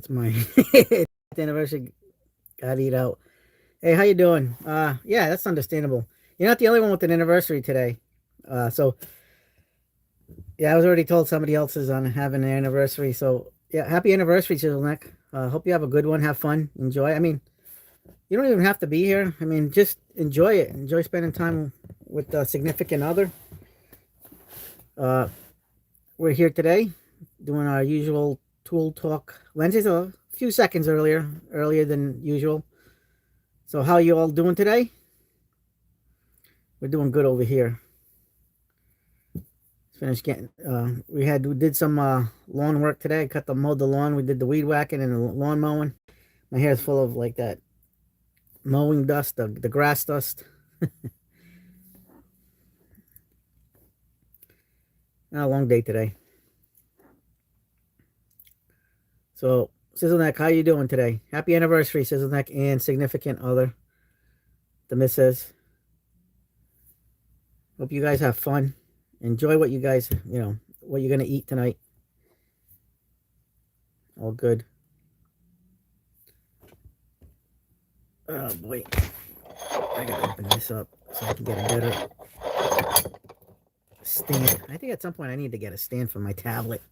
It's my anniversary. Gotta eat out. Hey, how you doing? Yeah, that's understandable. You're not the only one with an anniversary today. So yeah, I was already told somebody else is on having an anniversary. So yeah, happy anniversary, Chiselneck. Hope you have a good one. Have fun. Enjoy. I mean, you don't even have to be here. I mean, just enjoy it. Enjoy spending time with a significant other. Uh, we're here today doing our usual tool talk Wednesdays. A few seconds earlier than usual. So how you all doing today? We're doing good over here. Finished getting. We did some lawn work today. Mowed the lawn. We did the weed whacking and the lawn mowing. My hair is full of like that mowing dust, the grass dust. A long day today. So Sizzleneck, how you doing today? Happy anniversary, Sizzleneck and significant other, the missus. Hope you guys have fun. Enjoy what you guys, what you're gonna eat tonight. All good. Oh boy, I gotta open this up so I can get a better stand. I think at some point I need to get a stand for my tablet.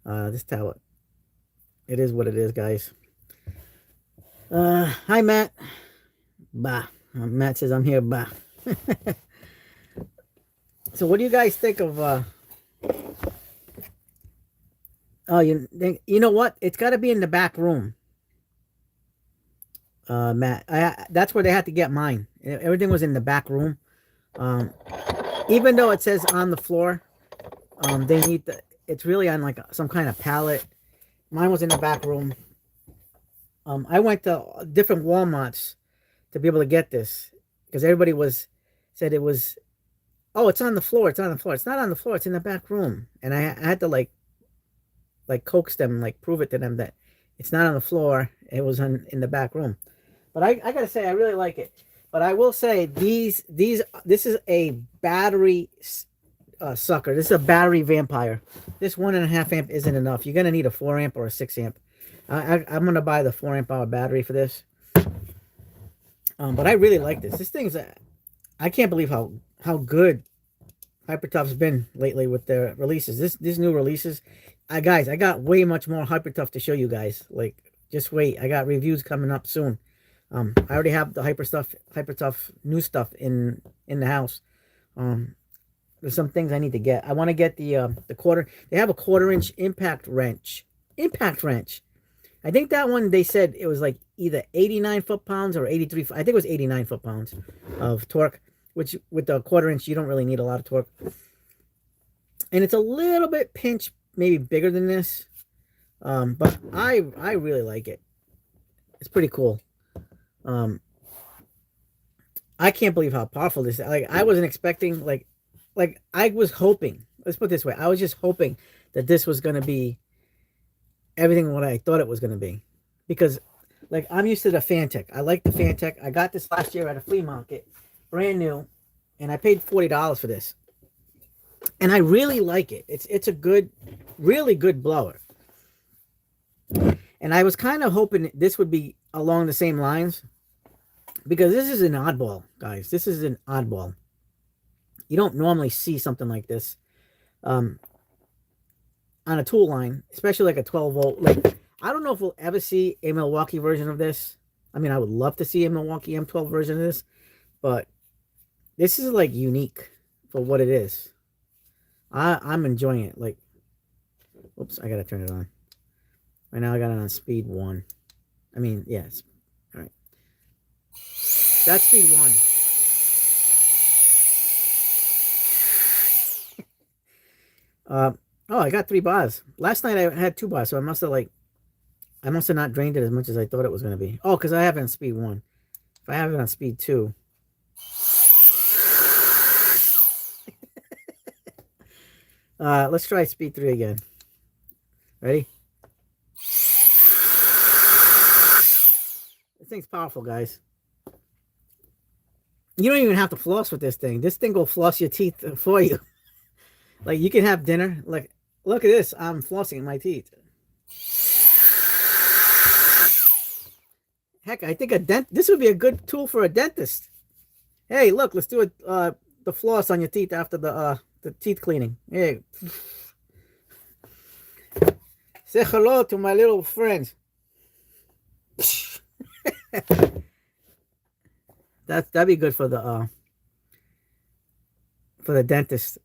This tablet. It is what it is, guys. Hi Matt. Bah. Matt says I'm here. Bah. So what do you guys think of oh, you know what? It's got to be in the back room. Matt, that's where they had to get mine. Everything was in the back room. Um, Even though it says on the floor, they need it's really on like some kind of pallet. Mine was in the back room. I went to different Walmarts to be able to get this because everybody said it was. Oh, it's on the floor. It's on the floor. It's not on the floor. It's in the back room. And I had to like coax them, like prove it to them that it's not on the floor. It was in the back room. But I gotta say, I really like it. But I will say this is a battery sucker. This is a battery vampire. This 1.5 amp isn't enough. You're gonna need a 4 amp or a 6 amp. I'm gonna buy the 4 amp hour battery for this. But I really like this. This thing's I can't believe how good Hypertough's been lately with their releases. This new releases, guys, I got way much more Hypertough to show you guys. Like, just wait. I got reviews coming up soon. I already have the Hypertough new stuff in the house. There's some things I need to get. I want to get the quarter. They have a 1/4 inch impact wrench. Impact wrench. I think that one they said it was like either 89 foot-pounds or 83. I think it was 89 foot-pounds of torque. Which with the 1/4 inch you don't really need a lot of torque. And it's a little bit pinch, maybe bigger than this. But I really like it. It's pretty cool. I can't believe how powerful this is. Like, I wasn't expecting, like I was hoping, let's put it this way, I was just hoping that this was going to be everything what I thought it was going to be. Because, like, I'm used to the Fantech. I like the Fantech. I got this last year at a flea market, brand new, and I paid $40 for this. And I really like it. It's a good, really good blower. And I was kind of hoping this would be along the same lines, because this is an oddball, guys. This is an oddball. You don't normally see something like this on a tool line, especially like a 12 volt. Like, I don't know if we'll ever see a Milwaukee version of this. I mean, I would love to see a Milwaukee M12 version of this, but this is like unique for what it is. I'm enjoying it. Like, oops, I gotta turn it on. Right now I got it on speed 1. I mean, yes. All right. That's speed 1. Oh, I got 3 bars. Last night I had 2 bars, so I must have not drained it as much as I thought it was going to be. Oh, because I have it on speed 1. If I have it on speed 2. Let's try speed 3 again. Ready? This thing's powerful, guys. You don't even have to floss with this thing. This thing will floss your teeth for you. Like, you can have dinner. Like, look at this. I'm flossing my teeth. Heck, I think this would be a good tool for a dentist. Hey, look, let's do it. The floss on your teeth after the teeth cleaning. Hey, say hello to my little friends. That'd be good for the dentist.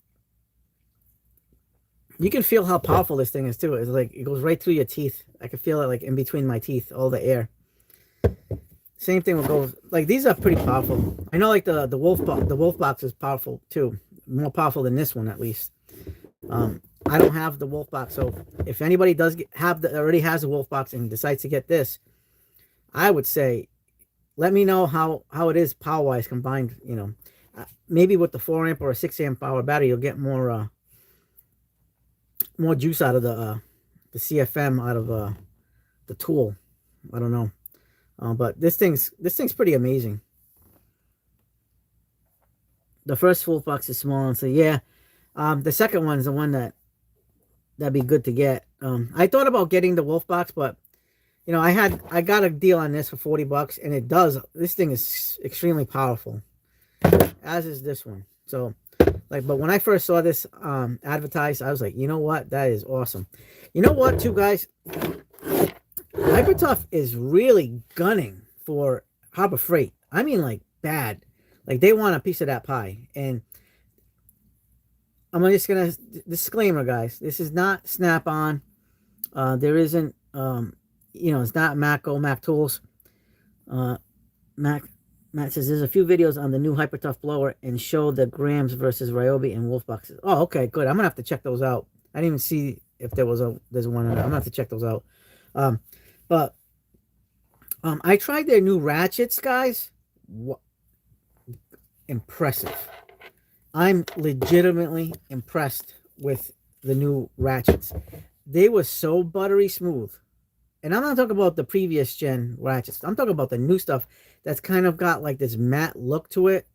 You can feel how powerful this thing is too. It's like it goes right through your teeth. I can feel it like in between my teeth, all the air. Same thing will go. Like these are pretty powerful. I know like the wolf box is powerful too, more powerful than this one at least. I don't have the wolf box, so if anybody does already has a wolf box and decides to get this, I would say, let me know how it is power wise combined. You know, maybe with the 4 amp or a 6 amp power battery, you'll get more juice out of the CFM out of the tool. I don't know, but this thing's pretty amazing. The first wolf box is small, and so yeah, the second one is the one that'd be good to get. I thought about getting the wolf box, but you know, I got a deal on this for $40, and this thing is extremely powerful, as is this one. So like, but when I first saw this advertised, I was like, you know what, that is awesome. You know what, too, guys, Hypertough is really gunning for Harbor Freight. I mean, like, bad. Like, they want a piece of that pie. And I'm just gonna disclaimer, guys, this is not Snap-on. There isn't you know, it's not Mac Tools. Matt says there's a few videos on the new Hypertough blower and show the Grams versus Ryobi and wolf boxes. Oh, okay, good. I'm gonna have to check those out. I didn't even see if there's one. I'm gonna have to check those out. But I tried their new ratchets, guys. Impressive. I'm legitimately impressed with the new ratchets. They were so buttery smooth. And I'm not talking about the previous gen ratchets. I'm talking about the new stuff that's kind of got like this matte look to it.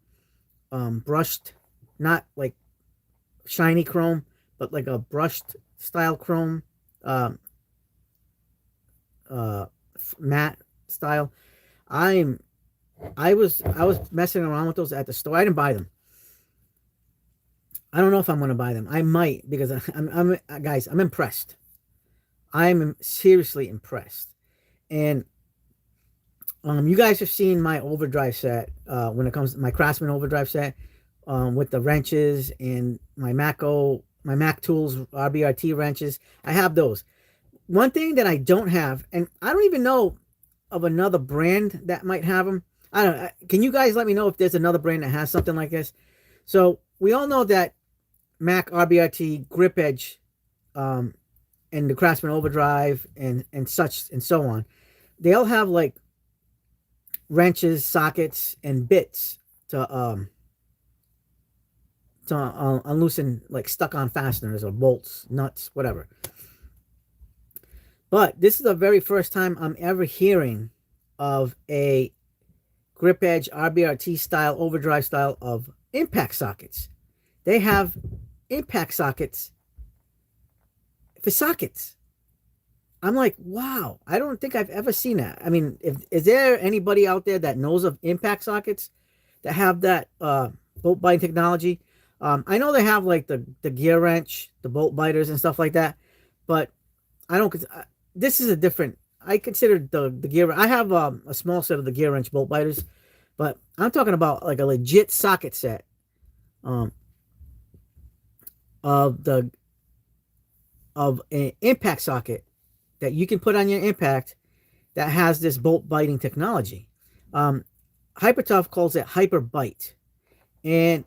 Brushed, not like shiny chrome, but like a brushed style chrome. Matte style. I was messing around with those at the store. I didn't buy them. I don't know if I'm going to buy them. I might, because guys, I'm impressed. I'm seriously impressed. And you guys have seen my overdrive set when it comes to my Craftsman overdrive set with the wrenches and my Mac Tools RBRT wrenches. I have those. One thing that I don't have, and I don't even know of another brand that might have them. I don't know. Can you guys let me know if there's another brand that has something like this? So we all know that Mac RBRT grip edge and the Craftsman overdrive and such and so on, they all have like wrenches, sockets, and bits to unloosen like stuck-on fasteners or bolts, nuts, whatever. But this is the very first time I'm ever hearing of a grip edge RBRT style, overdrive style of impact sockets. They have impact sockets for sockets. I'm like, wow, I don't think I've ever seen that. I mean, is there anybody out there that knows of impact sockets that have that bolt biting technology? I know they have like the gear wrench, the bolt biters and stuff like that, but I don't. This is a different. I consider the gear. I have a small set of the gear wrench bolt biters, but I'm talking about like a legit socket set of an impact socket that you can put on your impact that has this bolt biting technology. Hypertough calls it Hyper Bite, and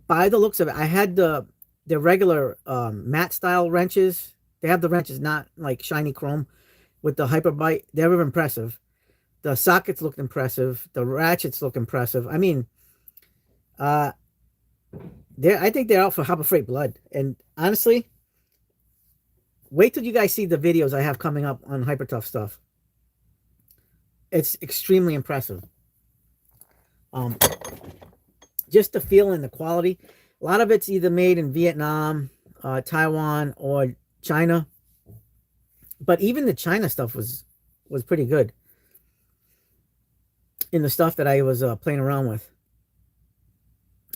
by the looks of it, I had the regular matte style wrenches. They have the wrenches, not like shiny chrome, with the Hyper Bite. They're impressive. The sockets look impressive. The ratchets look impressive. I mean, I think they're out for Harbor Freight blood. And honestly, wait till you guys see the videos I have coming up on Hypertough stuff. It's extremely impressive. Just the feel and the quality. A lot of it's either made in Vietnam, Taiwan, or China. But even the China stuff was pretty good. in the stuff that I was playing around with.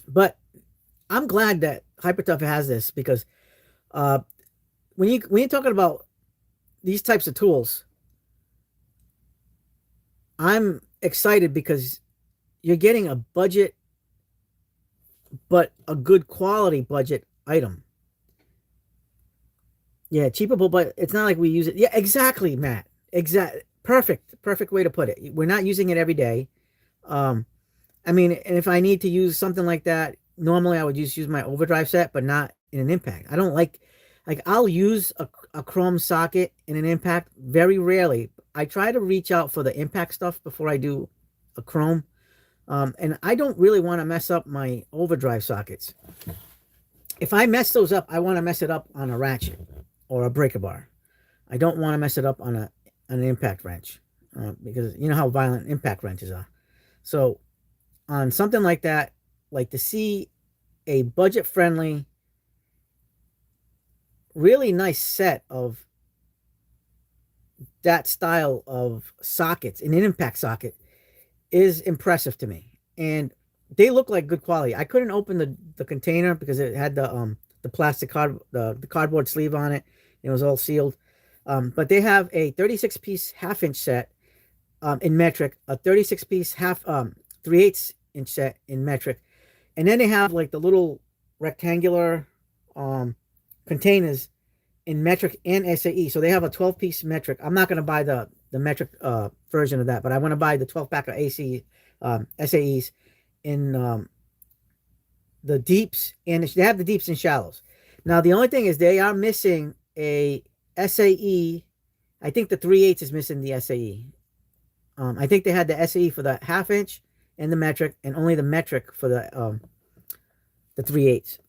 But I'm glad that Hypertough has this because uh, when you're talking about these types of tools, I'm excited because you're getting a budget, but a good quality budget item. Yeah, cheaper, but it's not like we use it. Yeah, exactly, Matt. Perfect way to put it. We're not using it every day. Um, I mean, and if I need to use something like that, normally I would just use my overdrive set, but not in an impact. I don't like I'll use a chrome socket in an impact very rarely. I try to reach out for the impact stuff before I do a chrome. And I don't really want to mess up my overdrive sockets. If I mess those up, I want to mess it up on a ratchet or a breaker bar. I don't want to mess it up on an impact wrench because you know how violent impact wrenches are. So on something like that, like to see a budget friendly, really nice set of that style of sockets, an impact socket, is impressive to me. And they look like good quality. I couldn't open the container because it had the plastic the cardboard sleeve on it. It was all sealed. But they have a 36 piece half-inch set in metric, a 36 piece 3/8 inch set in metric, and then they have like the little rectangular containers in metric and SAE. So they have a 12 piece metric. I'm not going to buy the metric version of that, but I want to buy the 12 pack of SAEs in the deeps, and they have the deeps and shallows. Now the only thing is they are missing a SAE. I think the 3/8 is missing the SAE. I think they had the SAE for the half-inch and the metric, and only the metric for the 3/8.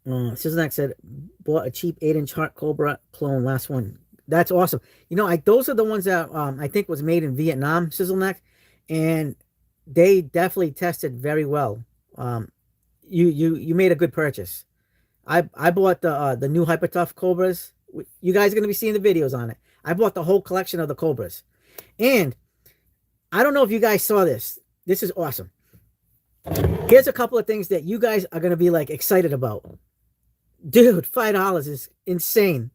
Sizzleneck said, bought a cheap 8-inch Heart Cobra clone, last one. That's awesome. You know, those are the ones that I think was made in Vietnam, Sizzleneck, and they definitely tested very well. You made a good purchase. I bought the new Hypertough Cobras. You guys are going to be seeing the videos on it. I bought the whole collection of the Cobras. And I don't know if you guys saw this. This is awesome. Here's a couple of things that you guys are going to be like excited about. Dude, $5 is insane.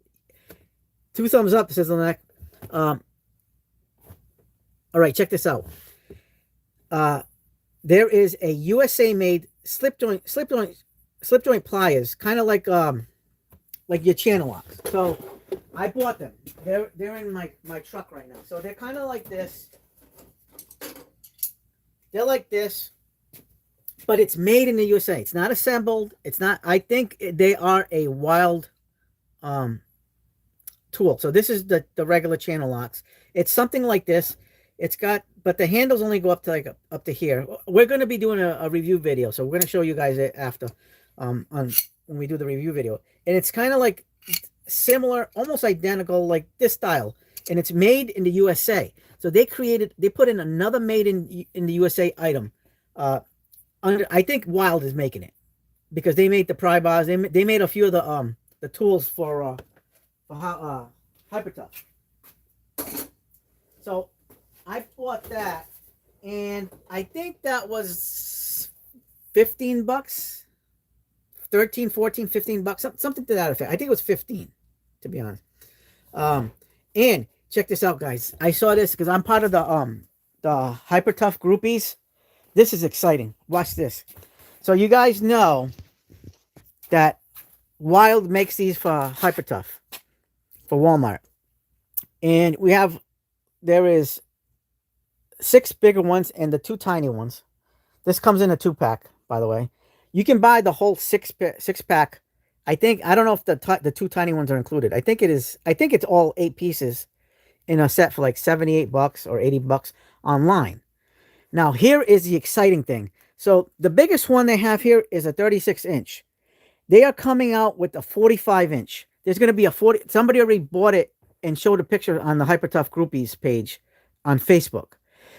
2 thumbs up, Sizzleneck. All right, check this out. There is a USA made slip joint pliers, kind of like your channel locks. So I bought them. They're in my truck right now. So they're kind of like this. They're like this, but it's made in the USA. It's not assembled. It's not. I think they are a Wilde tool. So this is the regular channel locks. It's something like this. It's got, but the handles only go up to up to here. We're going to be doing a review video, so we're going to show you guys it after on when we do the review video. And it's kind of like similar, almost identical, like this style, and it's made in the USA. So they put in another made in the USA item. I think Wilde is making it because they made the pry bars. They made a few of the tools for Hypertough. So I bought that, and I think that was $15, 13, 14, $15, something to that effect. I think it was 15, to be honest. And check this out, guys. I saw this because I'm part of the Hypertough groupies. This is exciting. Watch this. So you guys know that Wilde makes these for Hypertough for Walmart, and there is 6 bigger ones and the 2 tiny ones. This comes in a 2-pack, by the way. You can buy the whole 6-pack. I don't know if the 2 tiny ones are included. I think it is. I think it's all 8 pieces in a set for like $78 or $80 online. Now here is the exciting thing. So the biggest one they have here is a 36-inch. They are coming out with a 45-inch. There's going to be a 40. Somebody already bought it and showed a picture on the Hypertough Groupies page on Facebook.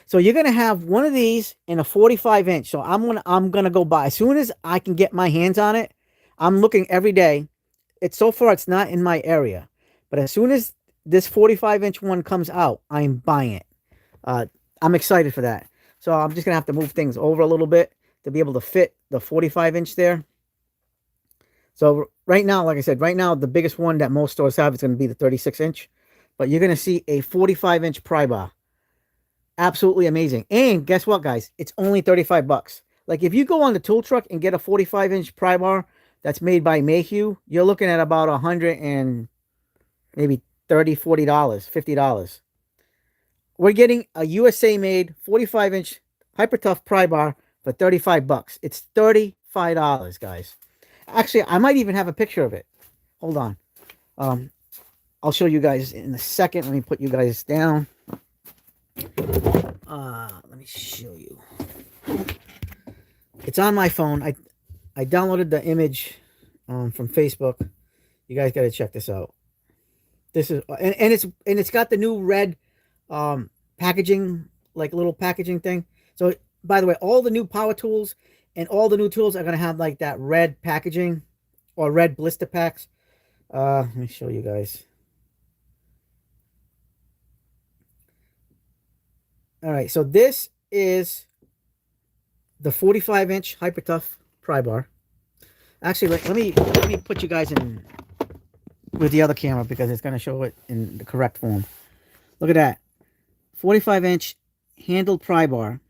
So you're going to have one of these in a 45-inch. So I'm gonna go buy as soon as I can get my hands on it. I'm looking every day. So far it's not in my area, but as soon as this 45-inch one comes out, I'm buying it. I'm excited for that. So I'm just gonna have to move things over a little bit to be able to fit the 45-inch there. So right now, like I said, right now the biggest one that most stores have is going to be the 36-inch, but you're going to see a 45-inch pry bar. Absolutely amazing. And guess what, guys? It's only 35 bucks. Like if you go on the tool truck and get a 45-inch pry bar that's made by Mayhew, you're looking at about 100 and maybe $30, $40, $50. We're getting a USA made 45-inch Hyper Tough pry bar for 35 bucks. It's $35, guys. Actually, I might even have a picture of it. Hold on. I'll show you guys in a second. Let me put you guys down. Let me show you. It's on my phone. I downloaded the image from Facebook. You guys got to check this out. This is and it's got the new red packaging, like little packaging thing. So by the way, all the new power tools and all the new tools are gonna have like that red packaging or red blister packs. Let me show you guys. All right, so this is the 45-inch Hyper Tough pry bar. Actually, let me put you guys in with the other camera because it's gonna show it in the correct form. Look at that, 45-inch handled pry bar,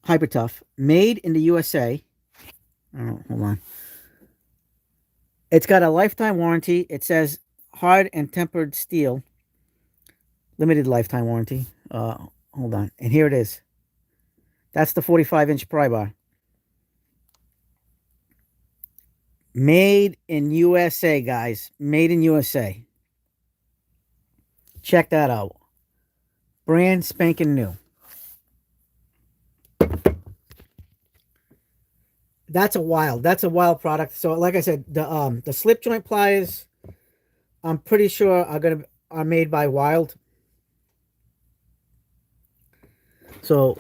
Hyper Tough, made in the USA. Oh, hold on. It's got a lifetime warranty. It says hard and tempered steel, limited lifetime warranty. Hold on, and here it is. That's the 45-inch pry bar. Made in USA, guys. Made in USA. Check that out. Brand spanking new. That's a wild product. So like I said, the slip joint pliers, I'm pretty sure are made by Wild. So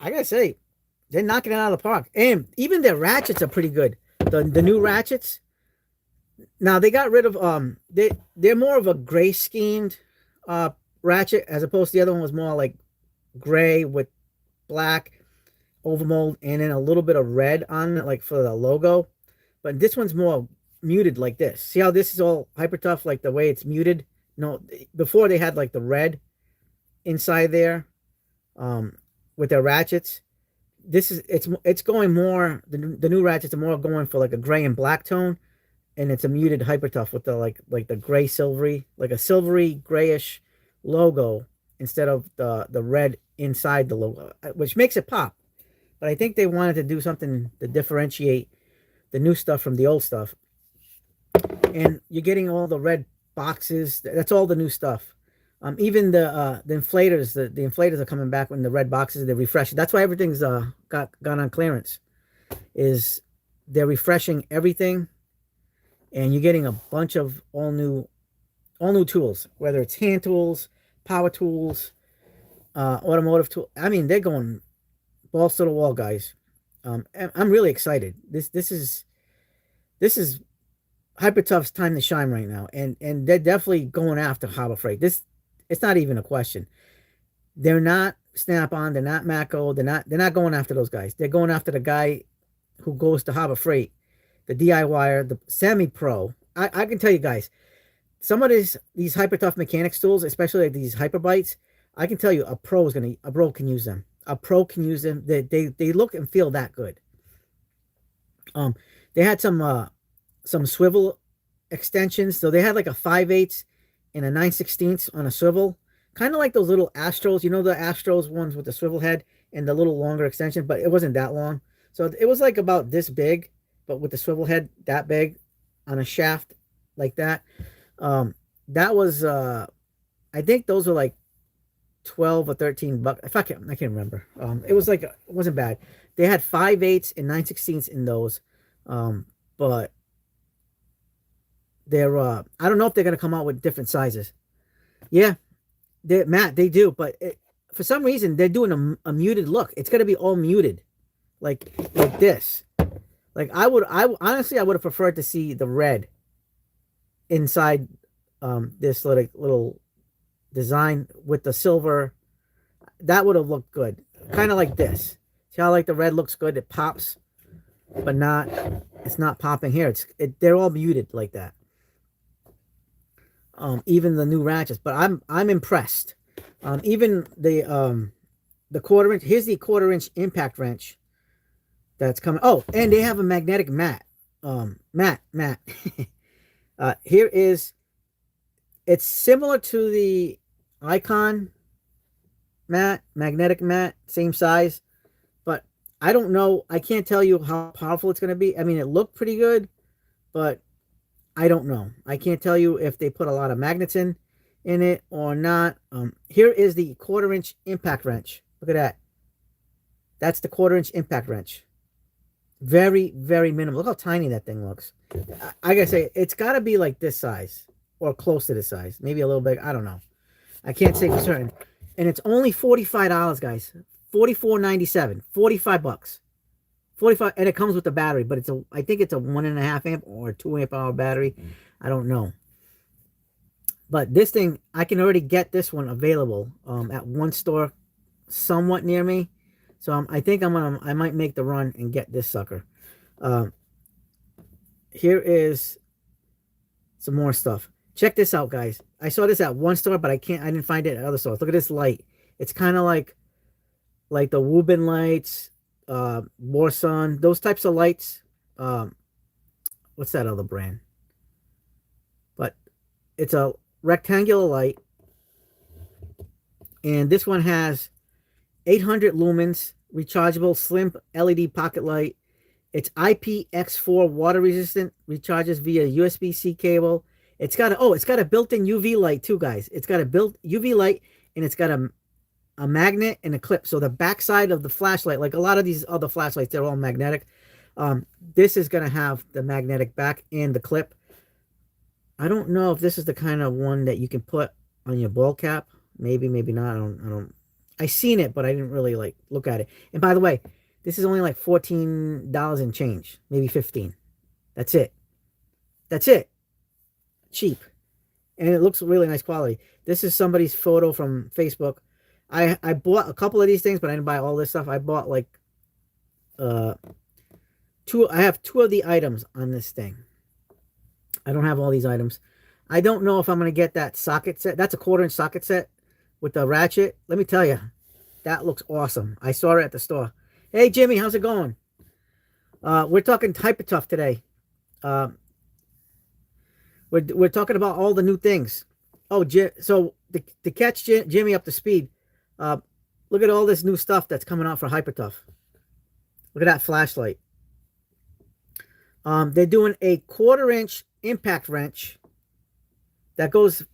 I gotta say, they're knocking it out of the park. And even their ratchets are pretty good. The new ratchets. Now they got rid of they're more of a gray schemed ratchet as opposed to the other one was more like gray with black overmold and then a little bit of red on it, like for the logo. But this one's more muted like this. See how this is all Hyper Tough, like the way it's muted? No, before they had like the red inside there with their ratchets. This is it's going more, the new ratchets are more going for like a gray and black tone, and it's a muted Hyper Tough with the like the gray silvery, like a silvery grayish logo instead of the red inside the logo, which makes it pop. But I think they wanted to do something to differentiate the new stuff from the old stuff. And you're getting all the red boxes. That's all the new stuff. Even the inflators, the inflators are coming back in the red boxes. They're refreshing. That's why everything's got on clearance. Is they're refreshing everything, and you're getting a bunch of all new tools. Whether it's hand tools, power tools, automotive tool. I mean, they're going balls to the wall, guys. I'm really excited. This is Hyper Tough's time to shine right now, and they're definitely going after Harbor Freight. It's not even a question. They're not Snap-on. They're not Matco. They're not going after those guys. They're going after the guy who goes to Harbor Freight, the DIYer, the semi-pro. I can tell you guys, some of these Hyper Tough mechanics tools, especially like these Hyper Bites, I can tell you a pro can use them. A pro can use them. They look and feel that good. They had some swivel extensions. So they had like a 5/8 and a 9/16 on a swivel, kind of like those little Astros. You know the Astros ones with the swivel head and the little longer extension, but it wasn't that long. So it was like about this big, but with the swivel head that big on a shaft like that. That was I think those were like 12 or 13 bucks. I can't remember. It was like, it wasn't bad. They had 5/8 and 9/16 in those. But they're I don't know if they're gonna come out with different sizes. Yeah, Matt, they do, but for some reason they're doing a muted look. It's gonna be all muted, like this. Like I honestly would have preferred to see the red inside this little design with the silver. That would have looked good. Kind of like this. See how like the red looks good? It pops, but not. It's not popping here. They're all muted like that. Even the new ratchets, but I'm impressed. Even the quarter inch. Here's the quarter-inch impact wrench that's coming. Oh, and they have a magnetic mat. Mat. Here is. It's similar to the Icon mat, magnetic mat, same size, but I don't know. I can't tell you how powerful it's going to be. I mean, it looked pretty good, but I don't know. I can't tell you if they put a lot of magnets in it or not. Here is the quarter-inch impact wrench. Look at that. That's the quarter-inch impact wrench. Very, very minimal. Look how tiny that thing looks. I gotta say, it's got to be like this size or close to this size. Maybe a little big. I don't know. I can't say for certain. And it's only $45, guys. $44.97. $45. 45, and it comes with the battery, but I think it's a 1.5 amp or 2 amp hour battery. I don't know. But this thing, I can already get this one available at one store somewhat near me. So I think I might make the run and get this sucker. Here is some more stuff. Check this out, guys. I saw this at one store, but I didn't find it at other stores. Look at this light. It's kind of like the Woobin lights, Borson, those types of lights. What's that other brand? But it's a rectangular light. And this one has 800 lumens, rechargeable, slim LED pocket light. It's IPX4 water resistant, recharges via USB-C cable. It's got a built-in UV light too, guys. It's got a built UV light, and it's got a magnet and a clip. So the backside of the flashlight, like a lot of these other flashlights, they're all magnetic. This is gonna have the magnetic back and the clip. I don't know if this is the kind of one that you can put on your ball cap. Maybe, maybe not. I seen it, but I didn't really like look at it. And by the way, this is only like $14 and change, maybe 15. That's it. That's it. Cheap. And it looks really nice quality. This is somebody's photo from Facebook. I bought a couple of these things, but I didn't buy all this stuff. I bought like two. I have 2 of the items on this thing. I don't have all these items. I don't know if I'm going to get that socket set. That's a 1/4-inch socket set with the ratchet. Let me tell you, that looks awesome. I saw it at the store. Hey, Jimmy, how's it going? We're talking Hypertough today. We're talking about all the new things. Oh, so to catch Jimmy up to speed, look at all this new stuff that's coming out for Hypertough. Look at that flashlight. They're doing a 1/4-inch impact wrench that goes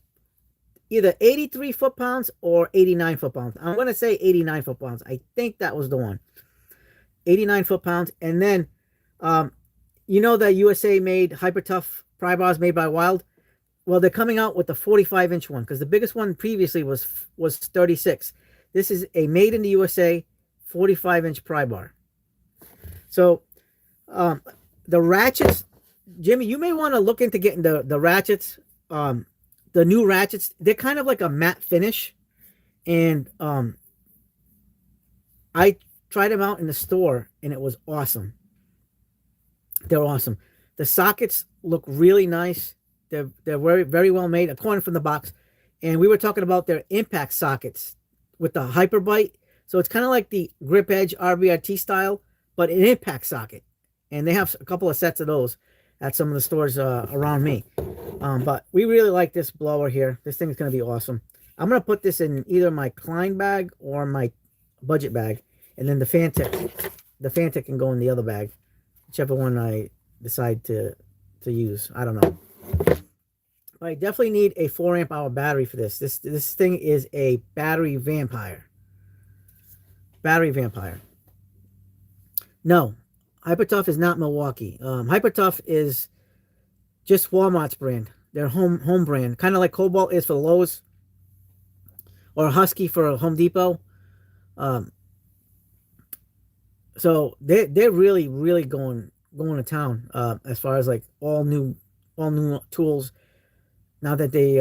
either 83 foot-pounds or 89 foot-pounds. I'm going to say 89 foot-pounds. I think that was the one. 89 foot-pounds. And then, you know that USA made Hypertough pry bars made by Wild? Well, they're coming out with the 45-inch one because the biggest one previously was 36. This is a made in the USA 45-inch pry bar. So, the ratchets, Jimmy, you may want to look into getting the ratchets. The new ratchets, they're kind of like a matte finish. And I tried them out in the store, and it was awesome. They're awesome. The sockets look really nice. They're very, very well made, according from the box. And we were talking about their impact sockets with the Hyperbite. So it's kind of like the Grip Edge RBRT style, but an impact socket. And they have a couple of sets of those at some of the stores around me. But we really like this blower here. This thing is going to be awesome. I'm going to put this in either my Klein bag or my budget bag. And then the Fantic can go in the other bag. Whichever one I decide to use. I don't know. But I definitely need a 4 amp hour battery for this. This thing is a battery vampire. Battery vampire. No. Hypertough is not Milwaukee. Hypertough is just Walmart's brand. Their home brand. Kind of like Cobalt is for Lowe's. Or Husky for Home Depot. So they're really, really going to town as far as like all new tools. Now that they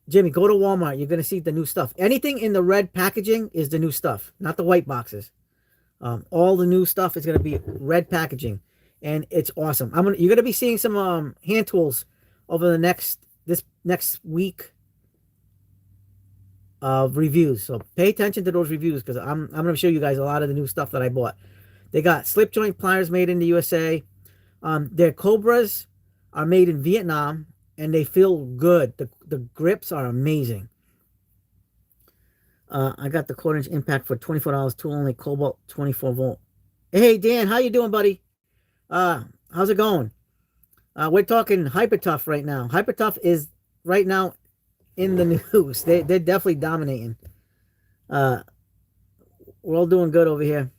Jimmy, go to Walmart. You're gonna see the new stuff. Anything in the red packaging is the new stuff, not the white boxes. All the new stuff is gonna be red packaging, and it's awesome. You're gonna be seeing some hand tools over the next week of reviews. So pay attention to those reviews because I'm gonna show you guys a lot of the new stuff that I bought. They got slip joint pliers made in the USA. Their Cobras are made in Vietnam and they feel good. The grips are amazing. I got the 1/4 inch impact for $24. Tool only, Cobalt 24 volt. Hey Dan, how you doing, buddy? How's it going? We're talking Hyper Tough right now. Hyper Tough is right now in the news. They're definitely dominating. We're all doing good over here.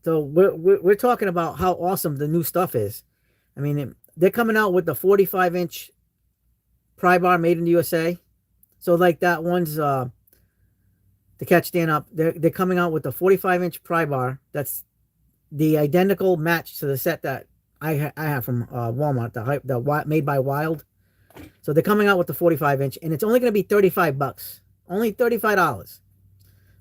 So we're talking about how awesome the new stuff is. I mean, they're coming out with the 45-inch pry bar made in the USA. So like that one's to catch Dan up. They're coming out with the 45-inch pry bar. That's the identical match to the set that I have from Walmart, the made by Wild. So they're coming out with the 45-inch, and it's only going to be $35. Only $35.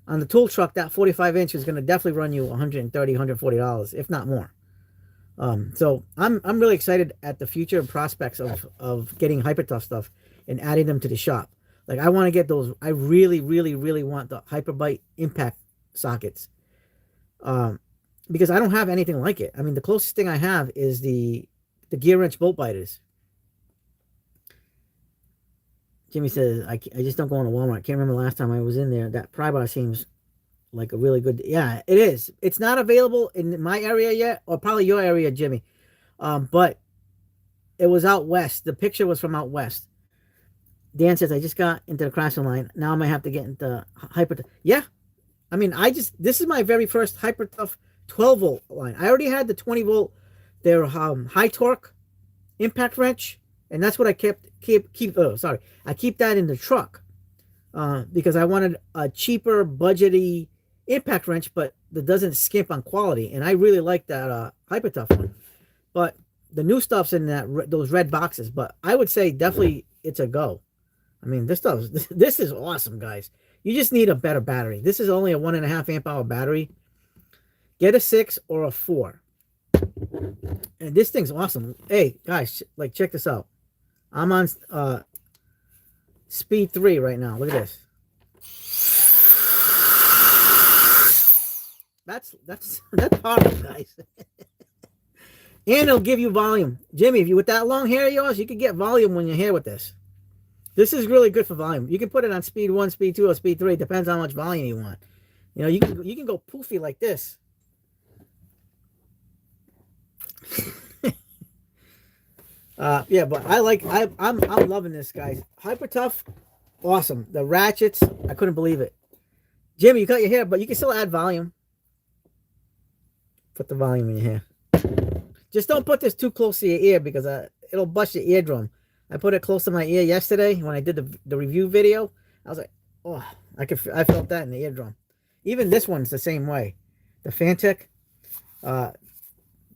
On the tool truck, that 45-inch is going to definitely run you $130, $140, if not more. So I'm really excited at the future prospects of getting Hyper Tough stuff and adding them to the shop. Like I want to get those. I really, really, really want the Hyperbite impact sockets. Because I don't have anything like it. I mean, the closest thing I have is the gear wrench bolt biters. Jimmy says, I just don't go into Walmart. I can't remember the last time I was in there. That pry bar seems like a really good... Yeah, it is. It's not available in my area yet, or probably your area, Jimmy. But it was out west. The picture was from out west. Dan says, I just got into the Craftsman line. Now I might have to get into Hyper... Yeah. I mean, this is my very first Hyper Tough 12 volt line. I already had the 20 volt, their high torque impact wrench, and that's what I keep I keep that in the truck because I wanted a cheaper budgety impact wrench, but that doesn't skimp on quality, and I really like that Hyper Tough one. But the new stuff's in those red boxes, but I would say definitely it's a go. I mean, this is awesome, guys. You just need a better battery. This is only a 1.5 amp hour battery. Get a 6 or a 4. And this thing's awesome. Hey, guys, like, check this out. I'm on speed 3 right now. Look at this. That's powerful, guys. And it'll give you volume. Jimmy, if you with that long hair of yours, you could get volume when you're here with this. This is really good for volume. You can put it on speed 1, speed 2, or speed 3. It depends on how much volume you want. You know, you can go poofy like this. Yeah, but I'm loving this, guys. Hyper Tough, awesome. The ratchets, I couldn't believe it. Jimmy, you cut your hair, but you can still add volume. Put the volume in your hair. Just don't put this too close to your ear because it'll bust your eardrum. I put it close to my ear yesterday when I did the review video. I was like, oh, I felt that in the eardrum. Even this one's the same way. The Fantech,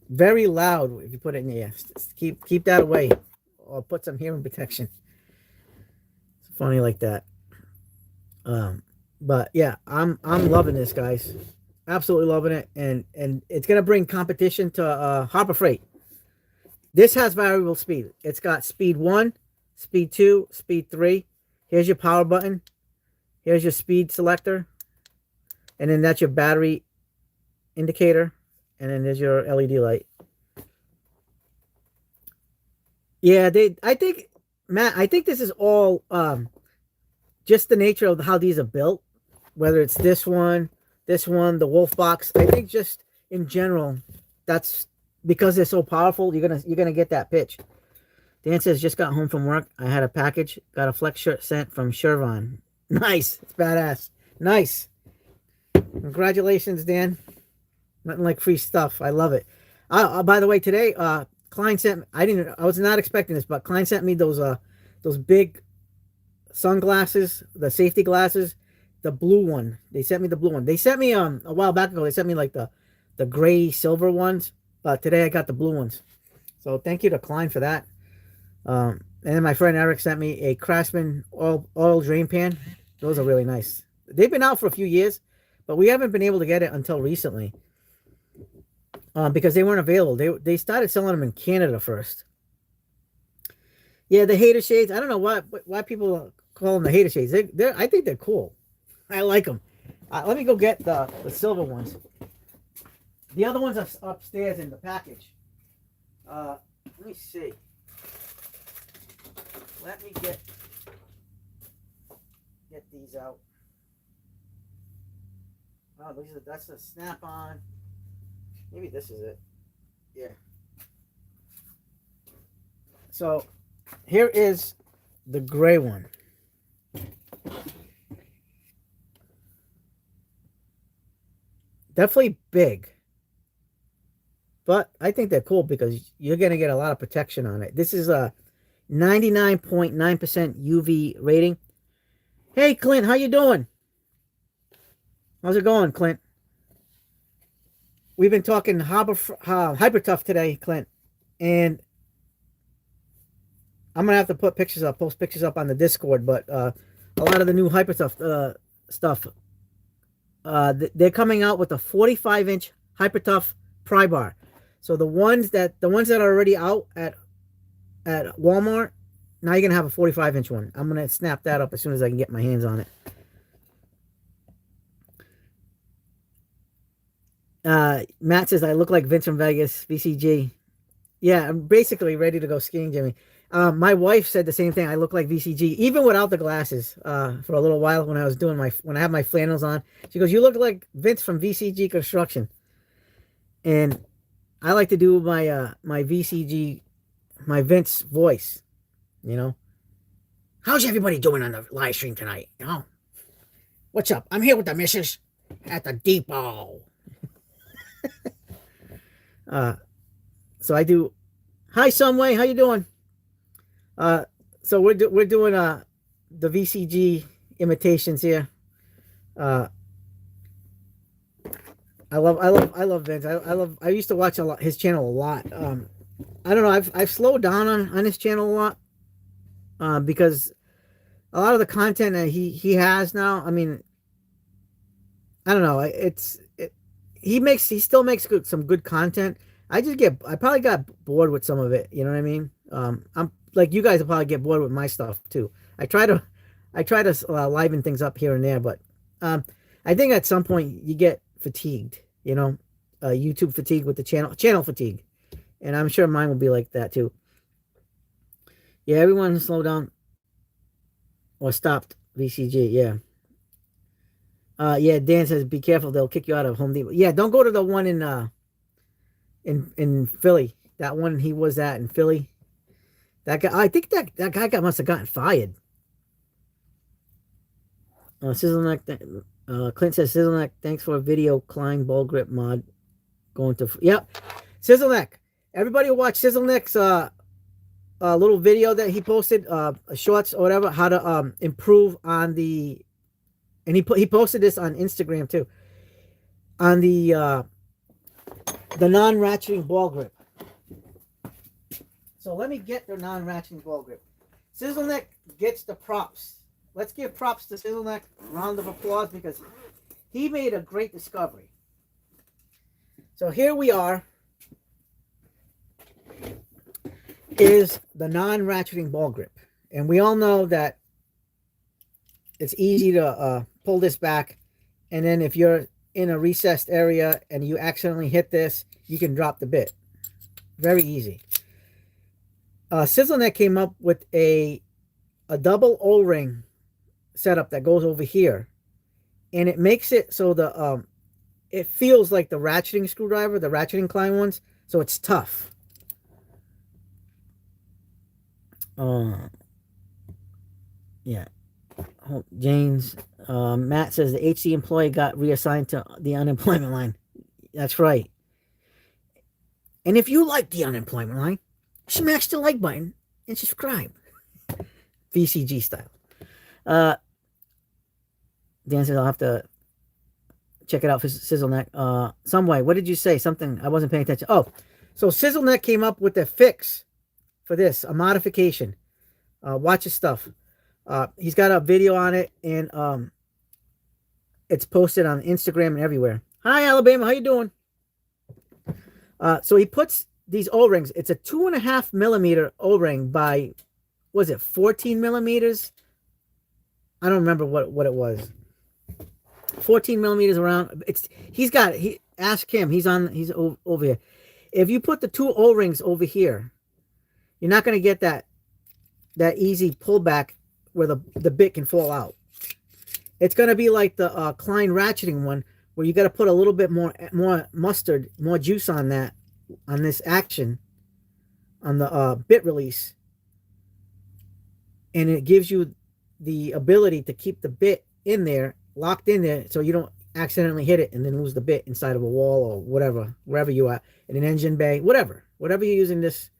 very loud if you put it in the ear. Keep that away, or put some hearing protection. It's funny like that. But yeah, I'm loving this, guys. Absolutely loving it, and it's gonna bring competition to Harbor Freight. This has variable speed. It's got speed 1, speed 2, speed 3. Here's your power button. Here's your speed selector. And then that's your battery indicator. And then there's your LED light. Yeah, I think, Matt, I think this is all just the nature of how these are built. Whether it's this one, the Wolf Box. I think just in general, that's because they're so powerful, you're gonna get that pitch. Dan says, just got home from work. I had a package. Got a flex shirt sent from Shervon. Nice. It's badass. Nice. Congratulations, Dan. Nothing like free stuff. I love it. By the way, today, Klein sent. I was not expecting this, but Klein sent me those big sunglasses, the safety glasses, the blue one. They sent me the blue one. They sent me a while back ago. They sent me like the gray silver ones. But today I got the blue ones. So thank you to Klein for that. And then my friend Eric sent me a Craftsman oil drain pan. Those are really nice. They've been out for a few years, but we haven't been able to get it until recently because they weren't available. They started selling them in Canada first. Yeah, the hater shades. I don't know why people call them the hater shades. I think they're cool. I like them. Let me go get the silver ones. The other ones are upstairs in the package. Let me see. Let me get these out. Oh, that's a snap-on. Maybe this is it. Yeah. So here is the gray one. Definitely big. But I think they're cool because you're going to get a lot of protection on it. This is a 99.9% UV rating. Hey, Clint, how you doing? How's it going, Clint? We've been talking Hyper Tough today, Clint. And I'm going to have to post pictures up on the Discord. But a lot of the new Hyper Tough stuff, they're coming out with a 45-inch Hyper Tough pry bar. So the ones that are already out at Walmart, now you're gonna have a 45-inch one. I'm gonna snap that up as soon as I can get my hands on it. Matt says I look like Vince from Vegas, VCG. Yeah, I'm basically ready to go skiing, Jimmy. My wife said the same thing. I look like VCG, even without the glasses. For a little while when I had my flannels on, she goes, "You look like Vince from VCG Construction." And I like to do my VCG, my Vince voice, you know. How's everybody doing on the live stream tonight? You know, what's up? I'm here with the missus at the depot. So I do. Hi, Someway. How you doing? So we're doing the VCG imitations here. I love Vince. I used to watch his channel a lot. I don't know. I've slowed down on his channel a lot because a lot of the content that he has now. I mean, I don't know. He still makes some good content. I probably got bored with some of it. You know what I mean? I'm like you guys will probably get bored with my stuff too. I try to liven things up here and there, but I think at some point you get fatigued, you know, YouTube fatigue with the channel fatigue, and I'm sure mine will be like that too. Yeah, everyone slowed down or stopped VCG. Yeah. Yeah, Dan says be careful, they'll kick you out of Home Depot. Yeah, don't go to the one in Philly. That one he was at in Philly. That guy, I think that guy must have gotten fired. Sizzleneck, Clint says Sizzleneck, thanks for a video Klein ball grip mod. Going to yep, Sizzleneck. Everybody watch Sizzleneck's little video that he posted, shorts or whatever, how to improve on the, and he posted this on Instagram too, on the non-ratcheting ball grip. So let me get the non-ratcheting ball grip. Sizzleneck gets the props. Let's give props to Sizzleneck. Round of applause because he made a great discovery. So here we are. Is the non-ratcheting ball grip. And we all know that it's easy to pull this back. And then if you're in a recessed area and you accidentally hit this, you can drop the bit. Very easy. Sizzleneck came up with a double O-ring setup that goes over here, and it makes it so the it feels like the ratcheting screwdriver, the ratcheting Klein ones, so it's tough. Yeah. James, Matt says the HC employee got reassigned to the unemployment line. That's right. And if you like the unemployment line, smash the like button and subscribe. VCG style. Dan says I'll have to check it out for Sizzleneck. Some way. What did you say? Something I wasn't paying attention. Oh, so Sizzleneck came up with a fix for this, a modification. Watch his stuff. He's got a video on it, and it's posted on Instagram and everywhere. Hi, Alabama. How you doing? So he puts these O-rings. It's a 2.5 millimeter O-ring by, was it 14 millimeters? I don't remember what it was. 14 millimeters around. Ask him. He's over here. If you put the two O-rings over here, you're not going to get that easy pullback where the bit can fall out. It's going to be like the Klein ratcheting one, where you got to put a little bit more mustard, more juice on this action, on the bit release, and it gives you the ability to keep the bit in there, locked in there, so you don't accidentally hit it and then lose the bit inside of a wall or whatever, wherever you are, in an engine bay, whatever you're using this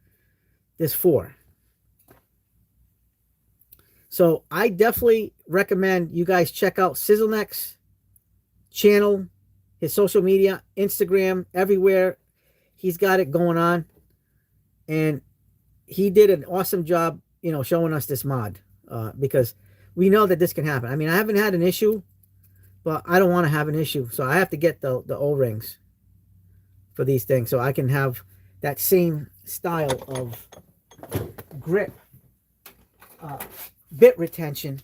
for. So I definitely recommend you guys check out Sizzleneck's channel, his social media, Instagram, everywhere. He's got it going on, and he did an awesome job, showing us this mod, because we know that this can happen. I mean, I haven't had an issue, but I don't want to have an issue, so I have to get the O-rings for these things so I can have that same style of grip, bit retention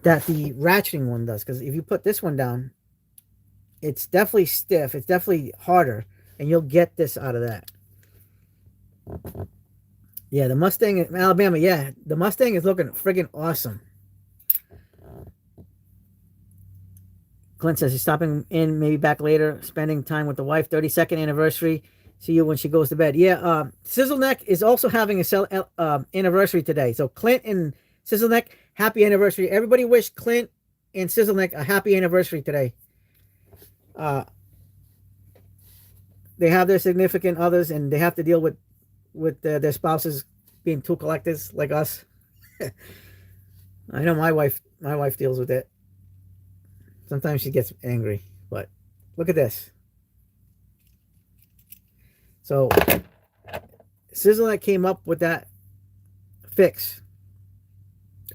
that the ratcheting one does. Because if you put this one down, it's definitely stiff, it's definitely harder, and you'll get this out of that. Yeah, the Mustang in Alabama, yeah, the Mustang is looking friggin' awesome. Clint says he's stopping in, maybe back later, spending time with the wife. 32nd anniversary. See you when she goes to bed. Yeah, Sizzleneck is also having a anniversary today. So Clint and Sizzleneck, happy anniversary. Everybody wish Clint and Sizzleneck a happy anniversary today. They have their significant others, and they have to deal with their spouses being tool collectors like us. I know my wife deals with it. Sometimes she gets angry, but look at this. So Sizzleneck came up with that fix.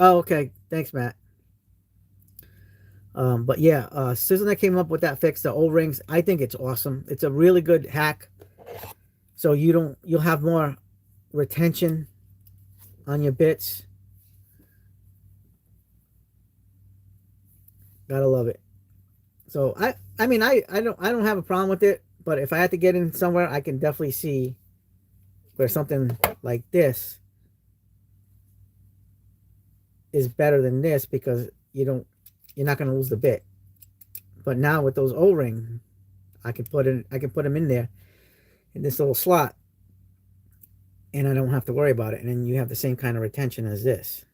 Oh, okay. Thanks, Matt. But yeah, Sizzleneck came up with that fix, the O-rings. I think it's awesome. It's a really good hack. So you'll have more retention on your bits. Gotta love it. So I mean I don't have a problem with it, but if I had to get in somewhere, I can definitely see where something like this is better than this, because you're not going to lose the bit. But now with those O-ring, I can put them in there in this little slot, and I don't have to worry about it. And then you have the same kind of retention as this.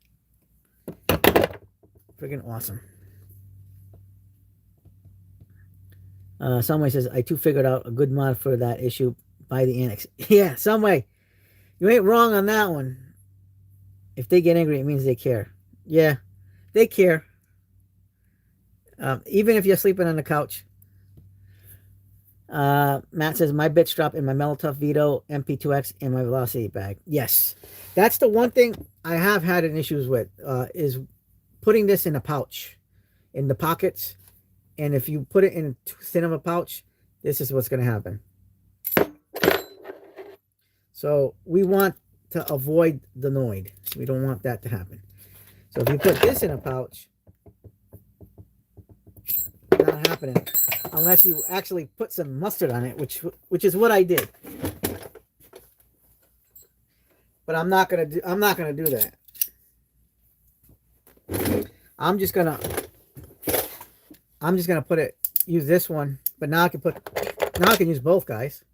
Freaking awesome. Someway says, I too figured out a good mod for that issue by the annex. Yeah, Someway, you ain't wrong on that one. If they get angry, it means they care. Yeah, they care. Even if you're sleeping on the couch. Matt says, my bits drop in my Metal-Tough Vito MP2X in my Velocity bag. Yes, that's the one thing I have had an issues with, is putting this in a pouch, in the pockets. And if you put it in too thin of a pouch, this is what's going to happen. So we want to avoid the Noid. We don't want that to happen. So if you put this in a pouch, not happening unless you actually put some mustard on it, which is what I did. But I'm not gonna do that. I'm just gonna use this one, but now I can use both, guys,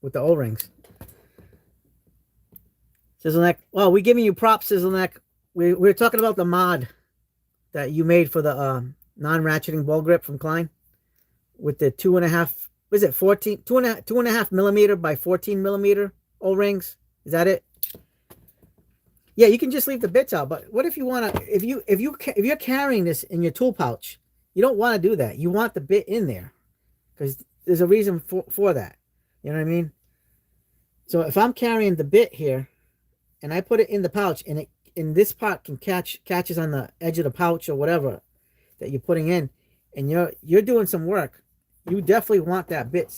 with the O-rings. Sizzleneck, well, we're giving you props, Sizzleneck. We're talking about the mod that you made for the non-ratcheting ball grip from Klein with the 2.5, was it 2.5 millimeter by 14 millimeter O-rings? Is that it? Yeah, you can just leave the bits out. But what if you want to? If you're carrying this in your tool pouch, you don't want to do that. You want the bit in there because there's a reason for that. You know what I mean? So if I'm carrying the bit here, and I put it in the pouch, and this part catches on the edge of the pouch or whatever that you're putting in, and you're doing some work, you definitely want that bit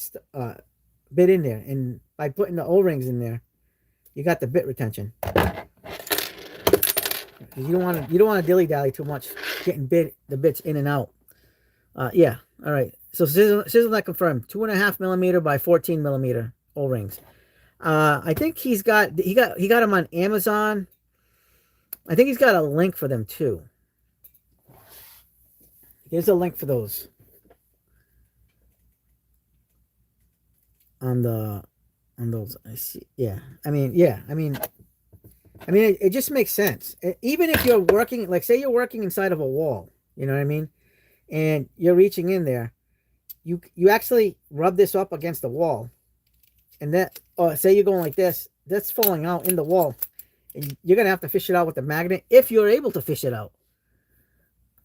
in there. And by putting the O-rings in there, you got the bit retention. You don't want to dilly dally too much getting the bits in and out. Yeah. All right. So Sizzlenet confirmed 2.5 millimeter by 14 millimeter O-rings. I think he got them on Amazon. I think he's got a link for them too. Here's a link for those on those. I see. Yeah. I mean, it just makes sense. Even if you're working, like say you're working inside of a wall, you know what I mean? And you're reaching in there, you actually rub this up against the wall, and that, say you're going like this, that's falling out in the wall, and you're gonna have to fish it out with the magnet if you're able to fish it out.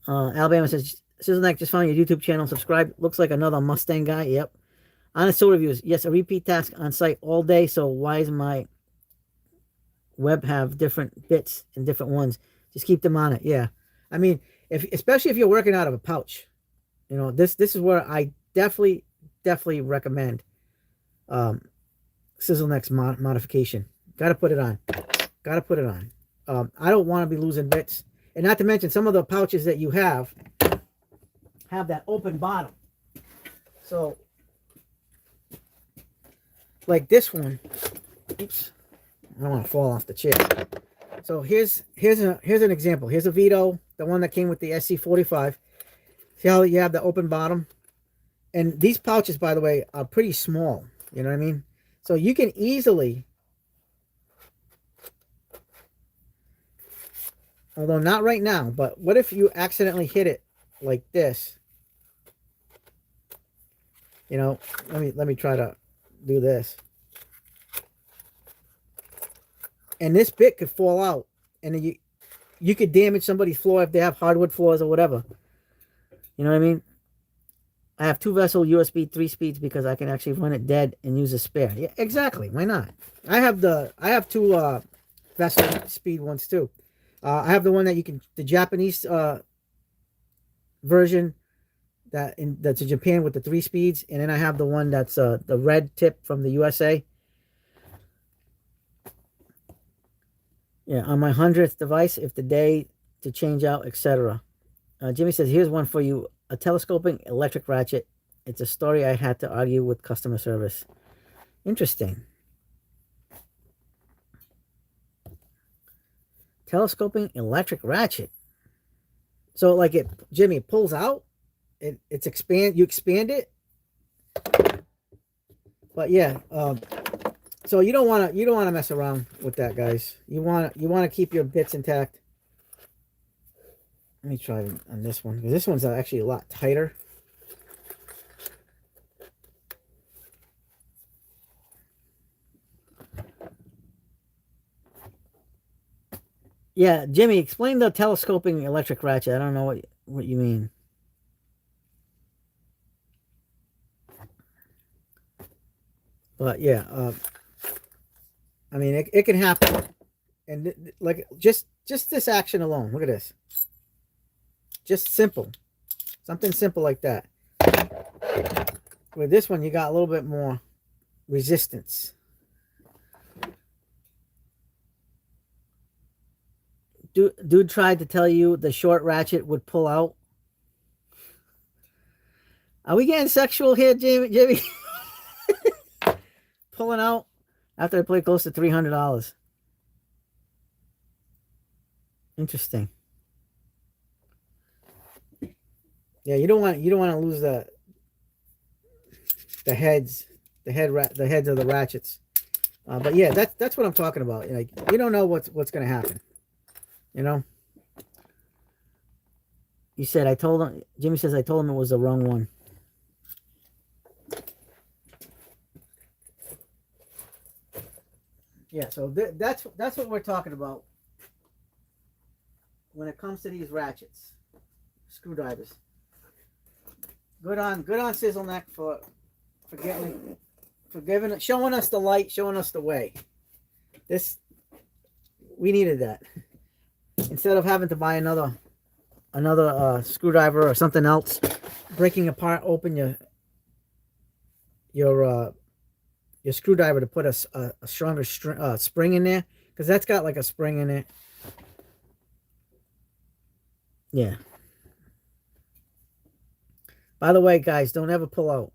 Alabama says, Sizzleneck just found your YouTube channel. Subscribe. Looks like another Mustang guy. Yep. Honest tool reviews. Yes, a repeat task on site all day. So why is my web have different bits and different ones? Just keep them on it. Yeah. I mean, especially if you're working out of a pouch, you know, this is where I definitely recommend Sizzleneck's modification. Got to put it on. Got to put it on. I don't want to be losing bits. And not to mention, some of the pouches that you have that open bottom. So, like this one. Oops. I don't want to fall off the chair. So here's an example. Here's a Vito, the one that came with the SC45. See how you have the open bottom? And these pouches, by the way, are pretty small. You know what I mean? So you can easily, although not right now, but what if you accidentally hit it like this? You know, let me try to do this. And this bit could fall out, and then you could damage somebody's floor if they have hardwood floors or whatever. You know what I mean? I have 2-vessel USB 3 speeds because I can actually run it dead and use a spare. Yeah, exactly. Why not? I have 2 vessel speed ones too. I have the one that the Japanese version that's in Japan with the 3 speeds, and then I have the one that's the red tip from the USA. Yeah, on my 100th device, if the day to change out, etc. Jimmy says, here's one for you. A telescoping electric ratchet. It's a story I had to argue with customer service. Interesting. Telescoping electric ratchet. So like Jimmy, it pulls out. You expand it. But yeah, so you don't want to mess around with that, guys. You want to keep your bits intact. Let me try on this one, because this one's actually a lot tighter. Yeah, Jimmy, explain the telescoping electric ratchet. I don't know what you mean. But yeah, I mean, it can happen, and like just this action alone. Look at this. Just simple, something simple like that. With this one, you got a little bit more resistance. Dude tried to tell you the short ratchet would pull out. Are we getting sexual here, Jimmy? Pulling out after I played close to $300. Interesting. Yeah, you don't want to lose the heads of the ratchets. But yeah, that's what I'm talking about. Like, you don't know what's going to happen. You know. You said Jimmy says I told him it was the wrong one. Yeah, so that's what we're talking about when it comes to these ratchets, screwdrivers. Good on Sizzleneck for showing us the light, showing us the way. This we needed that instead of having to buy another screwdriver or something else, breaking apart open your screwdriver to put a stronger spring in there, because that's got like a spring in it. Yeah. By the way, guys, don't ever pull out.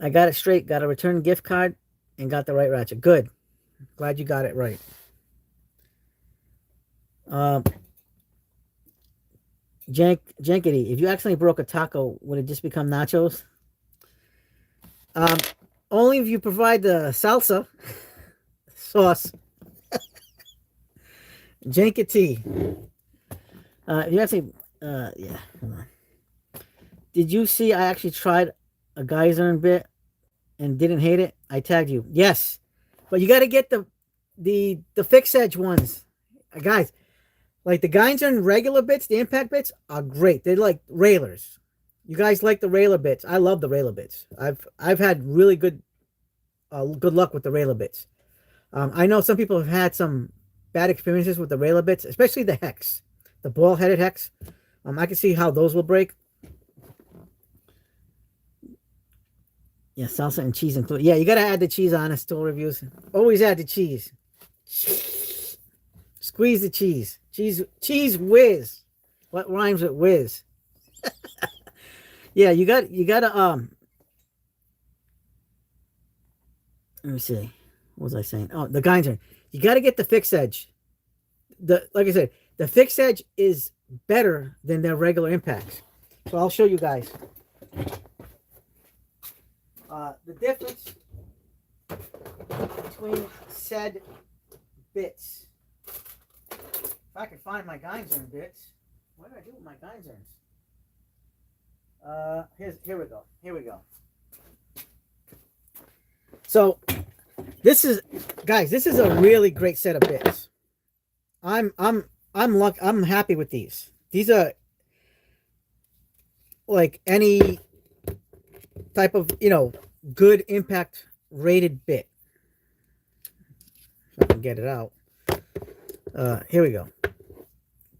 I got it straight, got a return gift card, and got the right ratchet. Good. Glad you got it right. Jankity, if you accidentally broke a taco, would it just become nachos? Only if you provide the salsa sauce. Jankity. If you actually, yeah, hold on. Did you see I actually tried a geyser bit and didn't hate it? I tagged you. Yes, but you got to get the fixed edge ones, guys. Like the geyser regular bits, the impact bits are great. They're like railers. You guys like the railer bits? I love the railer bits. I've had really good luck with the railer bits. I know some people have had some bad experiences with the railer bits, especially the hex, the ball-headed hex. I can see how those will break. Yeah, salsa and cheese included. Yeah, you got to add the cheese on us, tool reviews. Always add the cheese. Squeeze the cheese. Cheese whiz. What rhymes with whiz? Yeah, you got to let me see. What was I saying? Oh, the geyser. You got to get the fixed edge. Like I said, the fixed edge is better than their regular impacts. So I'll show you guys. The difference between said bits. If I can find my geyser bits. What did I do with my geysers? Here we go. Here we go. So this is, guys, this is a really great set of bits. I'm happy with these. These are like any type of, good impact rated bit. If I can get it out. Here we go.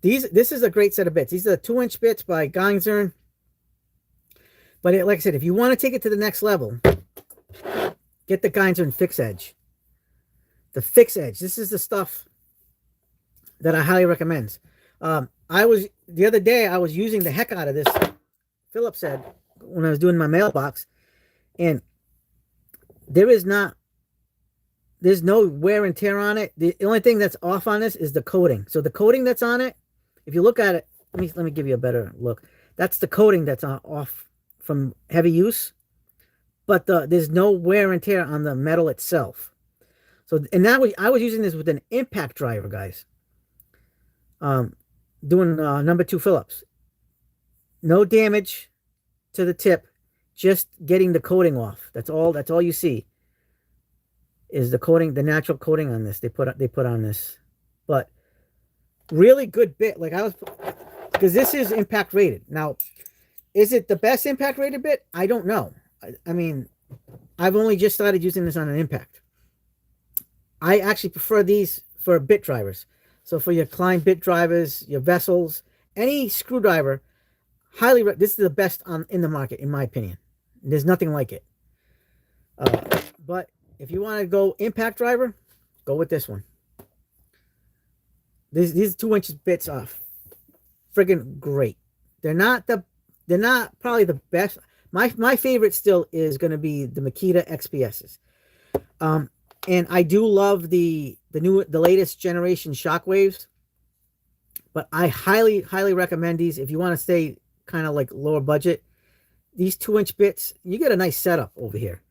This is a great set of bits. These are 2-inch bits by Geyser. But like I said, if you want to take it to the next level, get the Geyser fixed edge. The fixed edge. This is the stuff that I highly recommend. The other day I was using the heck out of this Phillips head when I was doing my mailbox, and there's no wear and tear on it. The only thing that's off on this is the coating. So the coating that's on it, if you look at it, let me give you a better look. That's the coating that's off from heavy use, but there's no wear and tear on the metal itself. So, and I was using this with an impact driver, guys. Doing number 2 Phillips. No damage to the tip, just getting the coating off. That's all you see is the coating, the natural coating on this. They put on this, but really good bit. Like because this is impact rated. Now, is it the best impact rated bit? I don't know. I mean, I've only just started using this on an impact. I actually prefer these for bit drivers. So for your Klein bit drivers, your vessels, any screwdriver, this is the best in the market, in my opinion. There's nothing like it. But if you want to go impact driver, go with this one. These 2-inch bits are friggin' great. They're not probably the best. My favorite still is going to be the Makita XPSs. And I do love the latest generation Shockwaves, but I highly recommend these if you want to stay kind of like lower budget. These 2-inch bits, you get a nice setup over here.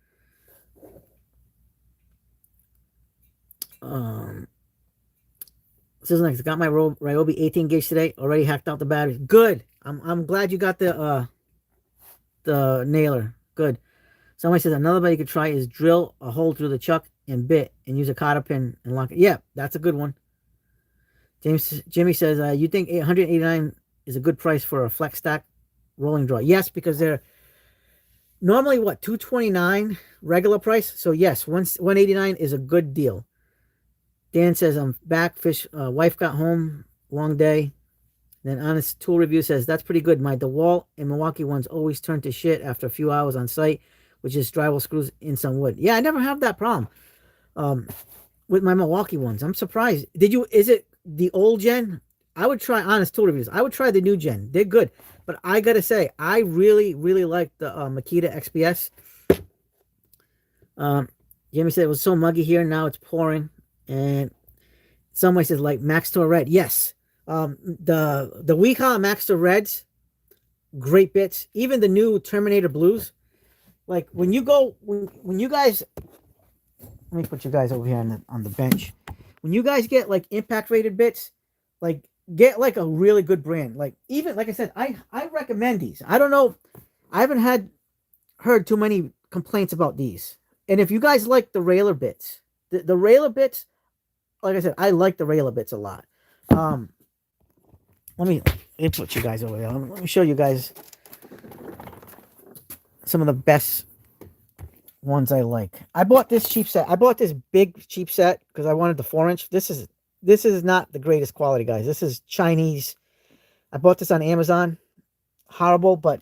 This is nice. Got my Ryobi 18 gauge today. Already hacked out the batteries. Good. I'm glad you got the nailer. Good. Somebody says another way you could try is drill a hole through the chuck and bit and use a cotter pin and lock it. Yeah, that's a good one. Jimmy says, you think $189 is a good price for a flex stack rolling draw? Yes, because they're normally $229 regular price. So yes, $189 is a good deal. Dan says, I'm back. Wife got home. Long day. Then Honest Tool Review says, that's pretty good. My DeWalt and Milwaukee ones always turn to shit after a few hours on site, which is drywall screws in some wood. Yeah, I never have that problem with my Milwaukee ones. I'm surprised. Is it the old gen? I would try Honest Tool Reviews. I would try the new gen. They're good. But I got to say, I really, really like the Makita XPS. Jamie said it was so muggy here. Now it's pouring. And somebody says, like, Maxtor Red. Yes. The Weehaw Maxtor Reds, great bits. Even the new Terminator Blues. Like, when you guys, let me put you guys over here on the bench. When you guys get, like, impact rated bits, like, get, like, a really good brand. Like, even, like I said, I recommend these. I don't know. I haven't heard too many complaints about these. And if you guys like the Railer bits, the Railer bits, like I said, I like the Railer bits a lot. Let me put you guys over there. Let me show you guys some of the best ones I like. I bought this cheap set. I bought this big cheap set because I wanted the 4-inch. This is not the greatest quality, guys. This is Chinese. I bought this on Amazon. Horrible, but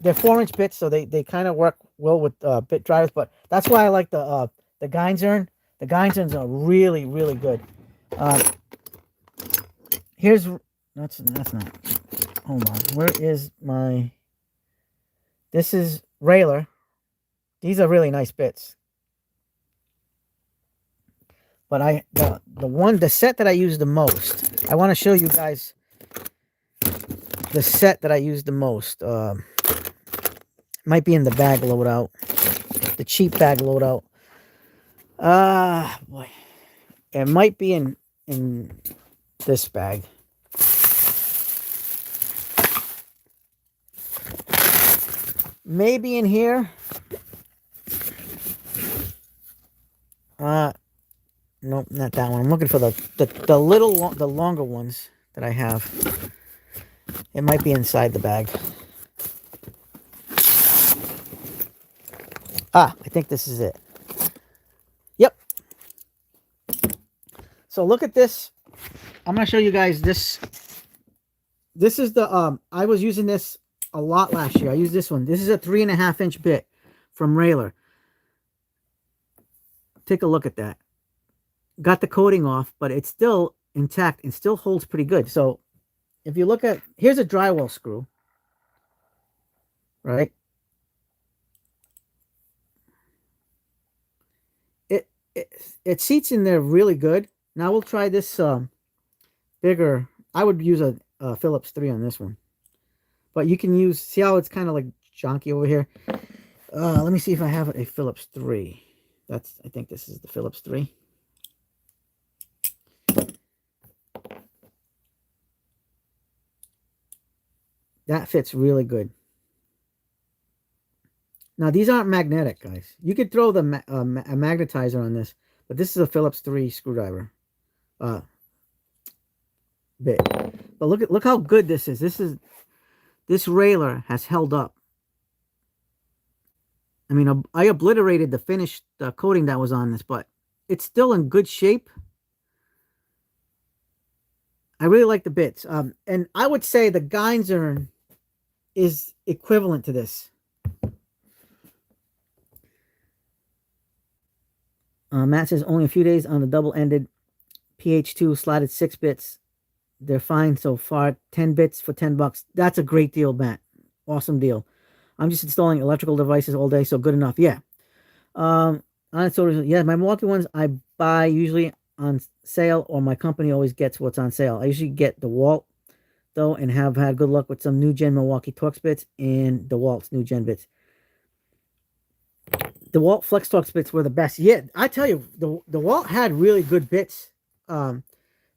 they're 4-inch bits, so they kind of work well with bit drivers. But that's why I like the Geinzern. The Geinzerns are really, really good. That's not. Hold on. Where is my? This is Railer. These are really nice bits. But the set that I use the most. I want to show you guys the set that I use the most. Might be in the bag loadout. The cheap bag loadout. Boy. It might be in this bag. Maybe in here. Nope, not that one. I'm looking for the longer ones that I have. It might be inside the bag. I think this is it. Yep. So look at this. I'm going to show you guys this. This is the, I was using this a lot last year. I used this one. This is a 3.5-inch bit from Railer. Take a look at that. Got the coating off, but it's still intact and still holds pretty good. So if you look at, here's a drywall screw, right? It seats in there really good. Now we'll try this bigger. I would use a Phillips 3 on this one. But you can use, see how it's kind of like junky over here? Let me see if I have a Phillips 3. I think this is the Phillips 3. That fits really good. Now, these aren't magnetic, guys. You could throw a magnetizer on this, but this is a Phillips 3 screwdriver bit. But look how good this is. This Railer has held up. I mean, I obliterated the finished coating that was on this, but it's still in good shape. I really like the bits. And I would say the Geinzern is equivalent to this. Matt says only a few days on the double-ended PH2 slotted 6 bits. They're fine so far. 10 bits for $10. That's a great deal, Matt. Awesome deal. I'm just installing electrical devices all day, so good enough. Yeah. Yeah, my Milwaukee ones I buy usually on sale, or my company always gets what's on sale. I usually get DeWalt, though, and have had good luck with some new gen Milwaukee Torx bits and DeWalt's new gen bits. DeWalt Flex Torx bits were the best. Yeah, I tell you, the DeWalt had really good bits. But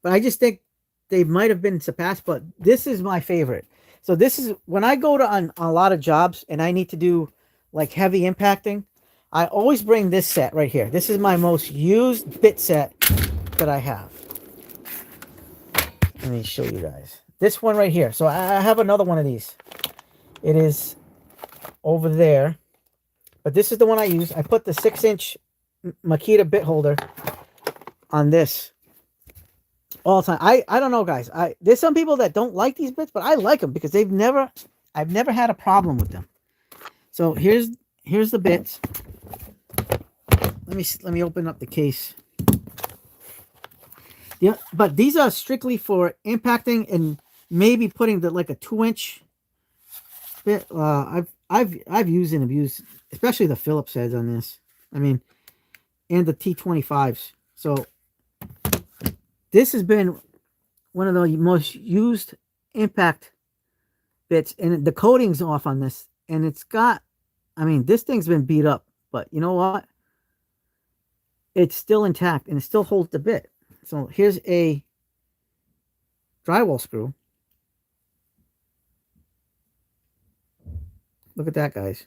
I just think they might have been surpassed, but this is my favorite. So this is, when I go to on a lot of jobs and I need to do like heavy impacting, I always bring this set right here. This is my most used bit set that I have. Let me show you guys. This one right here. So I have another one of these. It is over there. But this is the one I use. I put the 6-inch Makita bit holder on this. all the time. I don't know, guys. There's some people that don't like these bits, but I like them because I've never had a problem with them. So here's the bits. Let me open up the case. Yeah, but these are strictly for impacting and maybe putting the like a 2-inch bit. I've used and abused, especially the Phillips heads on this. I mean, and the T25s. So this has been one of the most used impact bits, and the coating's off on this, and it's got, I mean, this thing's been beat up, but you know what? It's still intact and it still holds the bit. So here's a drywall screw. Look at that, guys.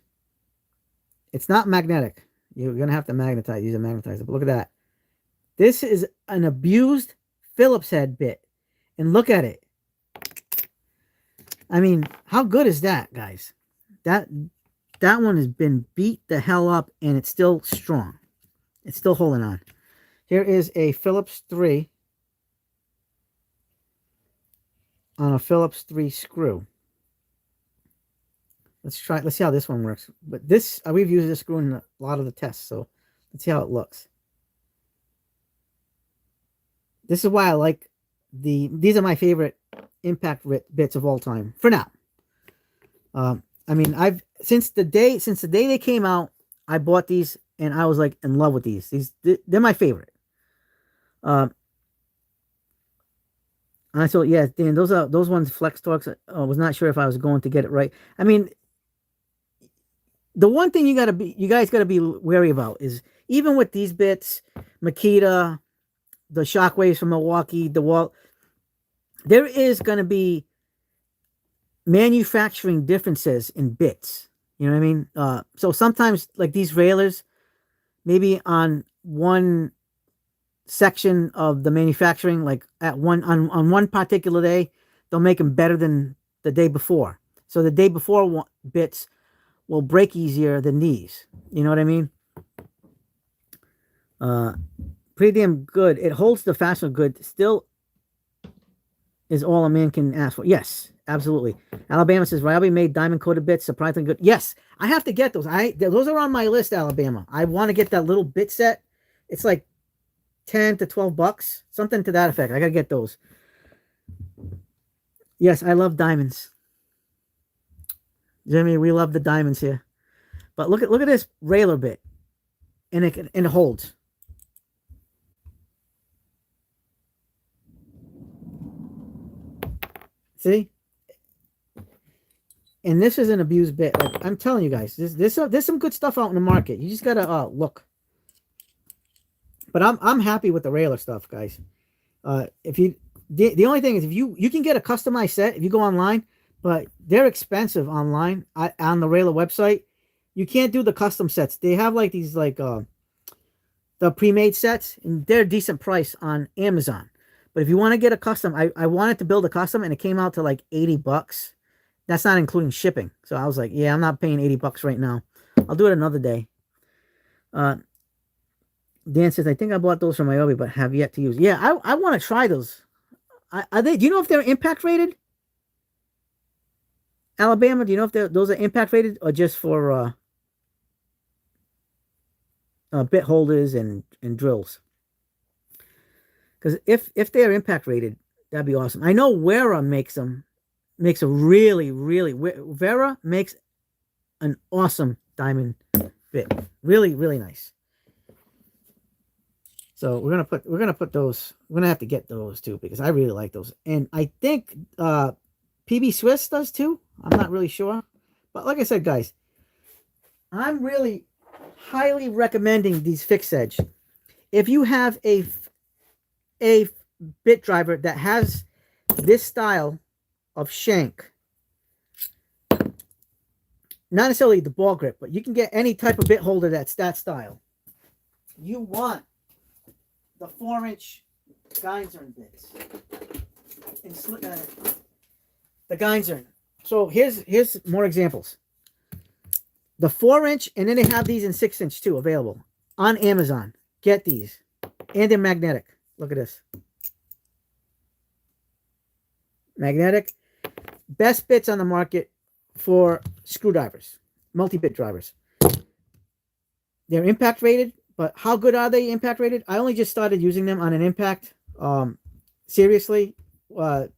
It's not magnetic. You're gonna have to use a magnetizer, but look at that. This is an abused Phillips head bit, and look at it. I mean, how good is that, guys? That one has been beat the hell up, and it's still strong. It's still holding on. Here is a Phillips 3 on a Phillips 3 screw. Let's see how this one works. But this, we've used this screw in a lot of the tests, so let's see how it looks. This is why I like these are my favorite impact bits of all time for now. I mean, since the day they came out, I bought these and I was like in love with these. They're my favorite. So yeah, Dan, those ones Flex Torques. I was not sure if I was going to get it right. I mean, the one thing you guys gotta be wary about is even with these bits, Makita, the Shockwaves from Milwaukee, DeWalt, there is gonna be manufacturing differences in bits. You know what I mean? So sometimes like these railers, maybe on one section of the manufacturing, like on one particular day, they'll make them better than the day before. So the day before bits will break easier than these. You know what I mean? Pretty damn good. It holds the fastener good. Still is all a man can ask for. Yes, absolutely. Alabama says Ryobi made diamond coated bits, surprisingly good. Yes, I have to get those. Those are on my list, Alabama. I want to get that little bit set. It's like 10 to 12 bucks, something to that effect. I gotta get those. Yes, I love diamonds. Jimmy, we love the diamonds here. But look at this railer bit, and it holds. See? And this is an abused bit. Like, I'm telling you guys, there's some good stuff out in the market. You just gotta look. But I'm happy with the railer stuff, guys. If you the only thing is if you can get a customized set if you go online, but they're expensive online on the railer website. You can't do the custom sets. They have like these like the pre-made sets, and they're a decent price on Amazon. But if you want to get a custom, I wanted to build a custom, and it came out to like 80 bucks. That's not including shipping. So I was like, yeah, I'm not paying 80 bucks right now. I'll do it another day. Dan says, I think I bought those from Ryobi, but have yet to use. Yeah, I want to try those. Are they? Do you know if they're impact rated? Alabama, do you know if those are impact rated or just for bit holders and drills? Because if they're impact rated, that'd be awesome. I know Wera makes them. Makes a really Wera makes an awesome diamond bit. Really nice. So we're gonna put those. We're gonna have to get those too because I really like those, and I think PB Swiss does too. I'm not really sure, but like I said, guys, I'm really highly recommending these Fix Edge. If you have a bit driver that has this style of shank, not necessarily the ball grip, but you can get any type of bit holder that's that style. You want the 4-inch Geinzern bits. And the Geinzern. So here's more examples. The 4-inch, and then they have these in 6-inch too available on Amazon. Get these. And they're magnetic. Look at this. magnetic. Best bits on the market for screwdrivers, multi-bit drivers. They're impact rated, but how good are they impact rated? I only just started using them on an impact. Seriously, was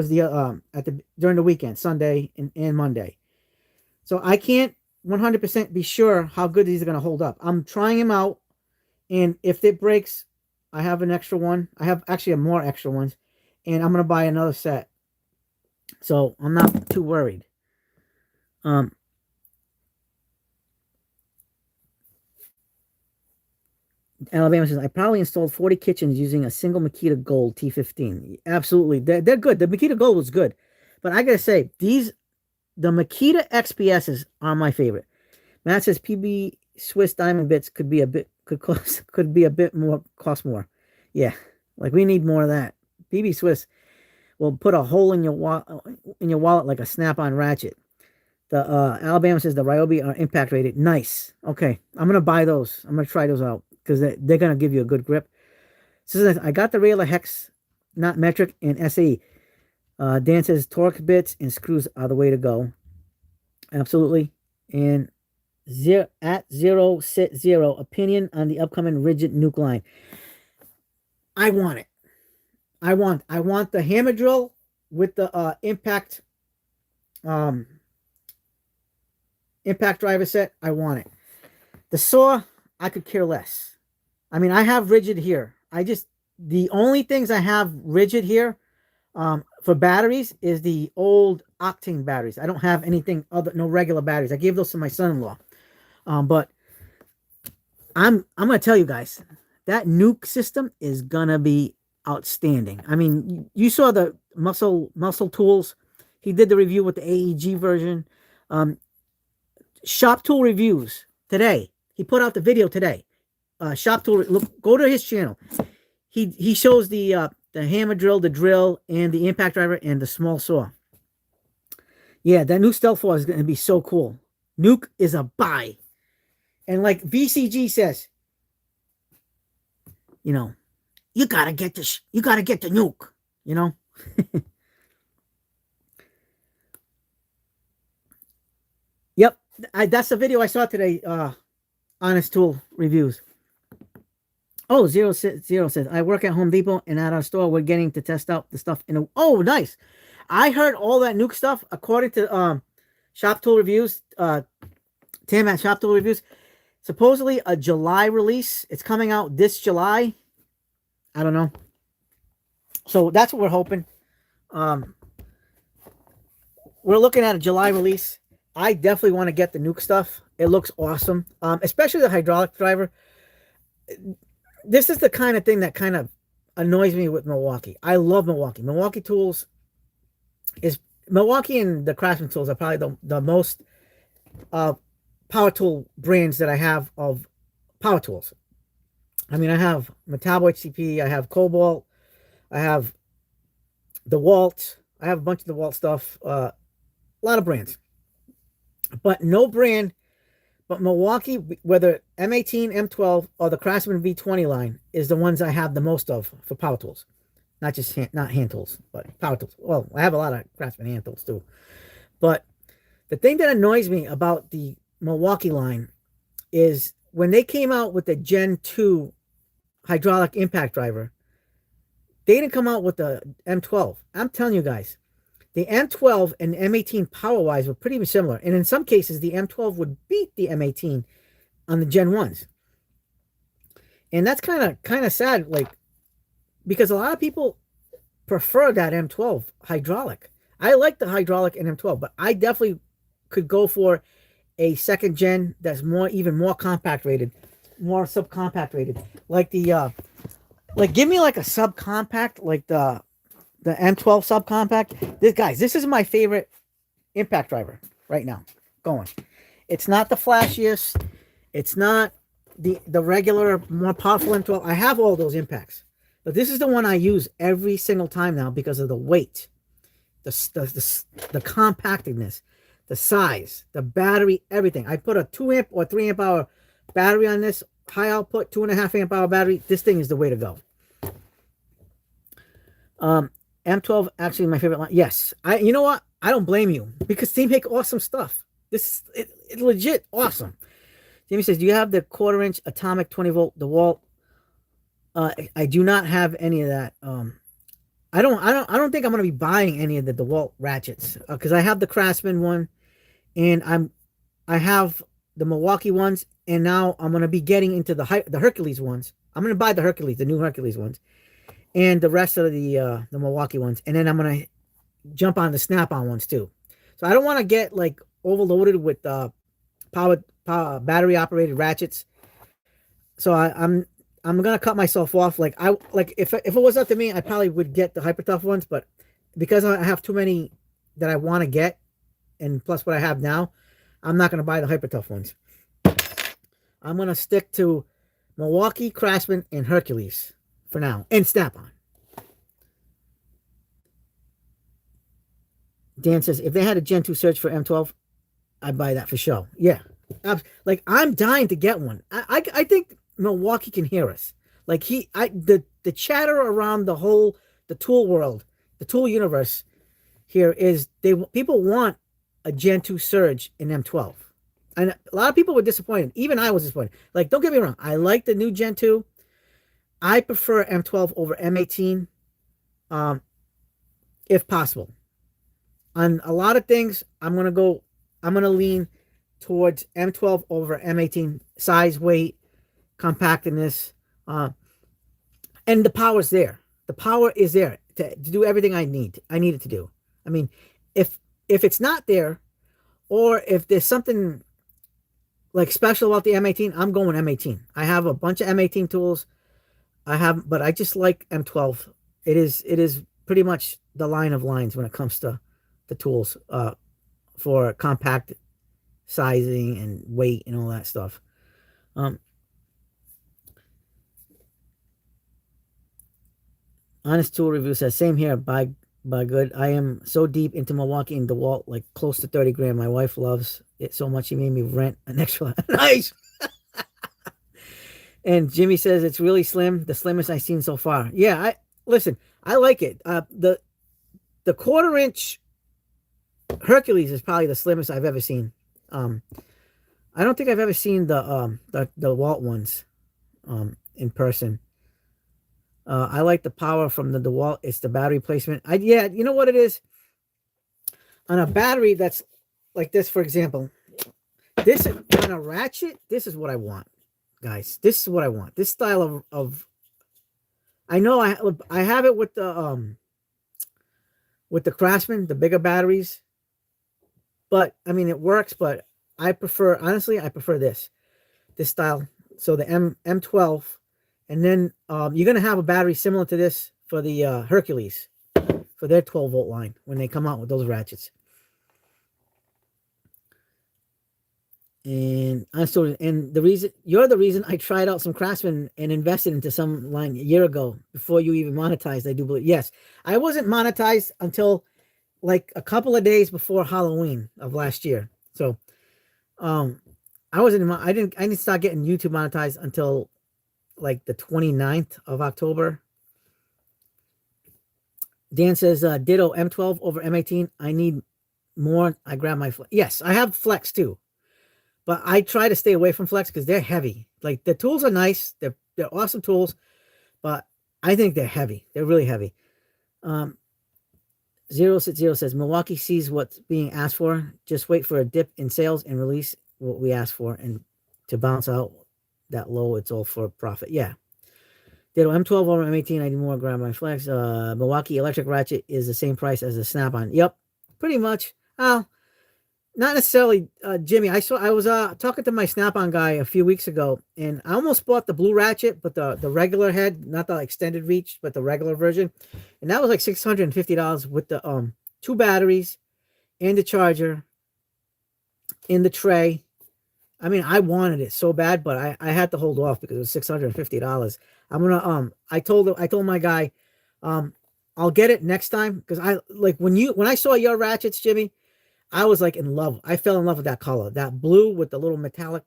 the during the weekend, Sunday and Monday. So I can't 100% be sure how good these are going to hold up. I'm trying them out, and if it breaks, I have an extra one. I have actually more extra ones, and I'm going to buy another set. So I'm not too worried. Alabama says, I probably installed 40 kitchens using a single Makita Gold T15. Absolutely. They're good. The Makita Gold was good. But I got to say, the Makita XPSs are my favorite. Matt says PB Swiss diamond bits could be a bit more cost more. Yeah. Like we need more of that. PB Swiss will put a hole in your wallet like a snap-on ratchet. The Alabama says the Ryobi are impact rated. Nice. Okay. I'm going to buy those. I'm going to try those out because they're going to give you a good grip. So I got the Railer Hex, not metric, and SAE. Dan says torque bits and screws are the way to go. Absolutely. And zero sit zero opinion on the upcoming Ridgid nuke line. I want it. I want the hammer drill with the impact driver set. I want it. The saw, I could care less. I mean, I have Ridgid here. The only things I have Ridgid here for batteries is the old Octane batteries. I don't have anything other, no regular batteries. I gave those to my son-in-law. But I'm going to tell you guys, that nuke system is going to be outstanding. I mean, you saw the muscle tools. He did the review with the AEG version. Shop Tool Reviews today. He put out the video today. Shop Tool, look, go to his channel. He shows the hammer drill, the drill, and the impact driver, and the small saw. Yeah, that new Stealth 4 is going to be so cool. Nuke is a buy. And like VCG says, you know, you gotta get the nuke, you know. Yep, that's the video I saw today. Honest Tool Reviews. Oh, Zero says, I work at Home Depot, and at our store, we're getting to test out the stuff in a... Oh, nice. I heard all that nuke stuff, according to Shop Tool Reviews, Tim at Shop Tool Reviews. Supposedly a July release. It's coming out this July. I don't know. So that's what we're hoping. We're looking at a July release. I definitely want to get the nuke stuff. It looks awesome. Especially the hydraulic driver. This is the kind of thing that kind of annoys me with Milwaukee. I love Milwaukee. Milwaukee and the Craftsman tools are probably the most power tool brands that I have of power tools. I mean, I have Metabo HCP, I have Cobalt, I have DeWalt, I have a bunch of DeWalt stuff, a lot of brands. But no brand but Milwaukee, whether M18, M12, or the Craftsman V20 line, is the ones I have the most of for power tools. Not just not hand tools, but power tools. Well, I have a lot of Craftsman hand tools too. But the thing that annoys me about the Milwaukee line is when they came out with the Gen 2 hydraulic impact driver, they didn't come out with the M12. I'm telling you guys, the M12 and the M18 power-wise were pretty similar. And in some cases, the M12 would beat the M18 on the Gen 1s. And that's kind of sad, like, because a lot of people prefer that M12 hydraulic. I like the hydraulic in M12, but I definitely could go for a second gen that's even more compact rated, more subcompact rated. Like like give me like a subcompact, like the M12 subcompact. This is my favorite impact driver right now going. It's not the flashiest. It's not the regular, more powerful M12. I have all those impacts. But this is the one I use every single time now because of the weight, the compactedness, the size, the battery, everything. I put a 2 amp or 3 amp hour battery on this, high output, 2.5 amp hour battery. This thing is the way to go. M12 actually my favorite line. Yes, you know what? I don't blame you because they make awesome stuff. This it's legit awesome. Jamie says, "Do you have the quarter-inch atomic 20-volt DeWalt?" I do not have any of that. I don't think I'm gonna be buying any of the DeWalt ratchets because I have the Craftsman one, and I have the Milwaukee ones, and now I'm gonna be getting into the Hercules ones. I'm gonna buy the new Hercules ones, and the rest of the Milwaukee ones, and then I'm gonna jump on the Snap-on ones too. So I don't want to get like overloaded with power battery operated ratchets. So I'm gonna cut myself off. Like if it was up to me, I probably would get the Hyper Tough ones, but because I have too many that I want to get, and plus what I have now, I'm not gonna buy the Hyper Tough ones. I'm gonna stick to Milwaukee, Craftsman, and Hercules for now, and Snap-on. Dan says, if they had a Gen 2 search for M12, I'd buy that for sure. Yeah. Like, I'm dying to get one. I think Milwaukee can hear us. Like, the chatter around the tool world, the tool universe here is people want a Gen 2 surge in M12. And a lot of people were disappointed. Even I was disappointed. Like, don't get me wrong. I like the new Gen 2. I prefer M12 over M18, if possible. On a lot of things, I'm gonna lean towards M12 over M18 size, weight, compactness, and the power's there. The power is there to do everything I need it to do. I mean, if it's not there, or if there's something like special about the M18, I'm going M18. I have a bunch of M18 tools. But I just like M12. It is pretty much the line of lines when it comes to the tools for compact sizing and weight and all that stuff. Honest Tool Review says, same here, by good. I am so deep into Milwaukee and DeWalt, like close to 30 grand. My wife loves it so much she made me rent an extra. Nice. And Jimmy says it's really slim, the slimmest I've seen so far. Yeah, I like it. The 1/4-inch Hercules is probably the slimmest I've ever seen. I don't think I've ever seen the Walt ones in person. I like the power from the DeWalt. It's the battery placement. Yeah, you know what it is? On a battery that's like this, for example, this on a ratchet, this is what I want, guys. This is what I want. This style of I know I have it with the Craftsman, the bigger batteries. But I mean it works, but I prefer this style. So the M12, and then you're gonna have a battery similar to this for the Hercules for their 12-volt line when they come out with those ratchets. And you're the reason I tried out some Craftsman and invested into some line a year ago before you even monetized. I do believe. Yes, I wasn't monetized until like a couple of days before Halloween of last year. So, I didn't start getting YouTube monetized until like the 29th of October. Dan says, ditto M12 over M18. I need more. I grab my Flex. Yes, I have Flex too. But I try to stay away from Flex because they're heavy. Like the tools are nice. They're awesome tools. But I think they're heavy. They're really heavy. 060 says, Milwaukee sees what's being asked for. Just wait for a dip in sales and release what we asked for. And to bounce out that low, it's all for profit. Yeah. Ditto M12 over M18. I need more. Grab my Flex. Milwaukee electric ratchet is the same price as the Snap-on. Yep. Pretty much. Well, not necessarily, Jimmy. I was talking to my Snap-on guy a few weeks ago, and I almost bought the blue ratchet, but the regular head, not the extended reach, but the regular version, and that was like $650 with the 2 batteries and the charger in the tray. I mean, I wanted it so bad, but I had to hold off because it was $650. I'm gonna I told my guy, I'll get it next time because when I saw your ratchets, Jimmy, I was like in love. I fell in love with that color, that blue with the little metallic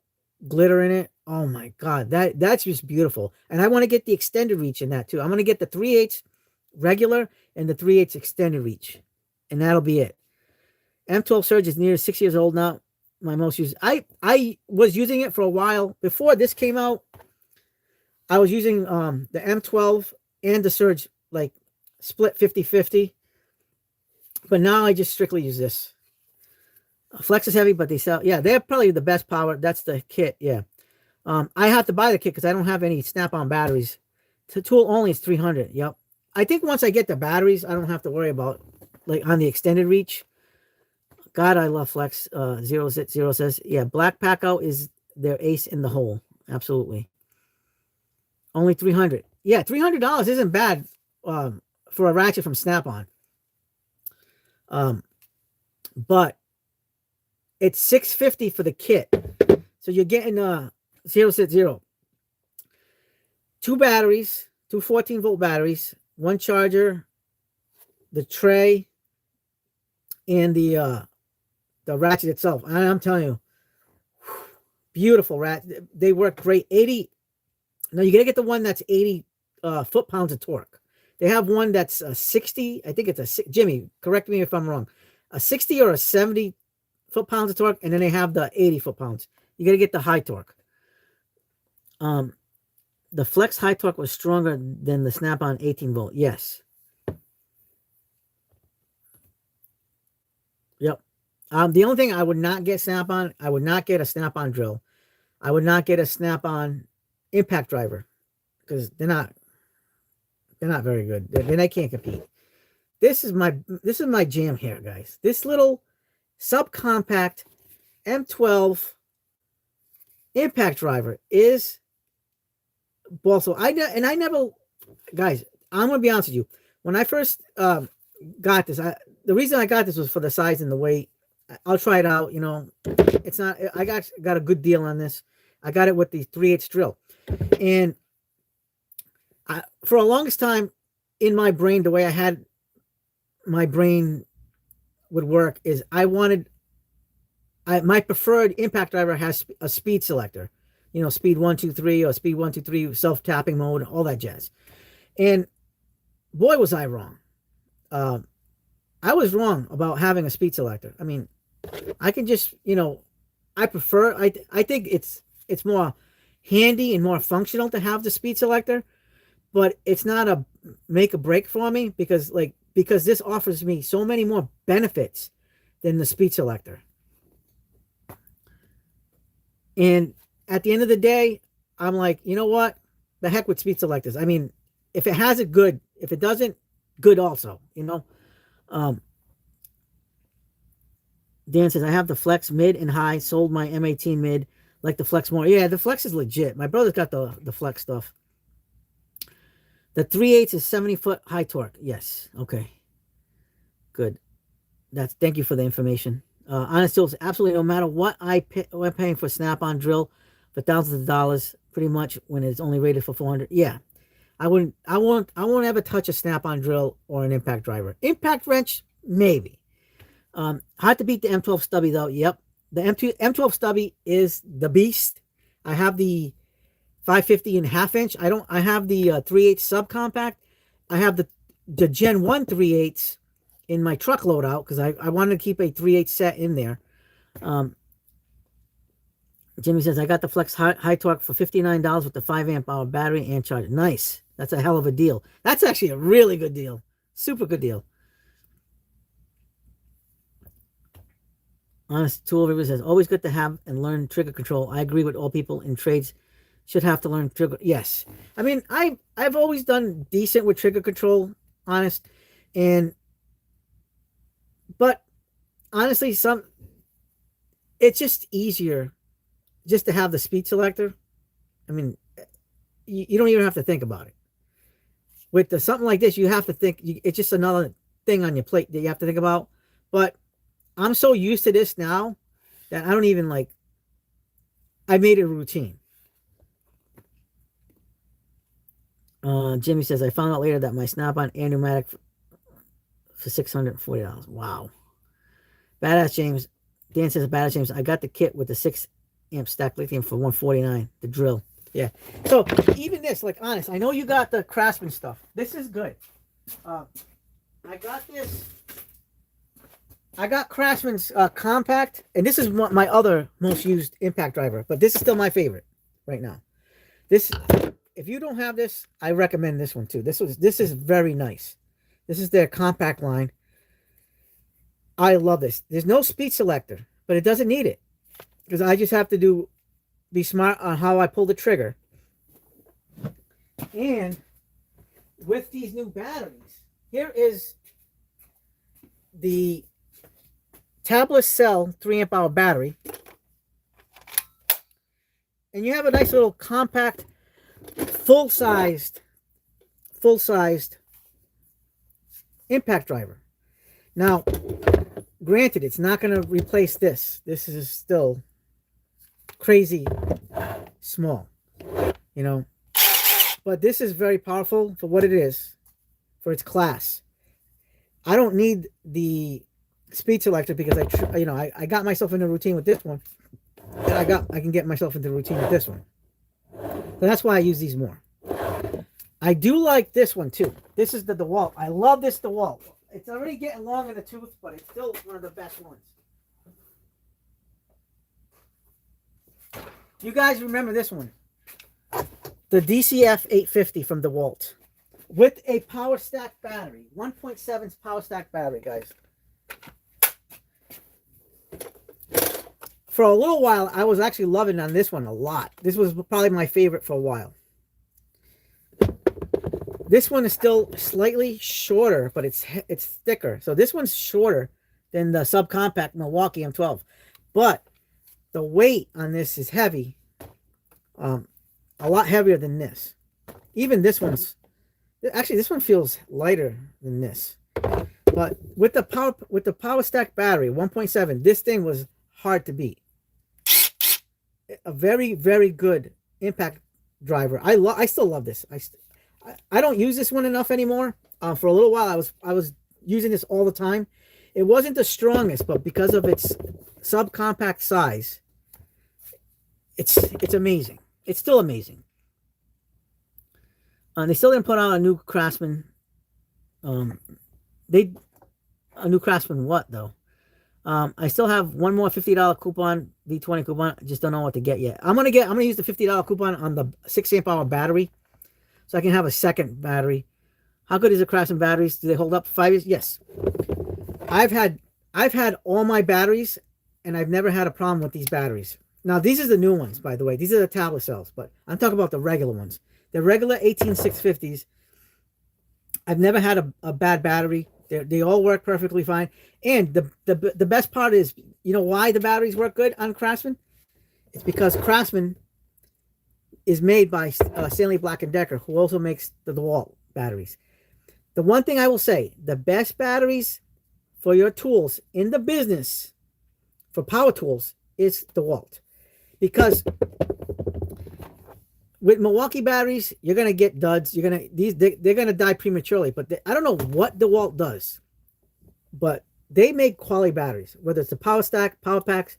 glitter in it. Oh my God, that's just beautiful. And I want to get the extended reach in that too. I'm going to get the 3/8 regular and the 3/8 extended reach, and that'll be it. M12 Surge is near 6 years old now. My most used. I was using it for a while before this came out. I was using the M12 and the Surge like split 50-50, but now I just strictly use this. Flex is heavy, but they sell. Yeah, they're probably the best power. That's the kit. Yeah. I have to buy the kit because I don't have any Snap-on batteries. The tool only is 300. Yep. I think once I get the batteries, I don't have to worry about like on the extended reach. God, I love Flex. 0 says, yeah, Black Pack Out is their ace in the hole. Absolutely. Only 300. Yeah, $300 isn't bad for a ratchet from Snap-on. But it's $650 for the kit. So you're getting 0 2 batteries, 2 14-volt batteries, 1 charger, the tray, and the ratchet itself. I'm telling you, beautiful ratchet. They work great. 80. Now you gotta get the one that's 80 foot-pounds of torque. They have one that's 60. I think it's a Jimmy. Correct me if I'm wrong. A 60 or a 70 foot-pounds of torque, and then they have the 80 foot-pounds. You gotta get the high torque. The Flex high torque was stronger than the Snap-on 18-volt. Yes. Yep. The only thing I would not get Snap-on, I would not get a Snap-on drill. I would not get a Snap-on impact driver because they're not very good. They can't compete. This is my jam here, guys. This little subcompact M12 impact driver is also I never, guys, I'm gonna be honest with you. When I first got this, the reason I got this was for the size and the weight. I'll try it out. You know, it's not. I got a good deal on this. I got it with the 3/8 drill, and for a longest time in my brain, the way I had my brain would work is my preferred impact driver has a speed selector, you know, speed 1 2 3 or speed 1 2 3 self tapping mode, all that jazz. And boy, was I wrong. I was wrong about having a speed selector. I mean, I can just, you know, I think it's more handy and more functional to have the speed selector, but it's not a make or break for me because this offers me so many more benefits than the speed selector. And at the end of the day, I'm like, you know what? The heck with speed selectors. I mean, if it has it, good. If it doesn't, good also, you know? Dan says, I have the Flex mid and high, sold my M18 mid, like the Flex more. Yeah, the Flex is legit. My brother's got the Flex stuff. The 3/8 is 70 foot high torque. Yes. Okay. Good. Thank you for the information. Honest tools, absolutely no matter what I'm paying for Snap-on drill for thousands of dollars, pretty much when it's only rated for 400. Yeah. I won't ever touch a Snap-on drill or an impact driver. Impact wrench, maybe. Hard to beat the M12 Stubby though. Yep. The M12 Stubby is the beast. I have the 550 and 1/2 inch. I have the 3/8 subcompact. I have the Gen 1 3/8 in my truck loadout because I wanted to keep a 3/8 set in there. Jimmy says, I got the Flex high torque for $59 with the 5 amp hour battery and charger. Nice. That's a hell of a deal. That's actually a really good deal. Super good deal. Honest Tool River says, always good to have and learn trigger control. I agree with all people in trades should have to learn trigger. Yes. I mean, I've always done decent with trigger control, honest. But honestly, it's just easier just to have the speed selector. I mean, you don't even have to think about it. With something like this, you have to think. It's just another thing on your plate that you have to think about. But I'm so used to this now that I don't even I made it a routine. Jimmy says, I found out later that my Snap-on air pneumatic for $640. Wow. Badass James. Dan says, Badass James, I got the kit with the 6 amp stack lithium for $149. The drill. Yeah. So even this, honest, I know you got the Craftsman stuff. This is good. I got this. I got Craftsman's compact, and this is my other most used impact driver, but this is still my favorite right now. This, if you don't have this, I recommend this one too. This is very nice. This is their compact line. I love this. There's no speed selector, but it doesn't need it because I just have to be smart on how I pull the trigger. And with these new batteries, here is the Tablet Cell 3 amp hour battery, and you have a nice little compact, full-sized impact driver. Now, granted, it's not going to replace this. This is still crazy small, you know, but this is very powerful for what it is, for its class. I don't need the speed selector because I got myself into a routine with this one, and I can get myself into a routine with this one. So that's why I use these more. I do like this one too. This is the DeWalt. I love this DeWalt. It's already getting long in the tooth, but it's still one of the best ones. You guys remember this one? The DCF 850 from DeWalt with a power stack battery, 1.7 power stack battery, guys. For a little while, I was actually loving on this one a lot. This was probably my favorite for a while. This one is still slightly shorter, but it's thicker. So this one's shorter than the subcompact Milwaukee M12. But the weight on this is heavy. A lot heavier than this. Even this one's... Actually, this one feels lighter than this. But with the power stack battery, 1.7, this thing was hard to beat. A very, very good impact driver. I still love this. I don't use this one enough anymore. For a little while, I was using this all the time. It wasn't the strongest, but because of its subcompact size, it's amazing. It's still amazing. They still didn't put out a new Craftsman. A new Craftsman what though? I still have one more $50 coupon, V20 coupon. I just don't know what to get yet. I'm gonna use the $50 coupon on the 6 amp hour battery, so I can have a second battery. How good is the Craftsman batteries? Do they hold up for 5 years? Yes. I've had all my batteries, and I've never had a problem with these batteries. Now these are the new ones, by the way. These are the tablet cells, but I'm talking about the regular ones. The regular 18650s. I've never had a bad battery. They all work perfectly fine. And the best part is, you know why the batteries work good on Craftsman? It's because Craftsman is made by Stanley Black & Decker, who also makes the DeWalt batteries. The one thing I will say, the best batteries for your tools in the business, for power tools, is DeWalt. Because with Milwaukee batteries, you're gonna get duds. They're gonna die prematurely. But I don't know what DeWalt does, but they make quality batteries. Whether it's the Power Stack, Power Packs,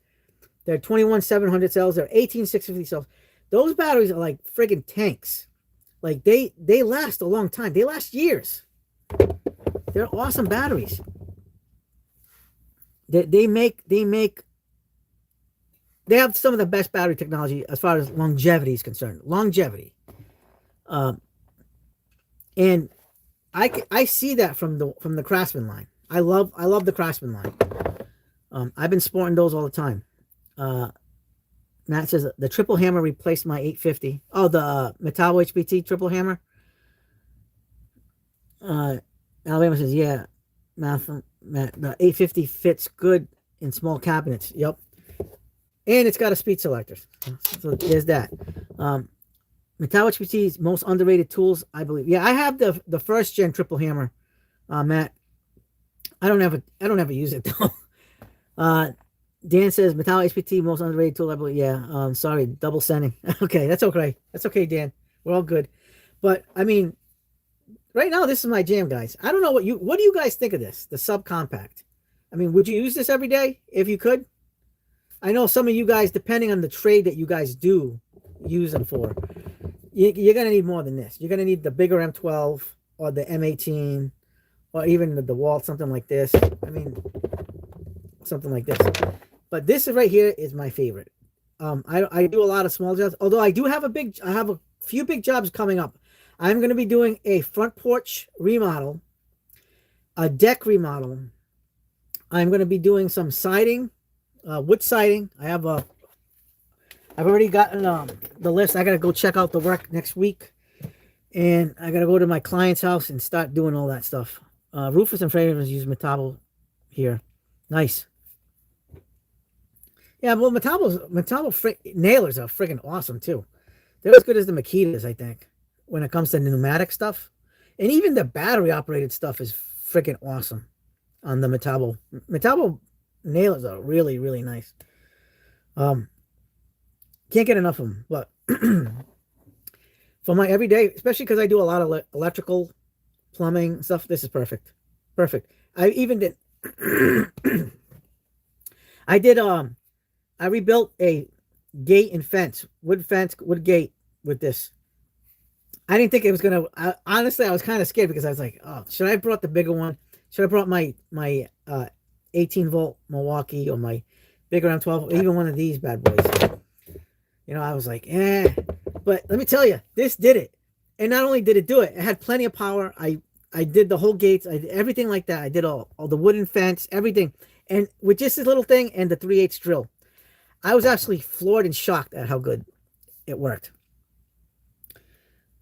they're 21700 cells, they're 18650 cells. Those batteries are like friggin' tanks. Like they last a long time. They last years. They're awesome batteries. They have some of the best battery technology as far as longevity is concerned. Longevity. And I see that from the Craftsman line. I love the Craftsman line. I've been sporting those all the time. Matt says the triple hammer replaced my 850. Oh, the Metabo HPT triple hammer. Alabama says, yeah, Matt, the 850 fits good in small cabinets. Yep. And it's got a speed selector. So there's that. Metabo HPT's most underrated tools, I believe. Yeah, I have the first gen triple hammer, Matt. I don't ever use it though. Dan says Metabo HPT most underrated tool, I believe. Yeah. Sorry, double sending. Okay, that's okay. That's okay, Dan. We're all good. But I mean, right now this is my jam, guys. I don't know what do you guys think of this? The subcompact. I mean, would you use this every day if you could? I know some of you guys, depending on the trade that you guys do use them for, you're going to need more than this. You're going to need the bigger M12 or the M18 or even the wall, something like this. I mean, something like this. But this right here is my favorite. I do a lot of small jobs, although I have a few big jobs coming up. I'm going to be doing a front porch remodel, a deck remodel. I'm going to be doing some siding, wood siding. I've already gotten the list. I got to go check out the work next week, and I got to go to my client's house and start doing all that stuff. Roofers and framers use Metabo here. Nice. Yeah, well, Metabo nailers are friggin' awesome too. They're as good as the Makitas, I think, when it comes to pneumatic stuff. And even the battery operated stuff is friggin' awesome on the Metabo. Metabo nailers are really, really nice. Can't get enough of them. But for my everyday, especially because I do a lot of electrical, plumbing stuff, this is perfect. Perfect. I even did. I rebuilt a gate and fence, wood gate with this. I didn't think it was gonna. Honestly, I was kind of scared because I was like, "Oh, should I have brought the bigger one? Should I have brought my 18-volt Milwaukee or my bigger M12, or even one of these bad boys?" You know, I was like, "Eh." But let me tell you, this did it. And not only did it do it, it had plenty of power. I did the whole gates. I did everything like that. I did all the wooden fence, everything, and with just this little thing and the 3/8 drill. I was actually floored and shocked at how good it worked.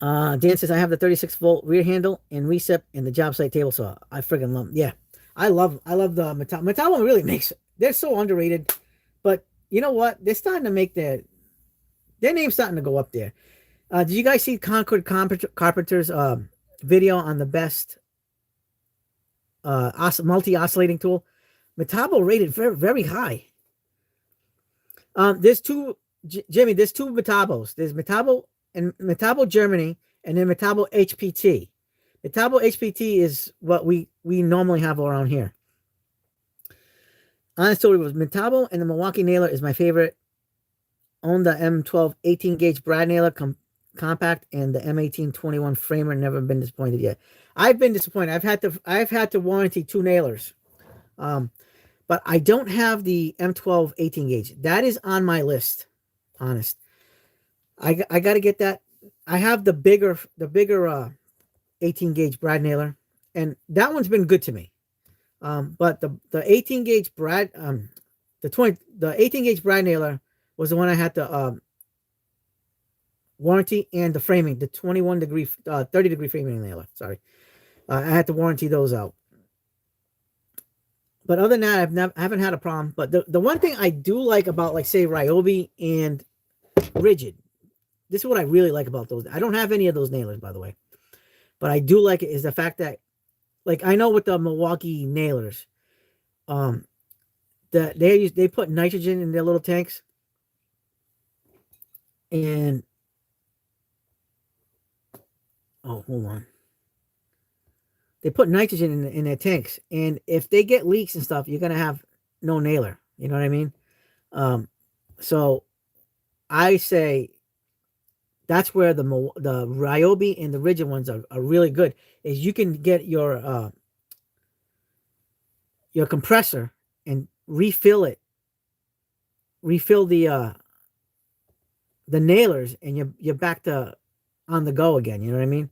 Dan says I have the 36-volt rear handle and recip in the job site table saw. I friggin' love. Yeah, I love the Metabo. Metabo really makes. They're so underrated, but you know what? They're starting to make their name's starting to go up there. Did you guys see Concord Carpenter's video on the best multi-oscillating tool? Metabo rated very, very high. There's two, Jimmy, there's two Metabos. There's Metabo and Metabo Germany, and then Metabo HPT. Metabo HPT is what we normally have around here. Honest story was Metabo and the Milwaukee nailer is my favorite. Own the M12 18 gauge Brad nailer compact and the M18 21 framer. Never been disappointed yet. I've been disappointed. I've had to warranty two nailers. But I don't have the M12 18 gauge. That is on my list. Honest. I got to get that. I have the bigger 18 gauge Brad nailer, and that one's been good to me. But the 18 gauge Brad the 18 gauge Brad nailer was the one I had to warranty, and the framing, the 30 degree framing nailer. Sorry. I had to warranty those out. But other than that, I haven't had a problem. But the one thing I do like about, like, say, Ryobi and Rigid, this is what I really like about those. I don't have any of those nailers, by the way. But I do like it is the fact that, like, I know with the Milwaukee nailers, that they put nitrogen in their little tanks. And, oh, hold on. They put nitrogen in their tanks, and if they get leaks and stuff, you're gonna have no nailer. You know what I mean? So I say that's where the Ryobi and the Rigid ones are really good. Is you can get your compressor and refill the nailers, and you're back to on the go again. You know what I mean?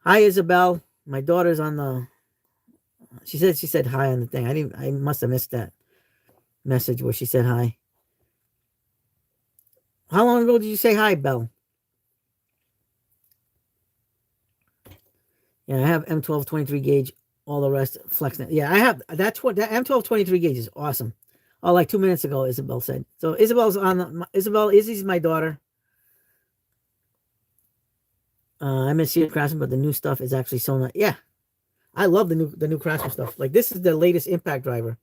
Hi, Isabel. My daughter's on the. She said hi on the thing. I must have missed that message where she said hi. How long ago did you say hi, Belle? Yeah, I have M12 23 gauge. All the rest flex. Yeah, I have. That's what that M12 23 gauge is awesome. Oh, like 2 minutes ago, Isabel said. So Isabel's on. Izzy's my daughter. I miss you, Craftsman, but the new stuff is actually so nice. Yeah, I love the new Craftsman stuff. Like, this is the latest impact driver,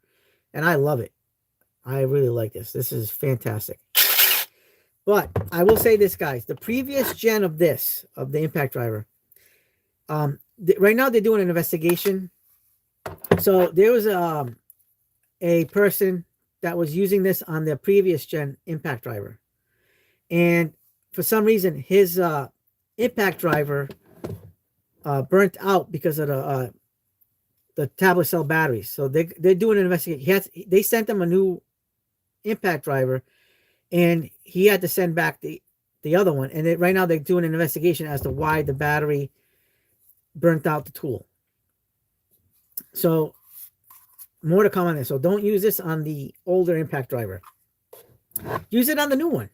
and I love it. I really like this. This is fantastic. But I will say this, guys. The previous gen of the impact driver, right now they're doing an investigation. So there was a person that was using this on their previous gen impact driver, and for some reason his impact driver burnt out because of the tablet cell batteries. So they're doing an investigation. They sent them a new impact driver, and he had to send back the other one. And right now they're doing an investigation as to why the battery burnt out the tool. So more to come on this. So don't use this on the older impact driver. Use it on the new one.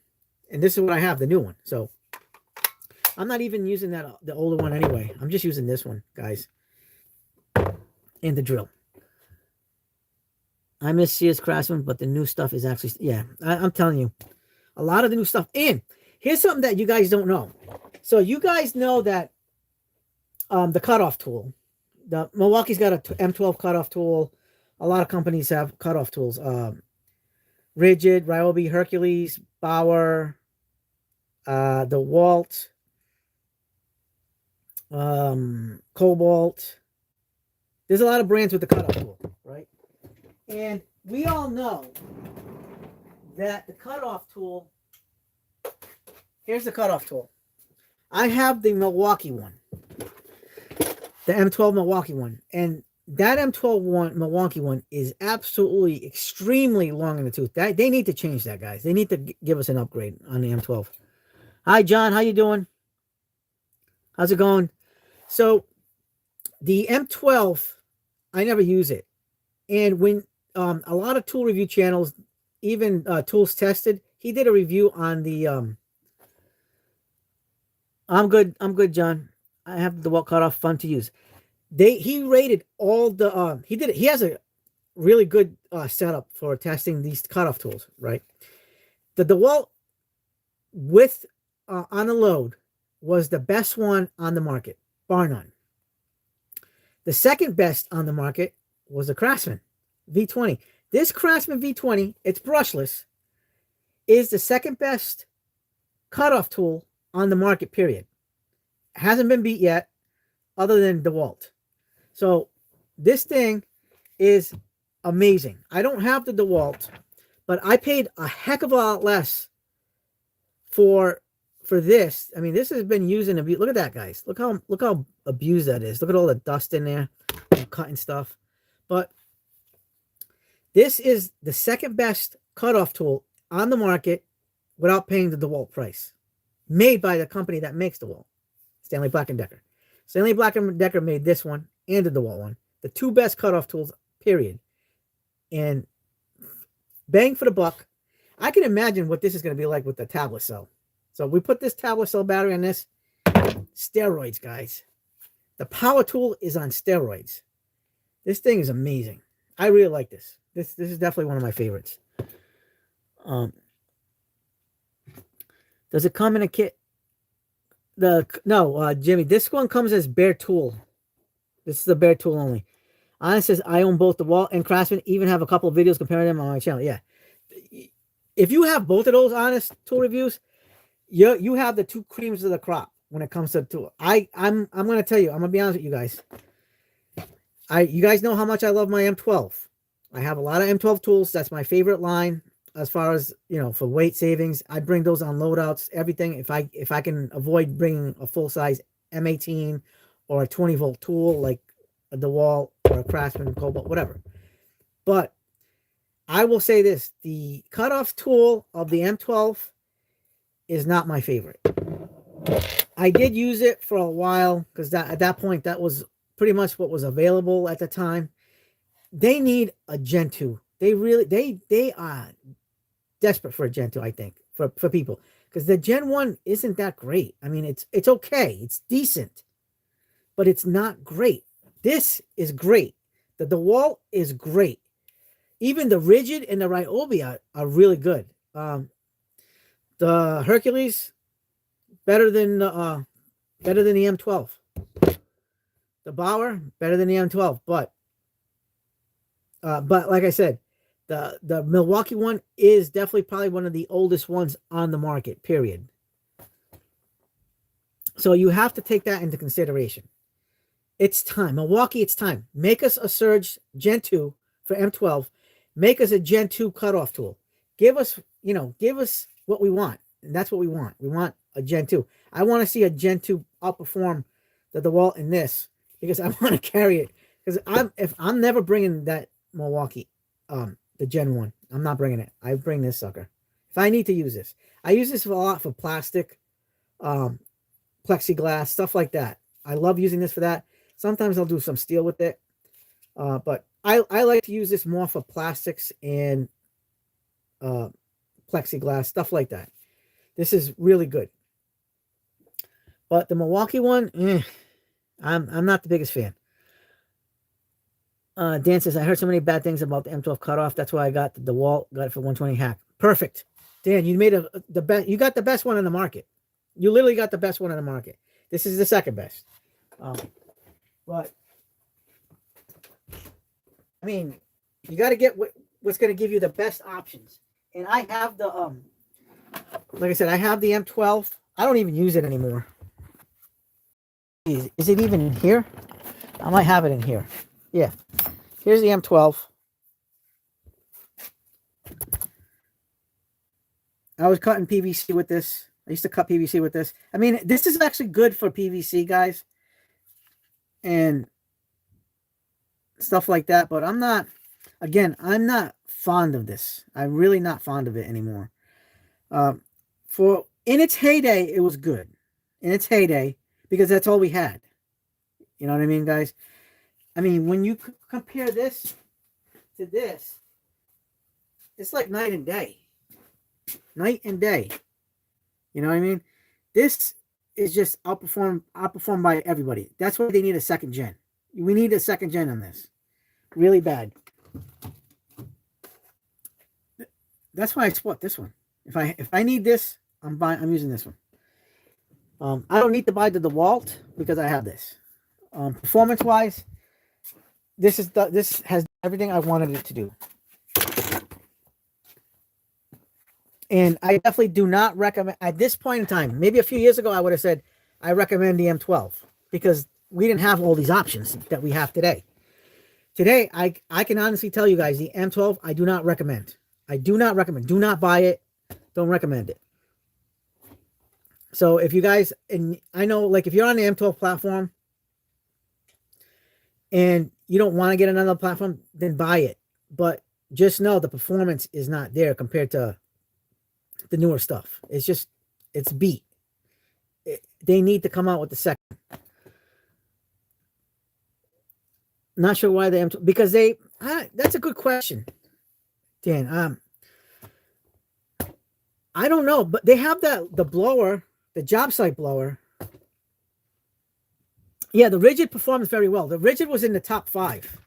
And this is what I have, the new one. So I'm not even using the older one anyway. I'm just using this one, guys. And the drill. I miss Sears Craftsman, but the new stuff is actually, yeah, I'm telling you, a lot of the new stuff. And here's something that you guys don't know. So you guys know that the cutoff tool, the Milwaukee's got a M12 cutoff tool. A lot of companies have cutoff tools. Rigid, Ryobi, Hercules, Bauer, DeWalt, Cobalt. There's a lot of brands with the cutoff tool, right? And we all know that the cutoff tool, here's the cutoff tool. I have the Milwaukee one, the M12 Milwaukee one. And that M12 Milwaukee one is absolutely extremely long in the tooth. They need to change that, guys. They need to give us an upgrade on the M12. Hi, John. How you doing? How's it going? So the M12, I never use it. And when a lot of tool review channels, even Tools Tested, he did a review on the I'm good, John. I have the DeWalt cutoff, fun to use. He rated all the he has a really good setup for testing these cutoff tools, right? The DeWalt with on the load was the best one on the market, bar none. The second best on the market was the Craftsman V20. This Craftsman V20, it's brushless, is the second best cutoff tool on the market, period. Hasn't been beat yet, other than DeWalt. So this thing is amazing. I don't have the DeWalt, but I paid a heck of a lot less for this. I mean, this has been used and abused. Look at that, guys. Look how abused that is. Look at all the dust in there, cutting stuff. But this is the second best cutoff tool on the market without paying the DeWalt price, made by the company that makes DeWalt, Stanley Black & Decker. Stanley Black & Decker made this one and the DeWalt one, the two best cutoff tools, period. And bang for the buck. I can imagine what this is going to be like with the tablet cell. So we put this tablet cell battery on this. Steroids, guys. The power tool is on steroids. This thing is amazing. I really like this. This is definitely one of my favorites. Does it come in a kit? No, Jimmy, this one comes as bare tool. This is the bare tool only. Honest says, I own both the DeWalt and Craftsman, even have a couple of videos comparing them on my channel. Yeah. If you have both of those Honest tool reviews, you have the two creams of the crop when it comes to the tool. I'm going to tell you, I'm going to be honest with you guys. You guys know how much I love my M12. I have a lot of M12 tools. That's my favorite line as far as, for weight savings. I bring those on loadouts, everything. If I can avoid bringing a full-size M18 or a 20-volt tool like a DeWalt or a Craftsman, Cobalt, whatever. But I will say this, the cutoff tool of the M12 is not my favorite. I did use it for a while because at that point, that was pretty much what was available at the time. They need a Gen 2. They are desperate for a Gen 2, I think, for people. Because the Gen 1 isn't that great. I mean, it's okay. It's decent. But it's not great. This is great. The DeWalt is great. Even the Rigid and the Ryobi are really good. The Hercules, better than the M12. The Bauer, better than the M12. But like I said, the Milwaukee one is definitely probably one of the oldest ones on the market, period. So you have to take that into consideration. It's time. Milwaukee, it's time. Make us a Surge Gen 2 for M12. Make us a Gen 2 cutoff tool. Give us what we want. And that's what we want. We want a Gen 2. I want to see a Gen 2 outperform the DeWalt in this because I want to carry it because I'm never bringing that Milwaukee, the Gen 1. I'm not bringing it. I bring this sucker. If I need to use this. I use this a lot for plastic, plexiglass, stuff like that. I love using this for that. Sometimes I'll do some steel with it. But I like to use this more for plastics and plexiglass, stuff like that. This is really good. But the Milwaukee one, I'm not the biggest fan. Dan says, I heard so many bad things about the M12 cutoff. That's why I got the DeWalt, got it for 120 hack. Perfect. Dan, you made the best. You got the best one in the market. You literally got the best one in the market. This is the second best. But I mean, you got to get what's going to give you the best options. And I have the like I said, I have the M12. I don't even use it anymore. Is it even in here? I might have it in here. Yeah. Here's the M12. I was cutting PVC with this. I used to cut PVC with this. I mean, this is actually good for PVC, guys. And stuff like that. But I'm not fond of this. I'm really not fond of it anymore. In its heyday, it was good. In its heyday, because that's all we had. You know what I mean, guys? I mean, when you compare this to this, it's like night and day. Night and day. You know what I mean? This is just outperformed by everybody. That's why they need a second gen. We need a second gen on this. Really bad. That's why I split this one. If I need this, I'm using this one. I don't need to buy the DeWalt because I have this. Performance wise, this has everything I wanted it to do. And I definitely do not recommend at this point in time. Maybe a few years ago, I would have said I recommend the M12 because we didn't have all these options that we have today. Today, I can honestly tell you guys the M12 I do not recommend. I do not recommend. Do not buy it. Don't recommend it. So if you guys, and I know, like if you're on the M12 platform and you don't want to get another platform, then buy it. But just know the performance is not there compared to the newer stuff. It's beat. They need to come out with the second. Not sure why they M12, because that's a good question, Dan. I don't know, but they have the blower, the job site blower. Yeah, the Ridgid performs very well. The Ridgid was in the top 5.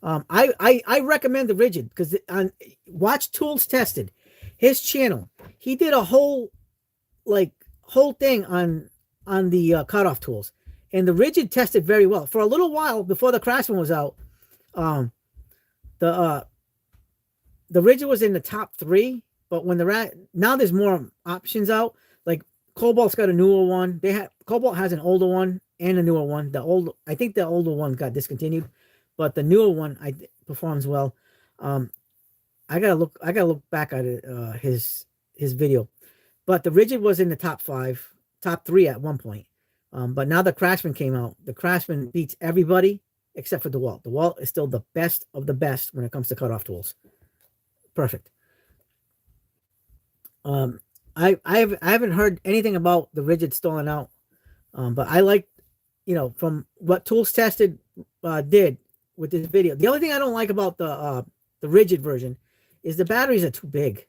I recommend the Ridgid because on Watch Tools Tested, his channel, he did a whole thing on the cutoff tools, and the Ridgid tested very well for a little while before the Craftsman was out. The Ridgid was in the top 3, but when now there's more options out. Like Cobalt's got a newer one. Cobalt has an older one and a newer one. I think the older one got discontinued, but the newer one performs well. I gotta look back at it, his video, but the Ridgid was in the top 3 at one point. But now the Craftsman came out. The Craftsman beats everybody except for DeWalt. DeWalt is still the best of the best when it comes to cutoff tools. Perfect. I haven't heard anything about the Ridgid stalling out, but I like, from what Tools Tested did with this video. The only thing I don't like about the Ridgid version is the batteries are too big.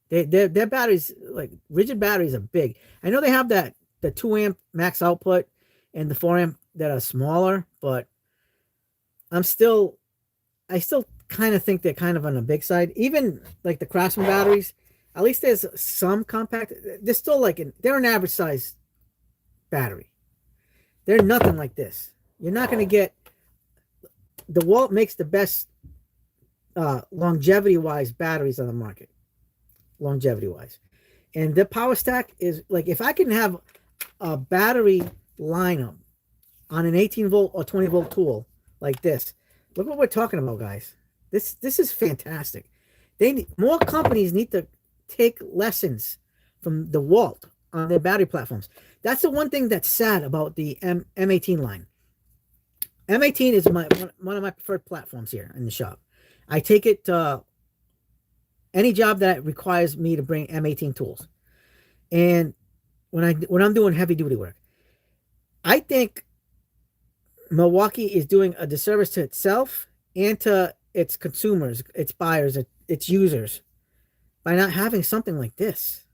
Their batteries, like Ridgid batteries, are big. I know they have the 2 amp max output and the 4 amp that are smaller, but I still kind of think they're kind of on the big side. Even like the Craftsman batteries, at least there's some compact. They're still they're an average size battery. They're nothing like this. You're not going to get. DeWalt makes the best longevity-wise batteries on the market. Longevity-wise. And the power stack is if I can have a battery lineup on an 18 volt or 20 volt tool like this, look what we're talking about, guys. This is fantastic. More companies need to take lessons from DeWalt on their battery platforms. That's the one thing that's sad about the M18 line. M18 is one of my preferred platforms here in the shop. I take it to any job that requires me to bring M18 tools. And when I'm doing heavy duty work, I think Milwaukee is doing a disservice to itself and to its consumers, its buyers, its users by not having something like this.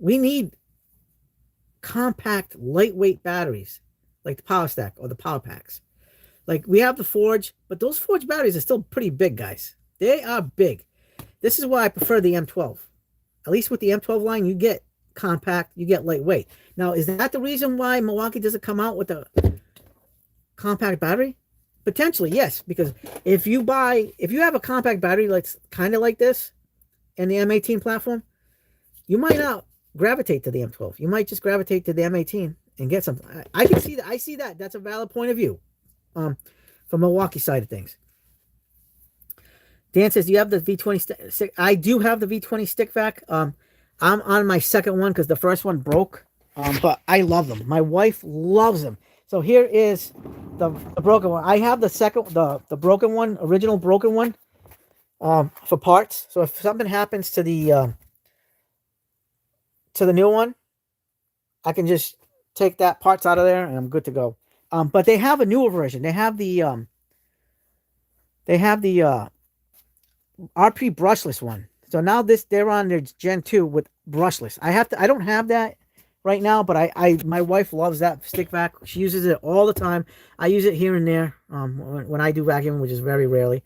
We need compact, lightweight batteries like the Power Stack or the Power Packs. Like we have the Forge, but those Forge batteries are still pretty big, guys. They are big. This is why I prefer the M12. At least with the M12 line, you get compact, you get lightweight. Now, is that the reason why Milwaukee doesn't come out with a compact battery? Potentially, yes, because if you have a compact battery like kind of like this in the M18 platform, you might not gravitate to the M12. You might just gravitate to the M18 and get something. I can see that. I see that. That's a valid point of view from Milwaukee side of things. Dan says, do you have the V20 stick? I do have the V20 stick vac. I'm on my second one because the first one broke. But I love them. My wife loves them. So here is the broken one. I have the second, the broken one, original broken one, for parts. So if something happens to the new one, I can just take that parts out of there and I'm good to go. But they have a newer version. They have the RP brushless one. So now they're on their Gen 2 with brushless. I don't have that right now, but my wife loves that stick vac. She uses it all the time. I use it here and there when I do vacuuming, which is very rarely.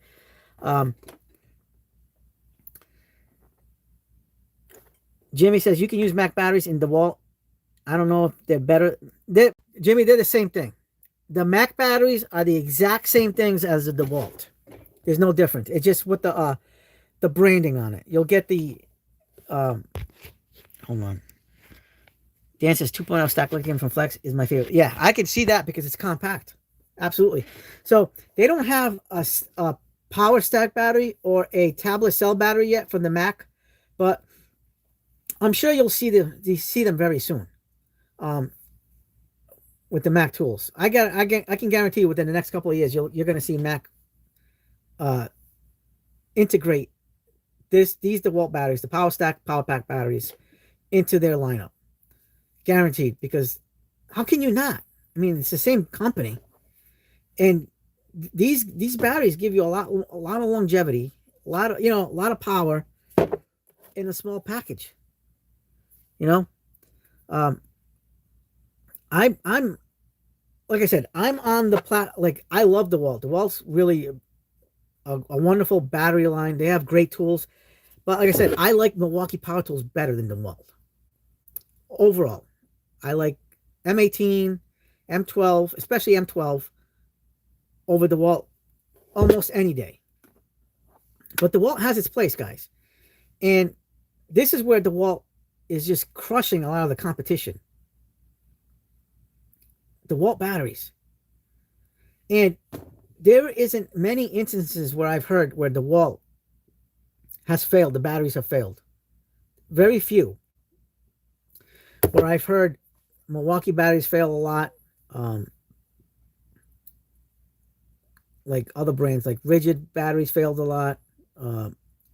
Jimmy says you can use Mac batteries in DeWalt. I don't know if they're better. Jimmy, they're the same thing. The Mac batteries are the exact same things as the DeWalt. There's no difference. It's just with the branding on it. You'll get the hold on. Dan says 2.0 stack lithium from Flex is my favorite. Yeah, I can see that because it's compact. Absolutely. So they don't have a power stack battery or a tablet cell battery yet from the Mac, but I'm sure you'll see them very soon. With the Mac tools, I can guarantee you within the next couple of years you're going to see Mac integrate these DeWalt batteries, the Power Stack, Power Pack batteries, into their lineup. Guaranteed, because how can you not? I mean, it's the same company, and these batteries give you a lot of longevity, a lot of power in a small package. I'm like I said, I'm on the I love DeWalt. DeWalt's really a wonderful battery line. They have great tools, but like I said, I like Milwaukee Power Tools better than DeWalt. Overall, I like M18, M12, especially M12 over DeWalt almost any day. But DeWalt has its place, guys. And this is where DeWalt is just crushing a lot of the competition. DeWalt batteries. And there isn't many instances where I've heard where DeWalt has failed. The batteries have failed. Very few. Where I've heard Milwaukee batteries fail a lot. Like other brands, like Rigid batteries failed a lot.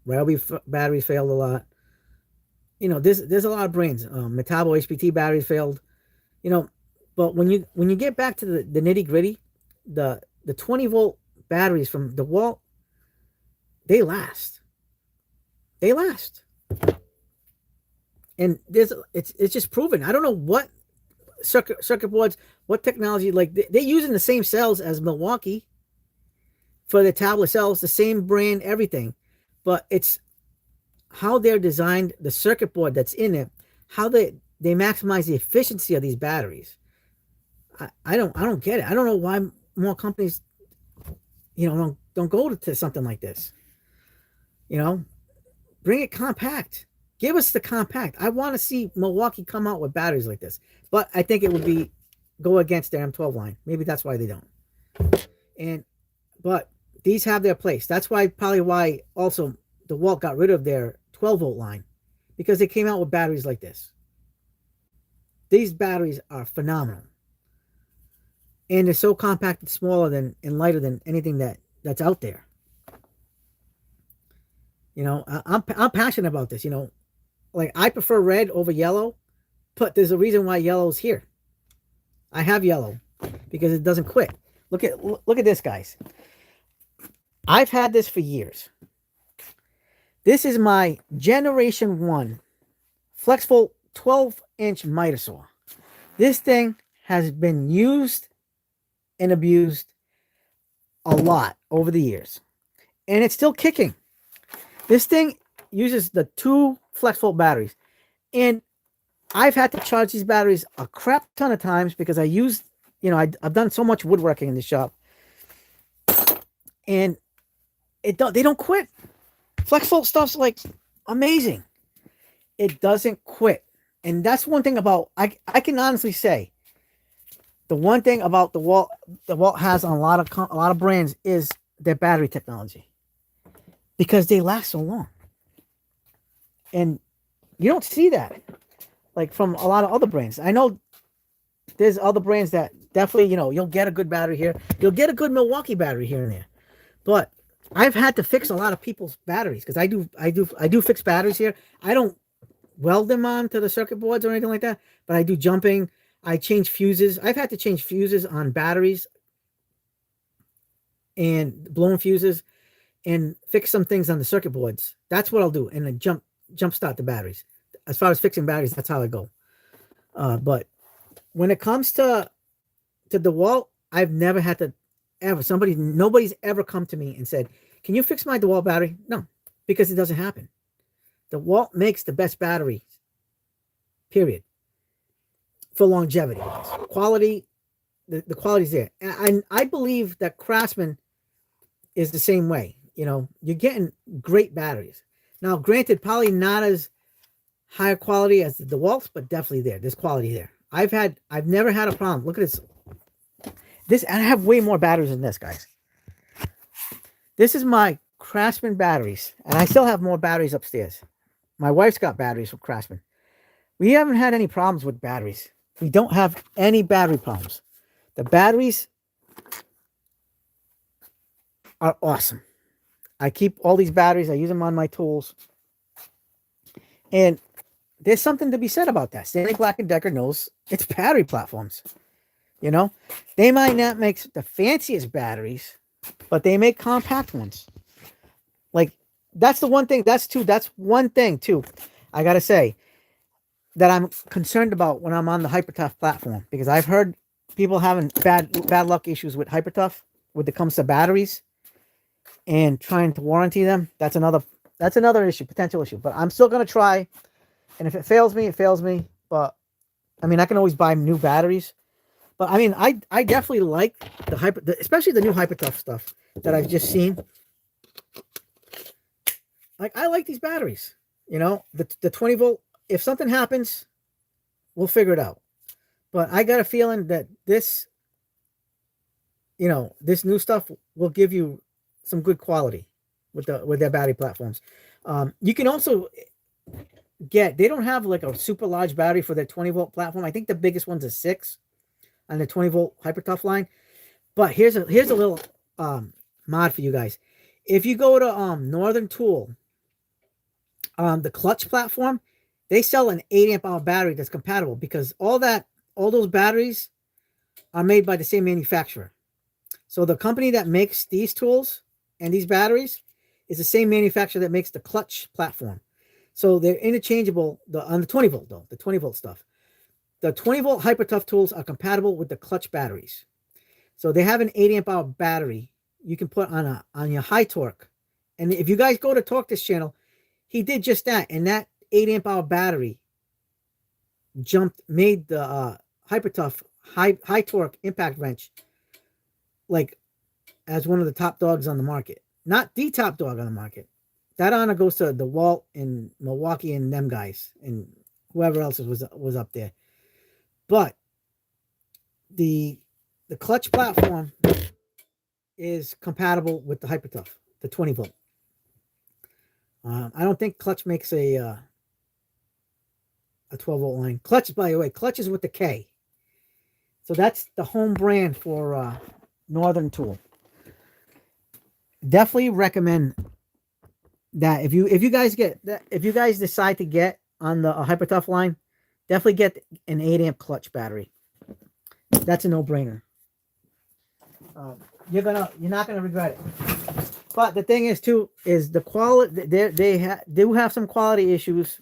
Ryobi batteries failed a lot. There's a lot of brands. Metabo HPT batteries failed. But when you get back to the nitty gritty, the 20 volt batteries from DeWalt, they last. They last. And it's just proven. I don't know what circuit boards, what technology, like they're using the same cells as Milwaukee for the tablet cells, the same brand, everything. But it's how they're designed, the circuit board that's in it, how they maximize the efficiency of these batteries. I don't get it. I don't know why more companies, don't go to something like this. Bring it compact. Give us the compact. I want to see Milwaukee come out with batteries like this. But I think it would go against their M12 line. Maybe that's why they don't. But these have their place. That's probably why also DeWalt got rid of their 12 volt line, because they came out with batteries like this. These batteries are phenomenal. and it's so compact, smaller than and lighter than anything that's out there. You know, I'm passionate about this. You know, like I prefer red over yellow, but there's a reason why yellow's here. I have yellow because it doesn't quit. Look at this, guys. I've had this for years. This is my Generation 1 FlexVolt 12-inch miter saw. This thing has been used and abused a lot over the years, and it's still kicking. This thing uses the 2 FlexVolt batteries, and I've had to charge these batteries a crap ton of times because I use, you know, I've done so much woodworking in the shop, and they don't quit. FlexVolt stuff's like amazing. It doesn't quit, and that's one thing about I can honestly say the one thing about the Walt has on a lot of brands is their battery technology, because they last so long, and you don't see that like from a lot of other brands. I know there's other brands that definitely, you know, you'll get a good battery here, you'll get a good Milwaukee battery here and there, but I've had to fix a lot of people's batteries because I do fix batteries here. I don't weld them on to the circuit boards or anything like that, but I do jumping. I change fuses. I've had to change fuses on batteries and blown fuses and fix some things on the circuit boards. That's what I'll do, and then jump start the batteries. As far as fixing batteries, that's how I go. But when it comes to DeWalt, I've never had to nobody's ever come to me and said, "Can you fix my DeWalt battery?" No, because it doesn't happen. DeWalt makes the best batteries, period, for longevity. Quality, the quality's there. And I believe that Craftsman is the same way. You know, you're getting great batteries. Now, granted, probably not as higher quality as the DeWalt's, but definitely there. There's quality there. I've never had a problem. Look at this. I have way more batteries than this, guys. This is my Craftsman batteries, and I still have more batteries upstairs. My wife's got batteries from Craftsman. We haven't had any problems with batteries. We don't have any battery problems. The batteries are awesome. I keep all these batteries. I use them on my tools. And there's something to be said about that. Stanley Black & Decker knows its battery platforms. You know, they might not make the fanciest batteries, but they make compact ones. Like, that's the one thing. That's one thing, too, I got to say, that I'm concerned about when I'm on the Hypertough platform, because I've heard people having bad luck issues with Hypertough when it comes to batteries and trying to warranty them. That's another issue, potential issue. But I'm still going to try. And if it fails me, it fails me. But I mean, I can always buy new batteries. But I mean, I definitely like especially the new Hypertough stuff that I've just seen. Like, I like these batteries. You know, the 20 volt. If something happens, we'll figure it out. But I got a feeling that this new stuff will give you some good quality with their battery platforms. You can also they don't have like a super large battery for their 20 volt platform. I think the biggest one's a 6 on the 20 volt Hypertough line. But here's a little mod for you guys. If you go to Northern Tool, the clutch platform, they sell an 8 amp hour battery that's compatible, because all those batteries are made by the same manufacturer. So the company that makes these tools and these batteries is the same manufacturer that makes the clutch platform. So they're interchangeable on the 20 volt, though, the 20 volt stuff. The 20 volt Hypertough tools are compatible with the clutch batteries. So they have an 8 amp hour battery you can put on your high torque. And if you guys go to Torque This channel, he did just that. And that 8 amp hour battery made the Hypertough high torque impact wrench like as one of the top dogs on the market. Not the top dog on the market. That honor goes to DeWalt and Milwaukee and them guys and whoever else was up there. But the clutch platform is compatible with the Hypertough, the 20 volt. I don't think Clutch makes a 12 volt line. Clutch, by the way, Clutch is with the K. So that's the home brand for Northern Tool. Definitely recommend that if you guys get that, if you guys decide to get on the Hyper Tough line, definitely get an 8 amp clutch battery. That's a no-brainer. You're not gonna regret it. But the thing is too is the quality. They do have some quality issues,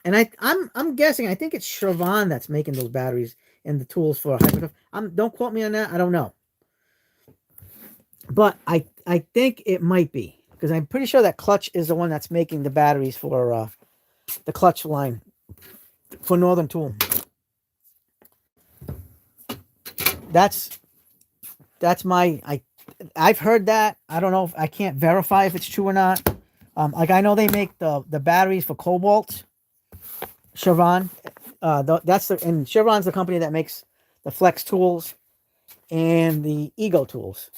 and I'm guessing. I think it's Chevron that's making those batteries and the tools for Hyper Tough. Don't quote me on that. I don't know, but I think it might be, because I'm pretty sure that Clutch is the one that's making the batteries for the Clutch line for Northern Tool. That's I've heard that. I don't know if I can't verify if it's true or not. Like I know they make the batteries for Cobalt, Chevron. And Chevron's the company that makes the Flex tools and the Ego tools.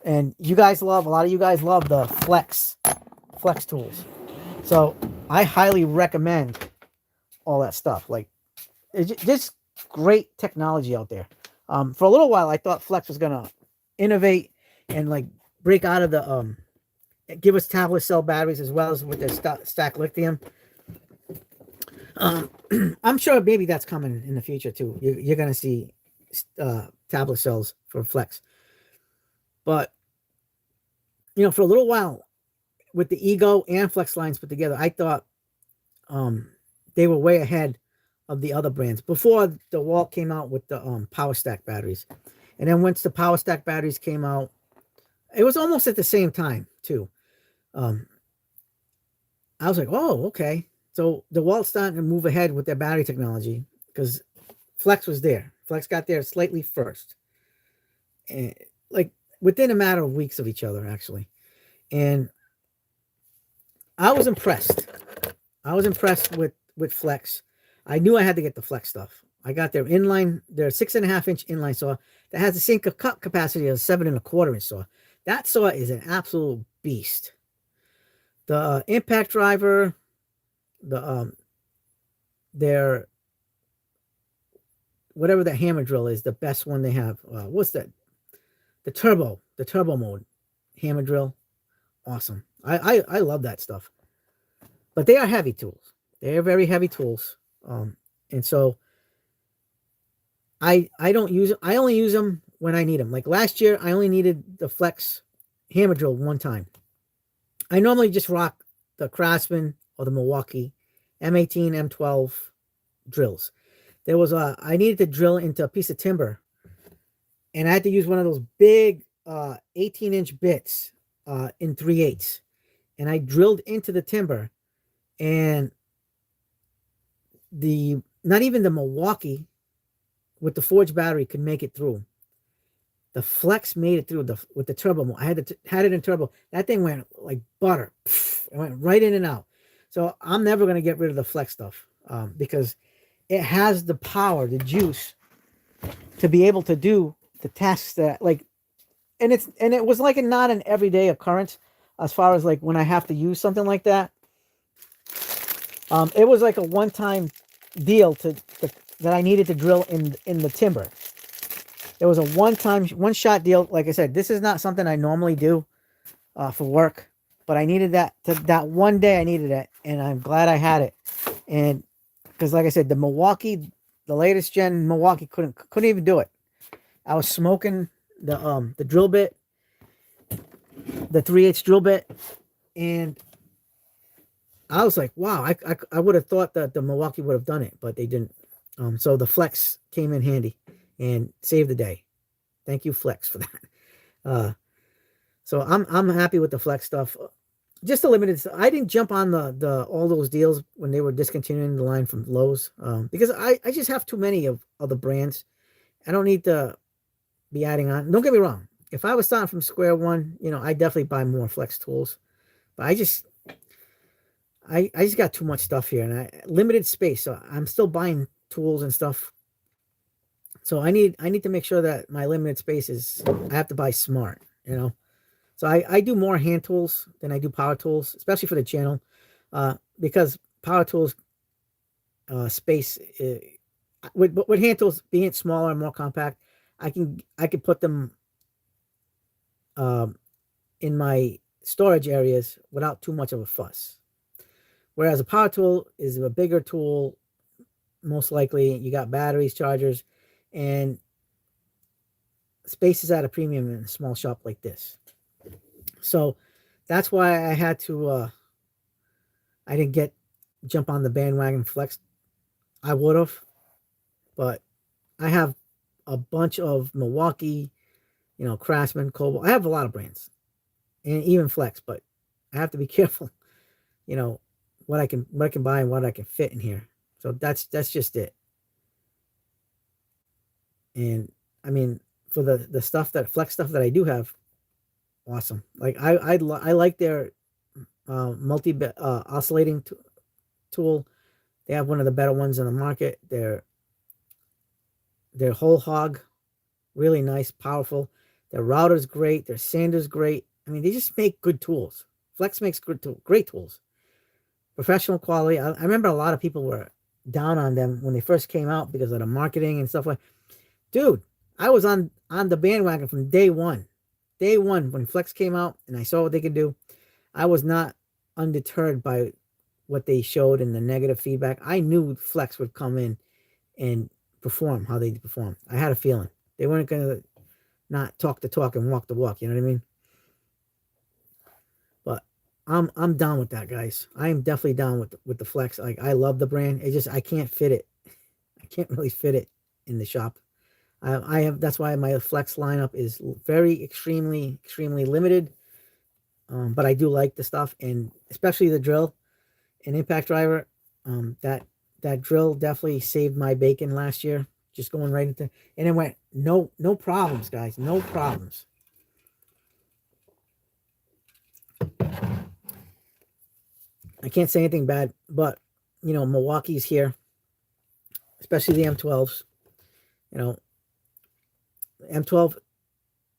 And a lot of you guys love the Flex tools. So I highly recommend all that stuff. Like, it's just great technology out there. For a little while, I thought Flex was gonna innovate and like break out of the give us tablet cell batteries as well as with the stack lithium. I'm sure maybe that's coming in the future too. You're gonna see tablet cells for Flex, but for a little while with the Ego and Flex lines put together, I thought they were way ahead of the other brands before DeWalt came out with the Power Stack batteries. And then once the Power Stack batteries came out, it was almost at the same time too. I was like, oh, okay. So DeWalt's starting to move ahead with their battery technology because Flex was there. Flex got there slightly first. And like within a matter of weeks of each other, actually. And I was impressed. I was impressed with Flex. I knew I had to get the Flex stuff. I got their 6.5-inch inline saw that has the same cut capacity as a 7.25-inch saw. That saw is an absolute beast. The impact driver, their whatever that hammer drill is, the best one they have. What's that? The turbo mode hammer drill, awesome. I love that stuff. But they are heavy tools. They are very heavy tools. And so I don't use it. I only use them when I need them. Like last year, I only needed the Flex hammer drill one time. I normally just rock the Craftsman or the Milwaukee M18, M12 drills. I needed to drill into a piece of timber, and I had to use one of those big 18-inch bits in 3/8. And I drilled into the timber, and not even the Milwaukee with the forged battery could make it through. The Flex made it through with the turbo. I had it in turbo. That thing went like butter. It went right in and out. So I'm never going to get rid of the Flex stuff because it has the power, the juice to be able to do the tasks that and it was like not an everyday occurrence as far as like when I have to use something like that. It was like a one-time deal that I needed to drill in the timber. It was a one-shot deal. Like I said, this is not something I normally do for work, but I needed that one day. I needed it, and I'm glad I had it. And because, like I said, the latest gen Milwaukee couldn't even do it. I was smoking the drill bit, the 3/8 drill bit, and I was like, wow, I would have thought that the Milwaukee would have done it, but they didn't. So the Flex came in handy and saved the day. Thank you, Flex, for that. So I'm happy with the Flex stuff. Just the limited stuff. I didn't jump on the all those deals when they were discontinuing the line from Lowe's because I just have too many of other brands. I don't need to be adding on. Don't get me wrong. If I was starting from square one, I definitely buy more Flex tools. But I just got too much stuff here, and limited space. So I'm still buying tools and stuff. So I need to make sure that my limited space I have to buy smart, So I do more hand tools than I do power tools, especially for the channel, because power tools space. with hand tools being smaller and more compact, I could put them in my storage areas without too much of a fuss. Whereas a power tool is a bigger tool, most likely you got batteries, chargers, and space is at a premium in a small shop like this. So that's why I had to I didn't jump on the bandwagon flex. I would have, but I have a bunch of Milwaukee, Craftsman, Cobalt. I have a lot of brands, and even Flex, but I have to be careful, what I can buy and what I can fit in here. So that's just it. And I mean, for the stuff that Flex stuff that I do have, awesome. Like I like their multi oscillating tool. They have one of the better ones in the market. Their whole hog, really nice, powerful. Their router's great. Their sander's great. I mean, they just make good tools. Flex makes great tools. Professional quality. I remember a lot of people were down on them when they first came out because of the marketing and stuff like. Dude, I was on the bandwagon from day one. Day one when Flex came out and I saw what they could do. I was not undeterred by what they showed and the negative feedback. I knew Flex would come in and perform how they perform. I had a feeling they weren't going to not talk the talk and walk the walk. You know what I mean? But I'm down with that, guys. I am definitely down with the Flex. Like, I love the brand. It just, I can't fit it. I can't really fit it in the shop. I have, that's why my Flex lineup is very extremely limited. But I do like the stuff, and especially the drill and impact driver. That drill definitely saved my bacon last year. Just going right into, and it went no problems, guys, no problems. I can't say anything bad, but Milwaukee's here, especially the M12s. M12.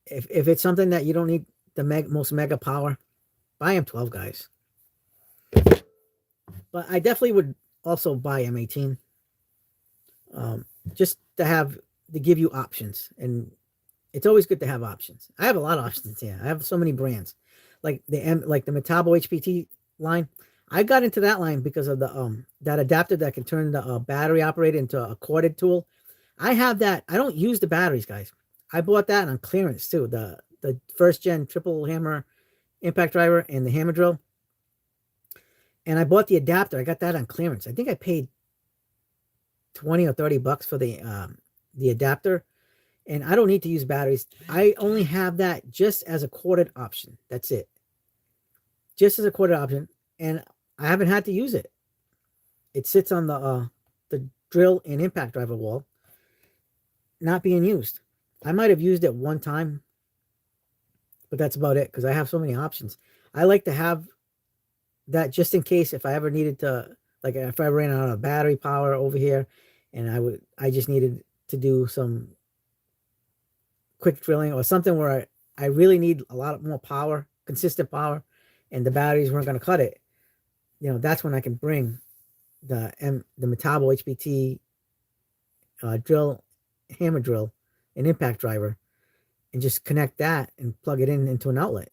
If it's something that you don't need the most mega power, buy M12, guys. But I definitely would also buy M18, just to give you options, and it's always good to have options. I have a lot of options here. I have so many brands, like the Metabo HPT line. I got into that line because of the that adapter that can turn the battery operated into a corded tool. I have that. I don't use the batteries, guys. I bought that on clearance too. The first gen triple hammer impact driver and the hammer drill. And I bought the adapter. I got that on clearance. I think I paid $20 or $30 for the adapter. And I don't need to use batteries. I only have that just as a corded option. That's it. Just as a corded option. And I haven't had to use it. It sits on the drill and impact driver wall, not being used. I might have used it one time, but that's about it because I have so many options. I like to have that just in case if I ever needed to, like if I ran out of battery power over here and I just needed to do some quick drilling or something where I really need a lot more power, consistent power, and the batteries weren't going to cut it. That's when I can bring the Metabo HPT drill, hammer drill, and impact driver, and just connect that and plug it into an outlet.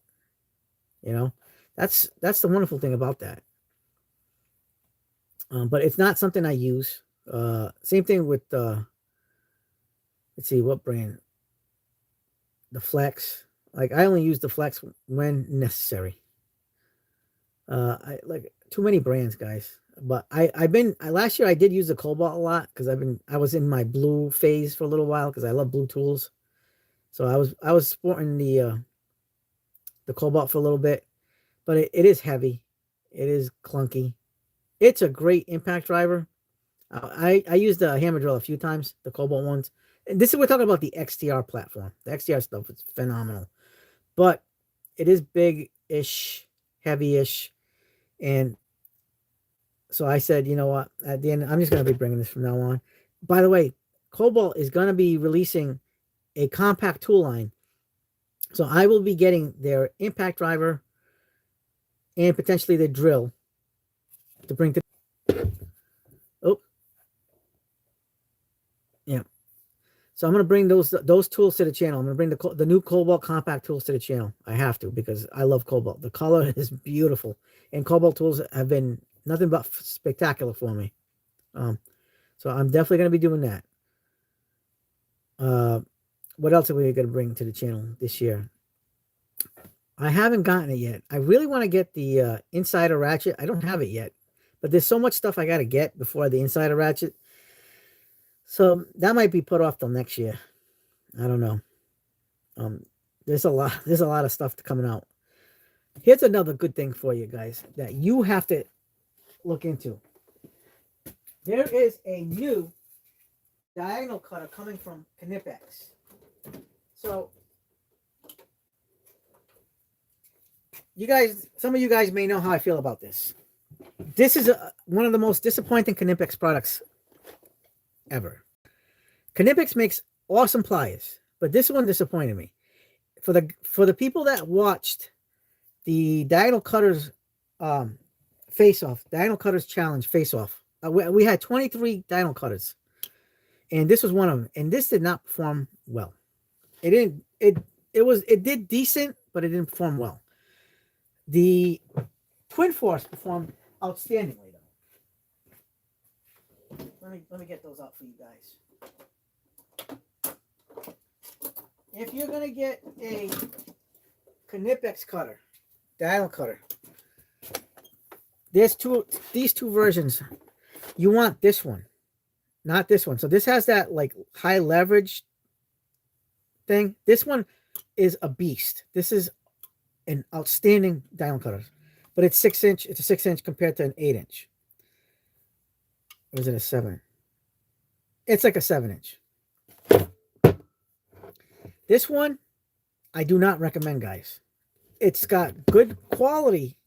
That's the wonderful thing about that. But it's not something I use. Same thing with let's see what brand. The Flex. Like, I only use the Flex when necessary. I like too many brands, guys. But last year I did use the Cobalt a lot because I was in my blue phase for a little while because I love blue tools. So I was sporting the Cobalt for a little bit, but it is heavy. It is clunky. It's a great impact driver. I used the hammer drill a few times, the Cobalt ones. And we're talking about the XTR platform. The XTR stuff is phenomenal. But it is big-ish, heavy-ish. And so I said, you know what? At the end, I'm just going to be bringing this from now on. By the way, Cobalt is going to be releasing a compact tool line. So I will be getting their impact driver and potentially the drill to bring to. Oh. So I'm going to bring those tools to the channel. I'm going to bring the new Cobalt compact tools to the channel. I have to, because I love Cobalt. The color is beautiful, and Cobalt tools have been nothing but spectacular for me. So I'm definitely going to be doing that. What else are we going to bring to the channel this year? I haven't gotten it yet. I really want to get the Insider Ratchet. I don't have it yet, but there's so much stuff I got to get before the Insider Ratchet. So that might be put off till next year. I don't know. There's a lot of stuff coming out. Here's another good thing for you guys that you have to look into. There is a new diagonal cutter coming from Knipex. So some of you guys may know how I feel about this. This is one of the most disappointing Knipex products ever. Knipex makes awesome pliers, but this one disappointed me. For the people that watched the Diagonal Cutters Diagonal Cutters Challenge face-off, we had 23 Diagonal Cutters, and this was one of them. And this did not perform well. It did decent, but it didn't perform well. The Twin Force performed outstandingly, though. Let me get those out for you guys. If you're gonna get a Knipex cutter, diagonal cutter, there's these two versions. You want this one, not this one. So this has that like high leverage thing. This one is a beast. This is an outstanding diagonal cutter, but it's 6 inch. It's a 6 inch compared to an 8 inch. Or is it a 7? It's like a 7 inch. This one, I do not recommend, guys. It's got good quality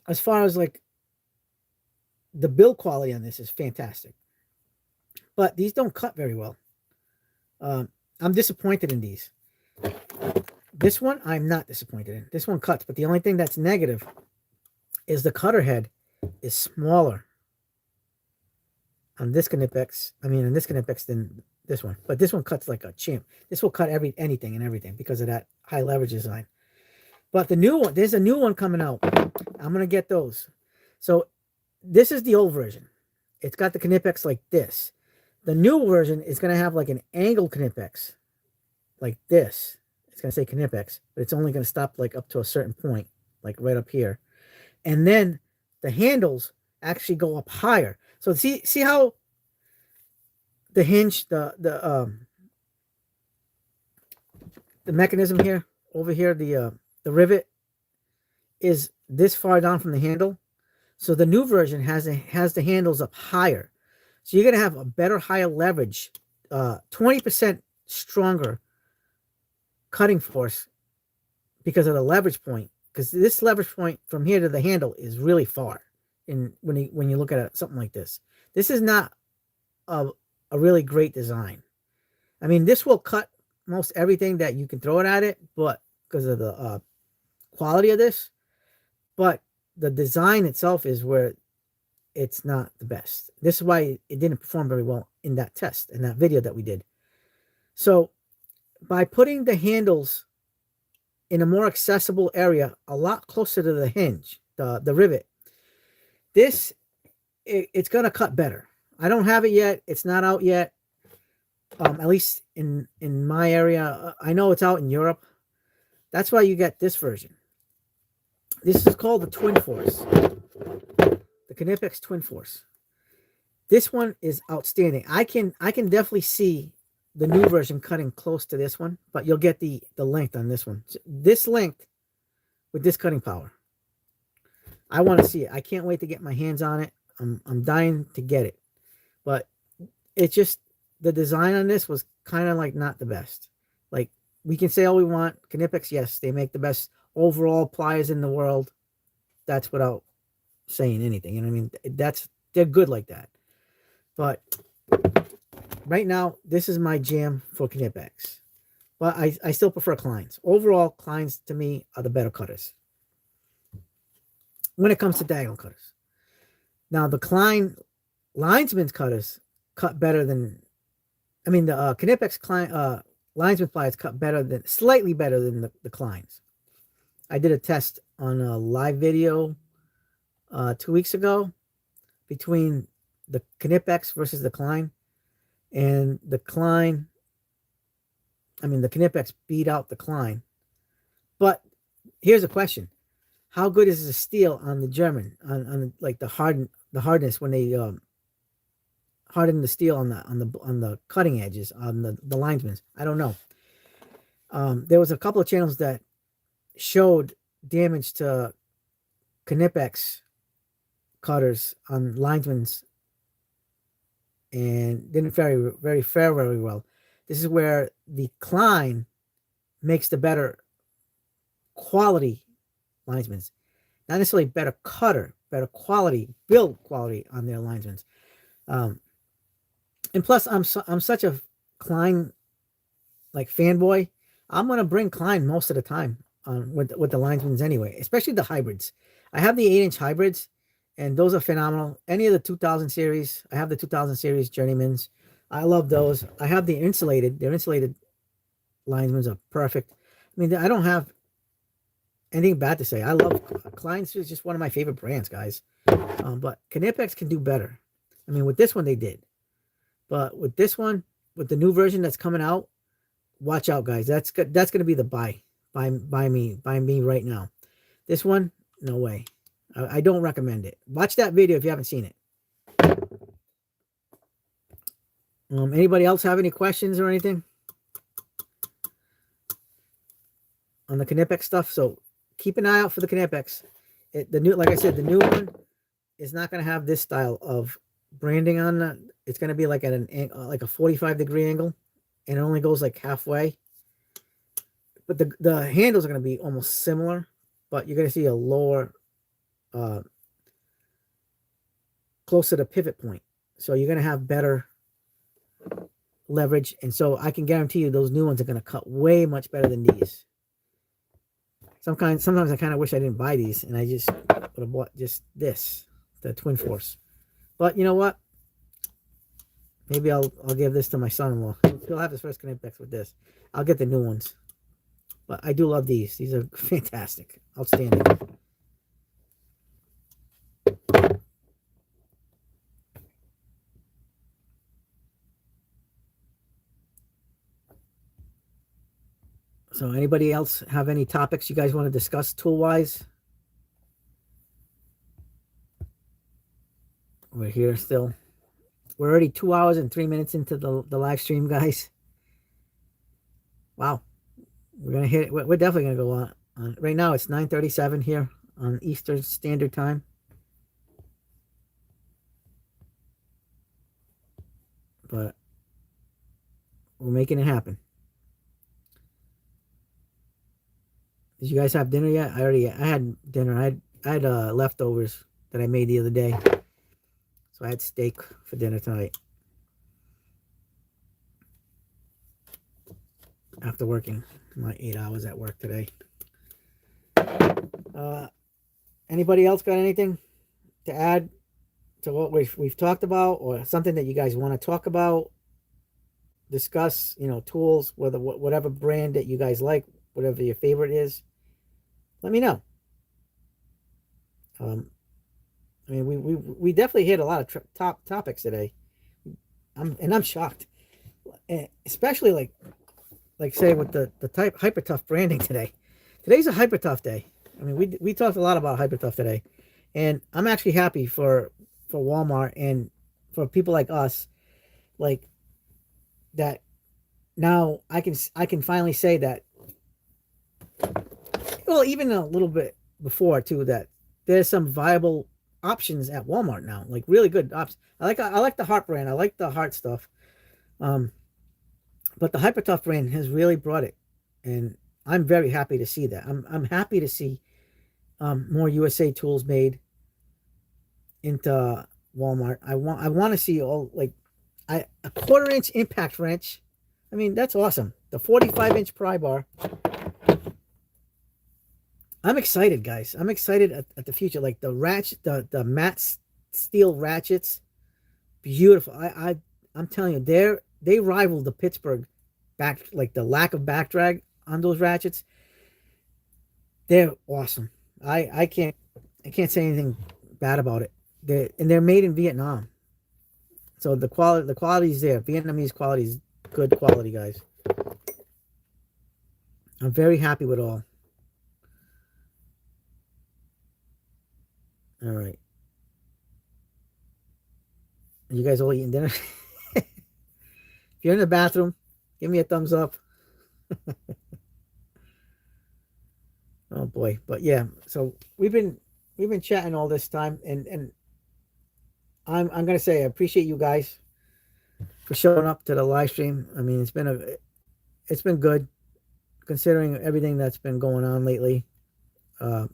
as far as like the build quality on this is fantastic. But these don't cut very well. I'm disappointed in these. This one, I'm not disappointed in. This one cuts, but the only thing that's negative is the cutter head is smaller on this Knipex. In this Knipex than this one. But this one cuts like a champ. This will cut anything and everything because of that high leverage design. But the new one, there's a new one coming out. I'm going to get those. So this is the old version. It's got the Knipex like this. The new version is going to have like an angled Knipex like this. It's going to say Knipex, but it's only going to stop like up to a certain point, like right up here. And then the handles actually go up higher. So see how the hinge, the mechanism here, over here, the rivet is this far down from the handle. So the new version has the handles up higher. So you're going to have a better, higher leverage, 20% stronger cutting force because of the leverage point. Because this leverage point from here to the handle is really far. When you look at something like this, this is not a really great design. This will cut most everything that you can throw it at it, but because of the quality of this, but the design itself is where it's not the best. This is why it didn't perform very well in that test, in that video that we did. So by putting the handles in a more accessible area, a lot closer to the hinge, the rivet, it's going to cut better. I don't have it yet. It's not out yet. At least in my area. I know it's out in Europe. That's why you get this version. This is called the Twin Force. The Knipex Twin Force. This one is outstanding. I can definitely see the new version cutting close to this one, but you'll get the length on this one. This length with this cutting power. I want to see it. I can't wait to get my hands on it. I'm dying to get it. But it's just the design on this was kind of like not the best. Like, we can say all we want. Knipex, yes, they make the best overall pliers in the world. That's without saying anything. You know what I mean? They're good like that. But right now, this is my jam for Knipex. But I still prefer Kleins. Overall, Kleins to me are the better cutters when it comes to diagonal cutters. Now, the Klein Linesman's cutters cut better than I mean, the Knipex linesman pliers cut slightly better than the Kleins. I did a test on a live video 2 weeks ago between the Knipex versus the Klein, and the Knipex beat out the Klein. But here's a question: how good is the steel on the German, on like the hardness when they harden the steel on the cutting edges on the linesmen? I don't know. There was a couple of channels that showed damage to Knipex cutters on linesmen's and didn't fare very well. This is where the Klein makes the better quality linesmen's, not necessarily better cutter, better quality, build quality on their linesmen's. And plus, I'm such a Klein like fanboy. I'm gonna bring Klein most of the time with the linesmen's anyway, especially the hybrids. I have the 8-inch hybrids, and those are phenomenal. Any of the 2000 series, I have the 2000 series journeymans. I love those. I have the insulated. Their insulated linesmen's are perfect. I mean, I don't have anything bad to say. I love Klein's. Is just one of my favorite brands, guys. But Knipex can do better. I mean, with this one they did, but with this one, with the new version that's coming out, watch out, guys. That's going to be the buy me right now. This one, no way. I don't recommend it. Watch that video if you haven't seen it. Anybody else have any questions or anything on the Knipex stuff? So keep an eye out for the Knipex. Like I said, the new one is not going to have this style of branding on that. It's going to be like at like a 45-degree angle, and it only goes like halfway. But the handles are going to be almost similar, but you're going to see a lower, closer to pivot point. So you're going to have better leverage, and so I can guarantee you those new ones are going to cut way much better than these. Sometimes I kind of wish I didn't buy these, and I just would have bought just this, the Twin Force. But you know what? Maybe I'll give this to my son-in-law. He'll have his first Knipex with this. I'll get the new ones. But I do love these. These are fantastic. Outstanding. So anybody else have any topics you guys want to discuss tool-wise? We're here still. We're already 2 hours and 3 minutes into the live stream, guys. Wow. We're going to hit it. We're definitely going to go on. Right now, it's 9:37 here on Eastern Standard Time. But we're making it happen. Did you guys have dinner yet? I had dinner. I had leftovers that I made the other day. So I had steak for dinner tonight. After working my 8 hours at work today. Anybody else got anything to add to what we've talked about, or something that you guys want to talk about, discuss, tools, whatever brand that you guys like, whatever your favorite is, let me know. I mean, we definitely hit a lot of top topics today. I'm shocked, especially like say with the type Hyper Tough branding today. Today's a Hyper Tough day. I mean, we talked a lot about Hyper Tough today, and I'm actually happy for Walmart and for people like us, like that. Now I can finally say that. Well, even a little bit before too, that there's some viable options at Walmart now, like really good options. I like the Heart brand. I like the Heart stuff. But the Hyper Tough brand has really brought it, and I'm very happy to see that. I'm happy to see more USA tools made into Walmart. I want to see all a 1/4-inch impact wrench. I mean, that's awesome. The 45-inch pry bar. I'm excited, guys. I'm excited at the future. Like the ratchet, the matte steel ratchets, beautiful. I'm telling you, they rival the Pittsburgh back, like the lack of back drag on those ratchets. They're awesome. I can't say anything bad about it. They're made in Vietnam, so the quality is there. Vietnamese quality is good quality, guys. I'm very happy with all. All right, you guys all eating dinner? If you're in the bathroom, give me a thumbs up. Oh boy, but yeah. So we've been chatting all this time, and I'm gonna say I appreciate you guys for showing up to the live stream. I mean, it's been good considering everything that's been going on lately. A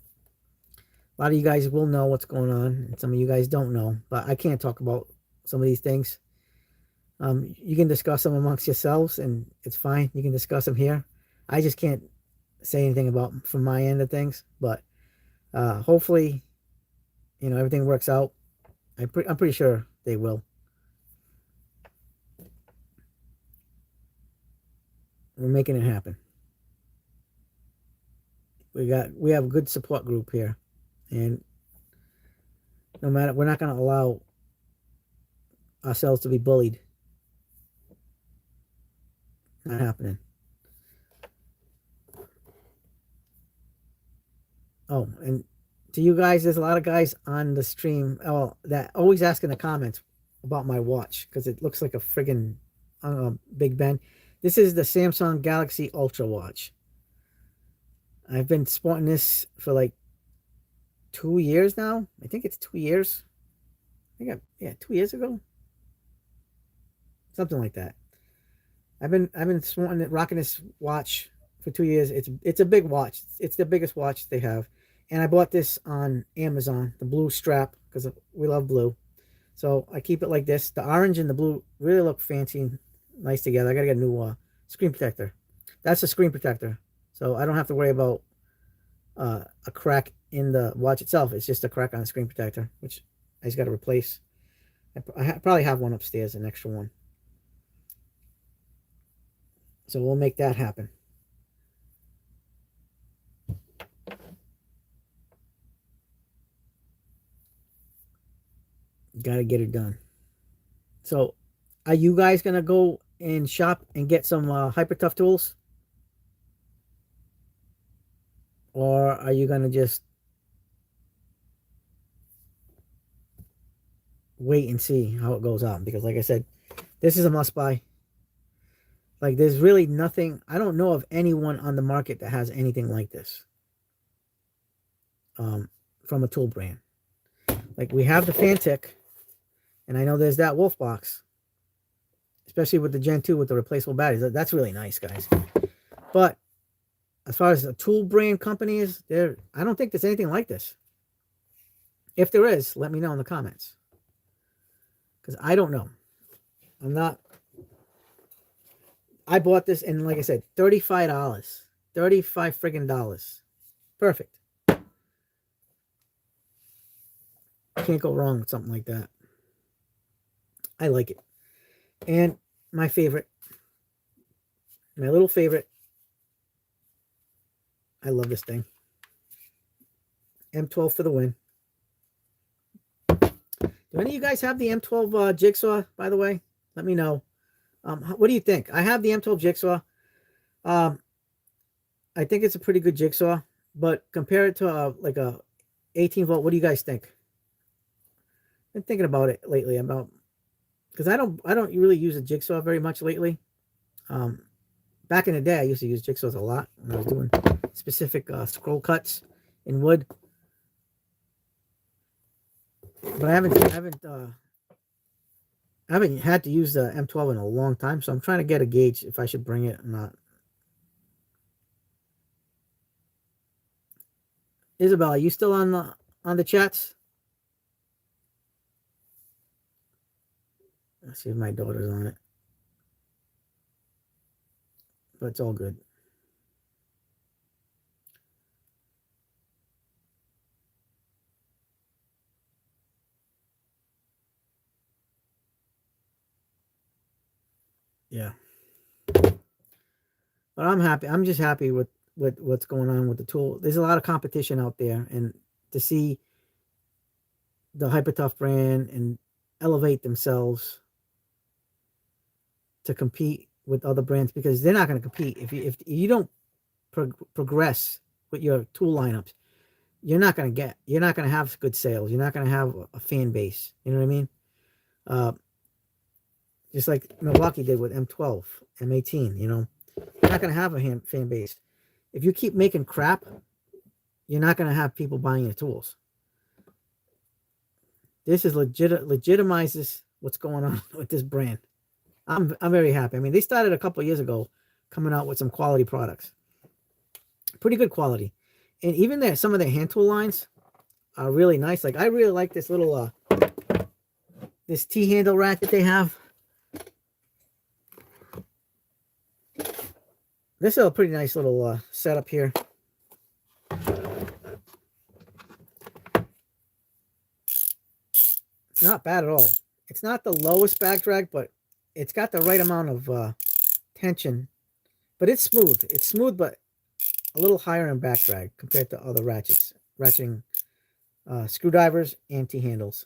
lot of you guys will know what's going on, and some of you guys don't know. But I can't talk about some of these things. You can discuss them amongst yourselves, and it's fine. You can discuss them here. I just can't say anything about from my end of things. But hopefully, everything works out. I'm pretty sure they will. We're making it happen. We have a good support group here, and no matter, we're not going to allow ourselves to be bullied. Not happening. Oh, and to you guys, there's a lot of guys on the stream that always ask in the comments about my watch because it looks like a friggin' Big Ben. This is the Samsung Galaxy Ultra watch. I've been sporting this for like 2 years now. I think it's 2 years. Yeah, 2 years ago, something like that. I've been sporting it, rocking this watch for 2 years. It's a big watch. It's the biggest watch they have, and I bought this on Amazon, the blue strap, because we love blue. So I keep it like this. The orange and the blue really look fancy and nice together. I gotta get a new screen protector. That's a screen protector, so I don't have to worry about a crack in the watch itself. It's just a crack on the screen protector, which I just got to replace. I probably have one upstairs, an extra one. So we'll make that happen. Got to get it done. So, are you guys gonna go and shop and get some Hyper Tough tools, or are you gonna just wait and see how it goes out? Because, like I said, this is a must buy. Like, there's really nothing. I don't know of anyone on the market that has anything like this. From a tool brand. Like, we have the Fantic, and I know there's that Wolf box, especially with the Gen 2 with the replaceable batteries. That's really nice, guys. But as far as the tool brand companies, I don't think there's anything like this. If there is, let me know in the comments. Because I don't know. I bought this, and like I said, $35. $35 friggin' dollars. Perfect. Can't go wrong with something like that. I like it. And my little favorite, I love this thing. M12 for the win. Do any of you guys have the M12 jigsaw, by the way? Let me know. What do you think? I have the M12 jigsaw. I think it's a pretty good jigsaw, but compare it to like a 18 volt. What do you guys think? Been thinking about it lately because I don't really use a jigsaw very much lately. Back in the day, I used to use jigsaws a lot when I was doing specific scroll cuts in wood. But I haven't had to use the M12 in a long time, so I'm trying to get a gauge if I should bring it or not. Isabel, are you still on the chats? Let's see if my daughter's on it. But it's all good. Yeah. But I'm happy. I'm just happy with what's going on with the tool. There's a lot of competition out there, and to see the Hyper Tough brand and elevate themselves to compete with other brands, because they're not going to compete if you don't progress with your tool lineups. You're not going to have good sales. You're not going to have a fan base. You know what I mean? Uh, just like Milwaukee did with M12, M18. You're not going to have a fan base. If you keep making crap, you're not going to have people buying your tools. This is legitimizes what's going on with this brand. I'm very happy. I mean, they started a couple of years ago coming out with some quality products, pretty good quality, and even some of their hand tool lines are really nice. Like I really like this little this T handle ratchet they have. This is a pretty nice little setup here. Not bad at all. It's not the lowest back drag, but it's got the right amount of tension. But it's smooth. It's smooth, but a little higher in back drag compared to other ratcheting screwdrivers and T-handles.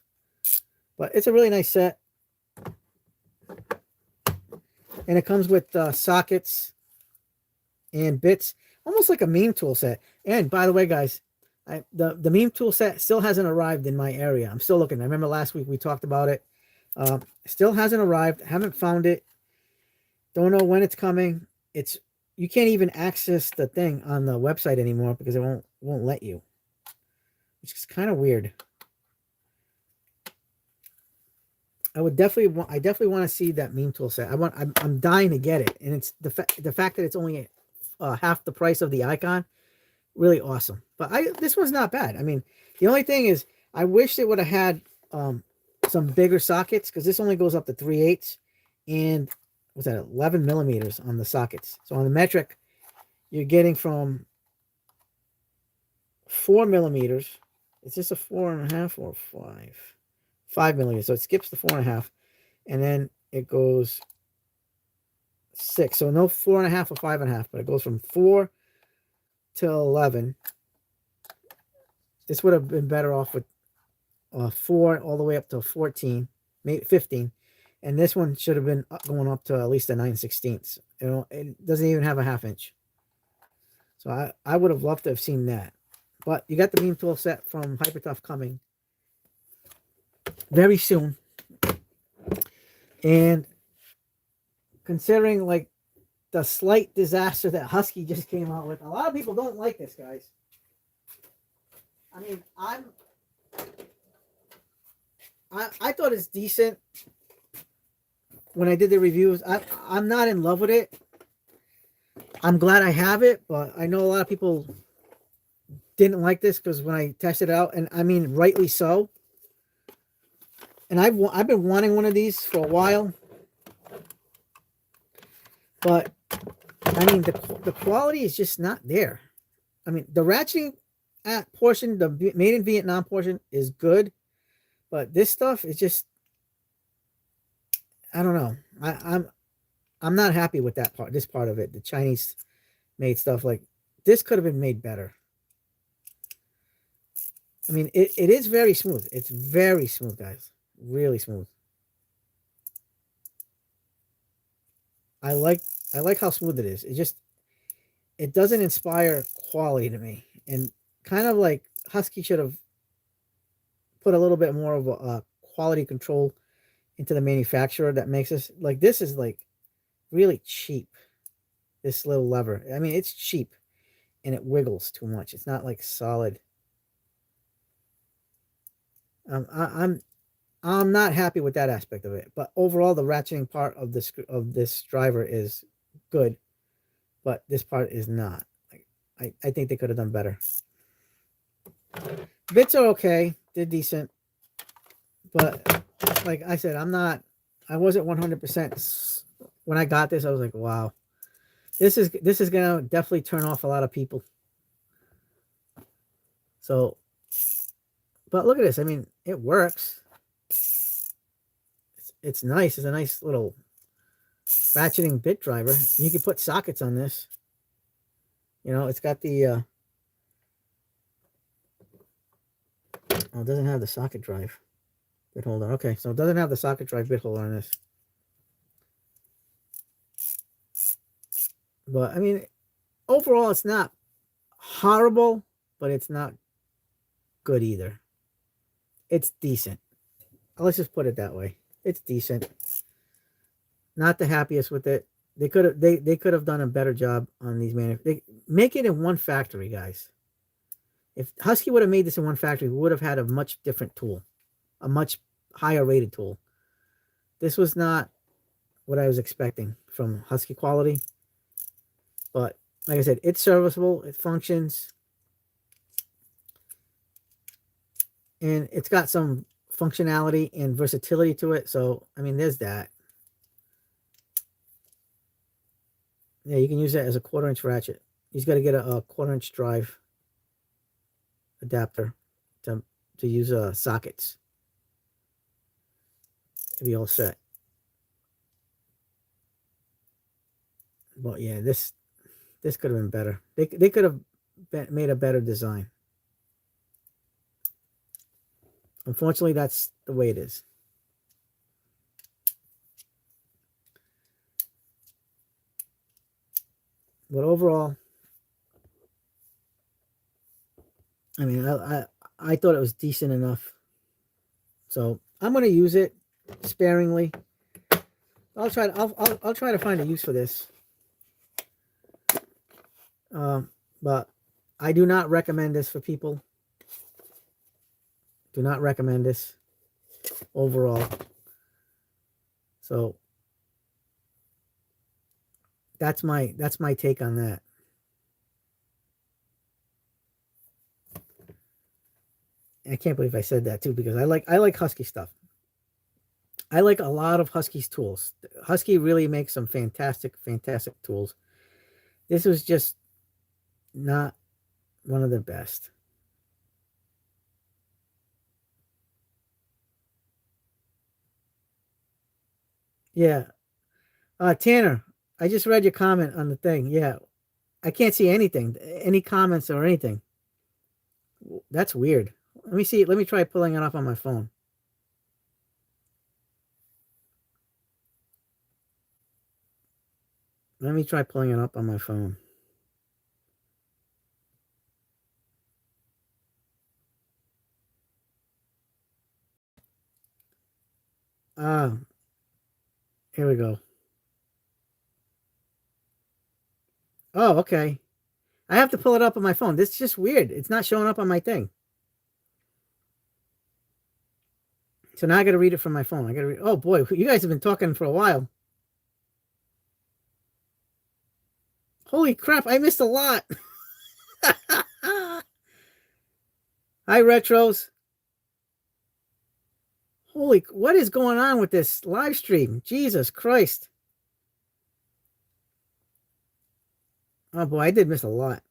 But it's a really nice set. And it comes with sockets and bits, almost like a meme tool set. And by the way, guys, the meme tool set still hasn't arrived in my area. I'm still looking. I remember last week we talked about it. Still hasn't arrived. Haven't found it. Don't know when it's coming. You can't even access the thing on the website anymore because it won't let you, which is kind of weird. I definitely want to see that meme tool set. I'm dying to get it, and it's the fact that it's only half the price of the Icon, really awesome. But this one's not bad. I mean, the only thing is I wish it would have had some bigger sockets, because this only goes up to 3/8, and what's that, 11 millimeters on the sockets. So on the metric, you're getting from 4 millimeters. Is this a 4.5 or 5? 5 millimeters. So it skips the 4.5, and then it goes 6. So no 4.5 or 5.5, but it goes from 4 to 11. This would have been better off with 4 all the way up to 14, maybe 15. And this one should have been going up to at least a 9/16. It doesn't even have a 1/2 inch. So I would have loved to have seen that. But you got the meme tool set from Hyper Tough coming very soon. And considering like the slight disaster that Husky just came out with, a lot of people don't like this, guys. I mean, I thought it's decent when I did the reviews. I'm not in love with it. I'm glad I have it, but I know a lot of people didn't like this because when I tested it out, and I mean, rightly so. And I've been wanting one of these for a while, but I mean, the quality is just not there. I mean, the ratcheting portion, the made in Vietnam portion, is good, but this stuff is just, I don't know. I'm not happy with that part. This part of it, the Chinese made stuff, like this could have been made better. I mean, it is very smooth. It's very smooth, guys. Really smooth. I like how smooth it is. It doesn't inspire quality to me. And kind of like Husky should have put a little bit more of a quality control into the manufacturer that makes this. Like, this is like really cheap. This little lever. I mean, it's cheap and it wiggles too much. It's not like solid. I'm not happy with that aspect of it, but overall the ratcheting part of this driver is good, but this part is not. Like, I think they could have done better. Bits are okay, they're decent, but like I said, I wasn't 100%. When I got this, I was like, wow, this is gonna definitely turn off a lot of people. So, but look at this. I mean, it works. It's nice. It's a nice little ratcheting bit driver. You can put sockets on this. You know, it's got the oh, it doesn't have the socket drive bit holder. Okay, so it doesn't have the socket drive bit holder on this. But I mean, overall, it's not horrible, but it's not good either. It's decent. Let's just put it that way. It's decent. Not the happiest with it. They could have done a better job on these make it in one factory, guys. If Husky would have made this in one factory, we would have had a much different tool, a much higher rated tool. This was not what I was expecting from Husky quality. But like I said, it's serviceable, it functions, and it's got some functionality and versatility to it. So, I mean, there's that. Yeah, you can use that as a 1/4-inch ratchet. You just got to get a 1/4-inch drive adapter to use sockets to be all set. But yeah, this could have been better. They could have made a better design. Unfortunately, that's the way it is. But overall, I mean, I thought it was decent enough. So I'm going to use it sparingly. I'll try to find a use for this. But I do not recommend this for people. Do not recommend this overall. So that's my take on that. I can't believe I said that too, because I like Husky stuff. I like a lot of Husky's tools. Husky really makes some fantastic tools. This was just not one of the best. Yeah. Tanner, I just read your comment on the thing. Yeah. I can't see anything. Any comments or anything. That's weird. Let me see. Let me try pulling it up on my phone. Let me try pulling it up on my phone. Here we go. Oh, okay. I have to pull it up on my phone. This is just weird. It's not showing up on my thing. So now I got to read it from my phone. I got to read. Oh boy, you guys have been talking for a while. Holy crap, I missed a lot. Hi, Retros. Holy, what is going on with this live stream? Jesus Christ. Oh boy, I did miss a lot.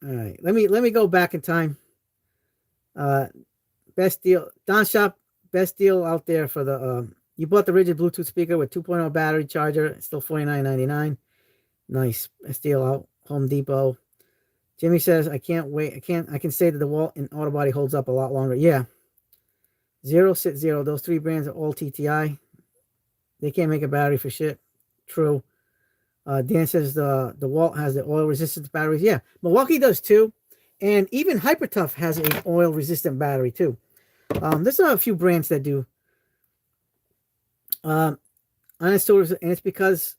All right, let me go back in time. Best deal, Don Shop, best deal out there for the you bought the rigid Bluetooth speaker with 2.0 battery charger, still $49.99. Nice. Best deal out. Home Depot. Jimmy says, I can't wait. I can say that the Walt and Auto Body holds up a lot longer. Yeah. Zero Sit Zero. Those three brands are all TTI. They can't make a battery for shit. True. Dan says the Walt has the oil resistant batteries. Yeah. Milwaukee does too. And even Hypertough has an oil resistant battery too. There's a few brands that do. Honest stores, and it's because,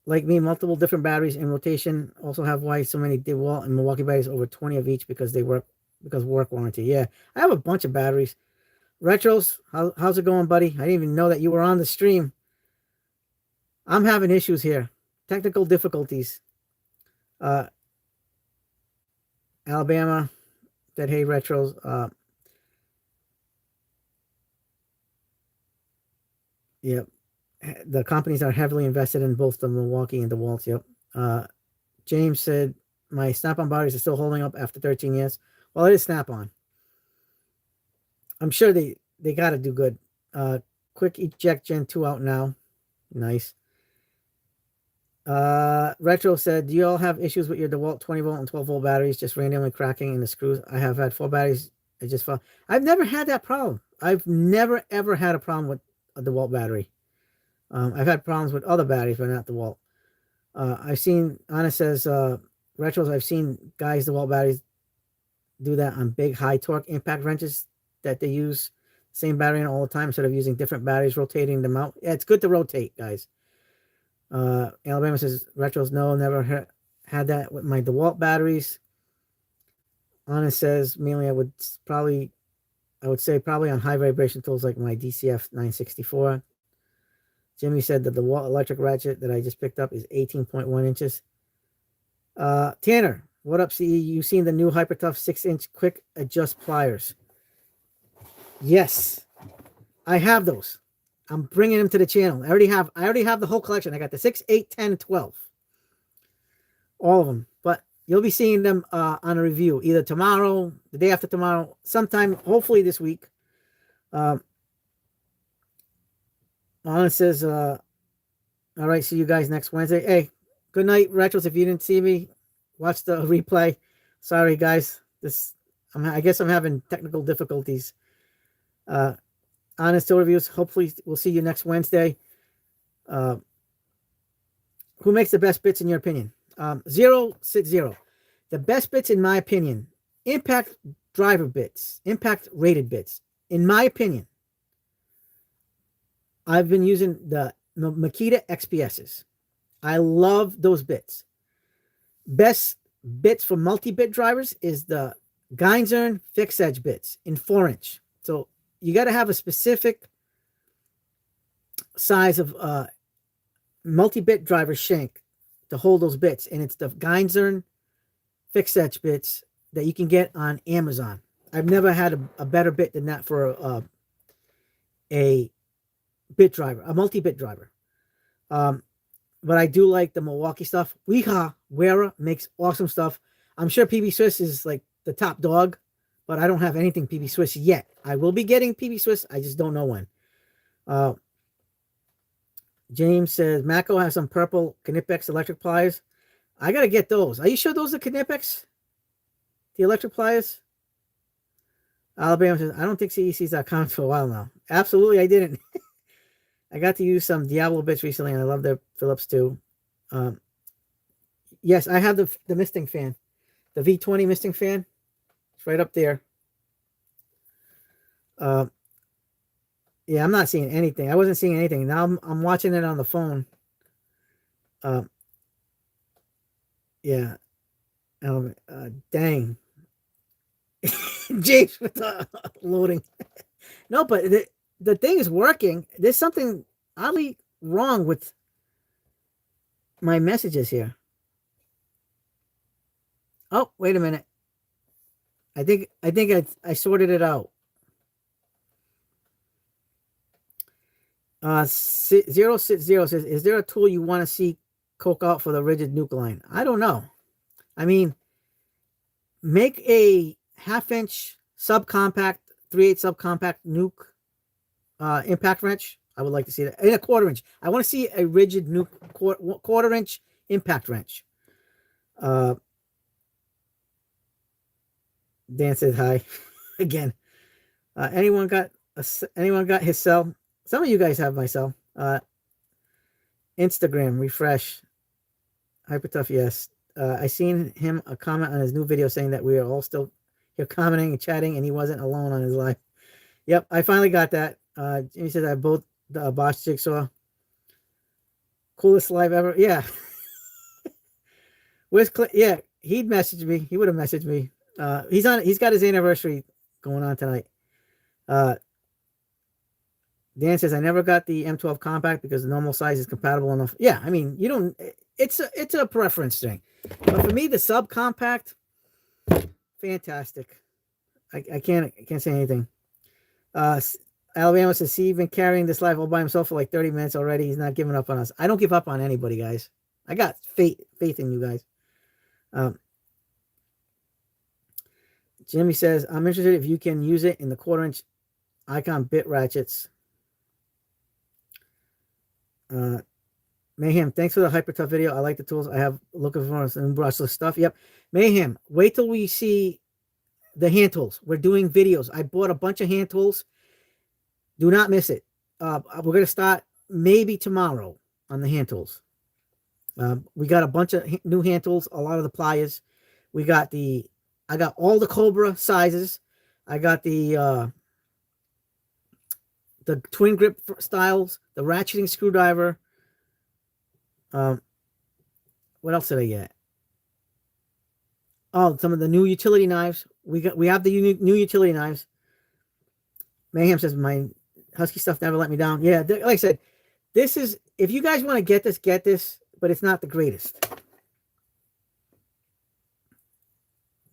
like me, multiple different batteries in rotation also have why so many DeWalt and Milwaukee batteries, over 20 of each, because work warranty. Yeah, I have a bunch of batteries. Retros, how's it going, buddy? I didn't even know that you were on the stream. I'm having issues here, technical difficulties. Alabama said, hey, Retros. Yep. The companies are heavily invested in both the Milwaukee and DeWalt. Yep. James said, my Snap-on batteries are still holding up after 13 years. Well, it is Snap-on. I'm sure they got to do good. quick eject Gen 2 out now. Nice. Retro said, do you all have issues with your DeWalt 20 volt and 12 volt batteries just randomly cracking in the screws? I have had 4 batteries. I just fell. I've never had that problem. I've never ever had a problem with a DeWalt battery. I've had problems with other batteries, but not DeWalt. I've seen, Anna says, Retros, I've seen guys, DeWalt batteries do that on big high torque impact wrenches that they use same battery in all the time instead of using different batteries, rotating them out. Yeah, it's good to rotate, guys. Alabama says, Retros, no, never had that with my DeWalt batteries. Anna says, mainly I would say probably on high vibration tools like my DCF 964. Jimmy said that the DeWalt electric ratchet that I just picked up is 18.1 inches. Tanner, what up, CE? You seen the new Hypertough 6-inch quick adjust pliers? Yes, I have those. I'm bringing them to the channel. I already have the whole collection. I got the 6, 8, 10, 12. All of them. But you'll be seeing them on a review either tomorrow, the day after tomorrow, sometime, hopefully this week. Anna says, all right, see you guys next Wednesday. Hey, good night, Retros. If you didn't see me, watch the replay. Sorry, guys. I guess I'm having technical difficulties. Honest Tool Reviews. Hopefully, we'll see you next Wednesday. Who makes the best bits in your opinion? 060. The best bits, in my opinion, impact driver bits, impact rated bits. In my opinion, I've been using the Makita XPSs. I love those bits. Best bits for multi-bit drivers is the Geinzern fixed edge bits in 4-inch. So you got to have a specific size of multi-bit driver shank to hold those bits, and it's the Geinzern fixed edge bits that you can get on Amazon. I've never had a better bit than that for a bit driver, a multi-bit driver. But I do like the Milwaukee stuff. Wera makes awesome stuff. I'm sure PB Swiss is like the top dog, but I don't have anything PB Swiss yet. I will be getting PB Swiss. I just don't know when. James says, Mako has some purple Knipex electric pliers. I got to get those. Are you sure those are Knipex? The electric pliers? Alabama says, I don't think CEC's .com for a while now. Absolutely, I didn't. I got to use some Diablo bits recently, and I love their Phillips too. Yes, I have the misting fan. The V20 misting fan. It's right up there. Yeah, I'm not seeing anything. I wasn't seeing anything. Now I'm watching it on the phone. Yeah. Dang. James with the loading. No, but the thing is working. There's something oddly wrong with my messages here. Oh, wait a minute. I think I sorted it out. 060 says, is there a tool you want to see coke out for the rigid nuke line? I don't know. I mean, make a 1/2-inch subcompact, 3/8 subcompact nuke impact wrench. I would like to see that. In a 1/4 inch. I want to see a rigid nuke 1/4 inch impact wrench. Dan said hi again. Anyone got his cell? Some of you guys have my cell. Instagram refresh. Hypertough, yes. I seen him a comment on his new video saying that we are all still here commenting and chatting, and he wasn't alone on his live. Yep, I finally got that. Jimmy said I both the Bosch Jigsaw. Coolest live ever. Yeah. Where's yeah, he'd message me. He would have messaged me. He's got his anniversary going on tonight. Dan says, I never got the M12 compact because the normal size is compatible enough. Yeah, I mean, you don't, it's a preference thing. But for me, the subcompact, fantastic. I can't say anything. Alabama says, he's been carrying this live all by himself for like 30 minutes already. He's not giving up on us. I don't give up on anybody, guys. I got faith in you guys. Jimmy says, I'm interested if you can use it in the 1/4 inch Icon bit ratchets. Mayhem, thanks for the hyper tough video. I like the tools. I have looking for some brushless stuff. Yep. Mayhem, wait till we see the hand tools. We're doing videos. I bought a bunch of hand tools. Do not miss it. We're going to start maybe tomorrow on the hand tools. We got a bunch of new hand tools, a lot of the pliers. I got all the Cobra sizes. I got the twin grip styles, the ratcheting screwdriver. What else did I get? Oh, some of the new utility knives. We have the new utility knives. Mayhem says my Husky stuff never let me down. Yeah, like I said, this is, if you guys want to get this, but it's not the greatest.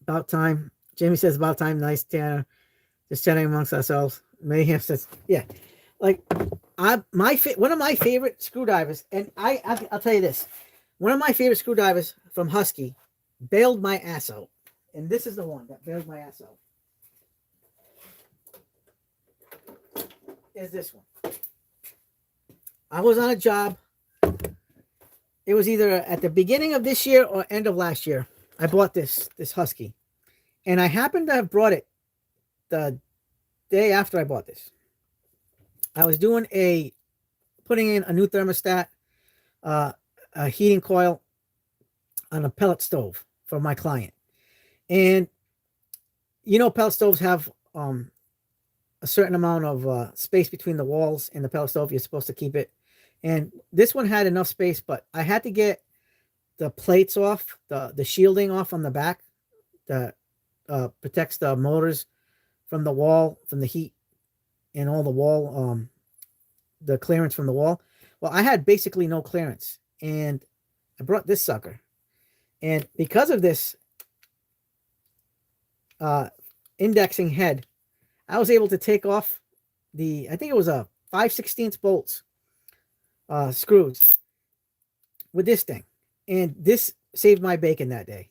About time. Jamie says about time. Nice, Tanner. Just chatting amongst ourselves. Mayhem says, yeah. Like, one of my favorite screwdrivers, and I'll tell you this. One of my favorite screwdrivers from Husky bailed my ass out. And this is the one that bailed my ass out. Is this one. I was on a job. It was either at the beginning of this year or end of last year. I bought this Husky. And I happened to have brought it the day after I bought this. I was putting in a new thermostat, a heating coil on a pellet stove for my client. And, pellet stoves have a certain amount of space between the walls and the pellet stove. You're supposed to keep it. And this one had enough space, but I had to get the plates off, the shielding off on the back that protects the motors from the wall, from the heat and all the wall, the clearance from the wall. Well, I had basically no clearance, and I brought this sucker. And because of this indexing head, I was able to take off I think it was a 5/16 bolts screws with this thing. And this saved my bacon that day.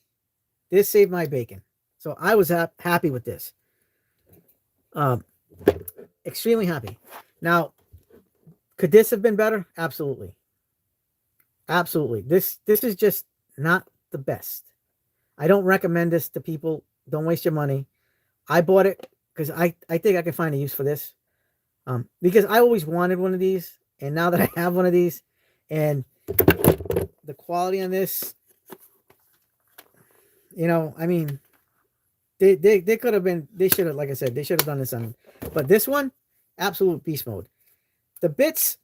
This saved my bacon. So I was happy with this. Extremely happy. Now, could this have been better? Absolutely. Absolutely. This is just not the best. I don't recommend this to people. Don't waste your money. I bought it because I think I can find a use for this. Because I always wanted one of these. And now that I have one of these, and the quality on this, I mean, they could have been, they should have, like I said, they should have done this on, but this one, absolute beast mode. The bits,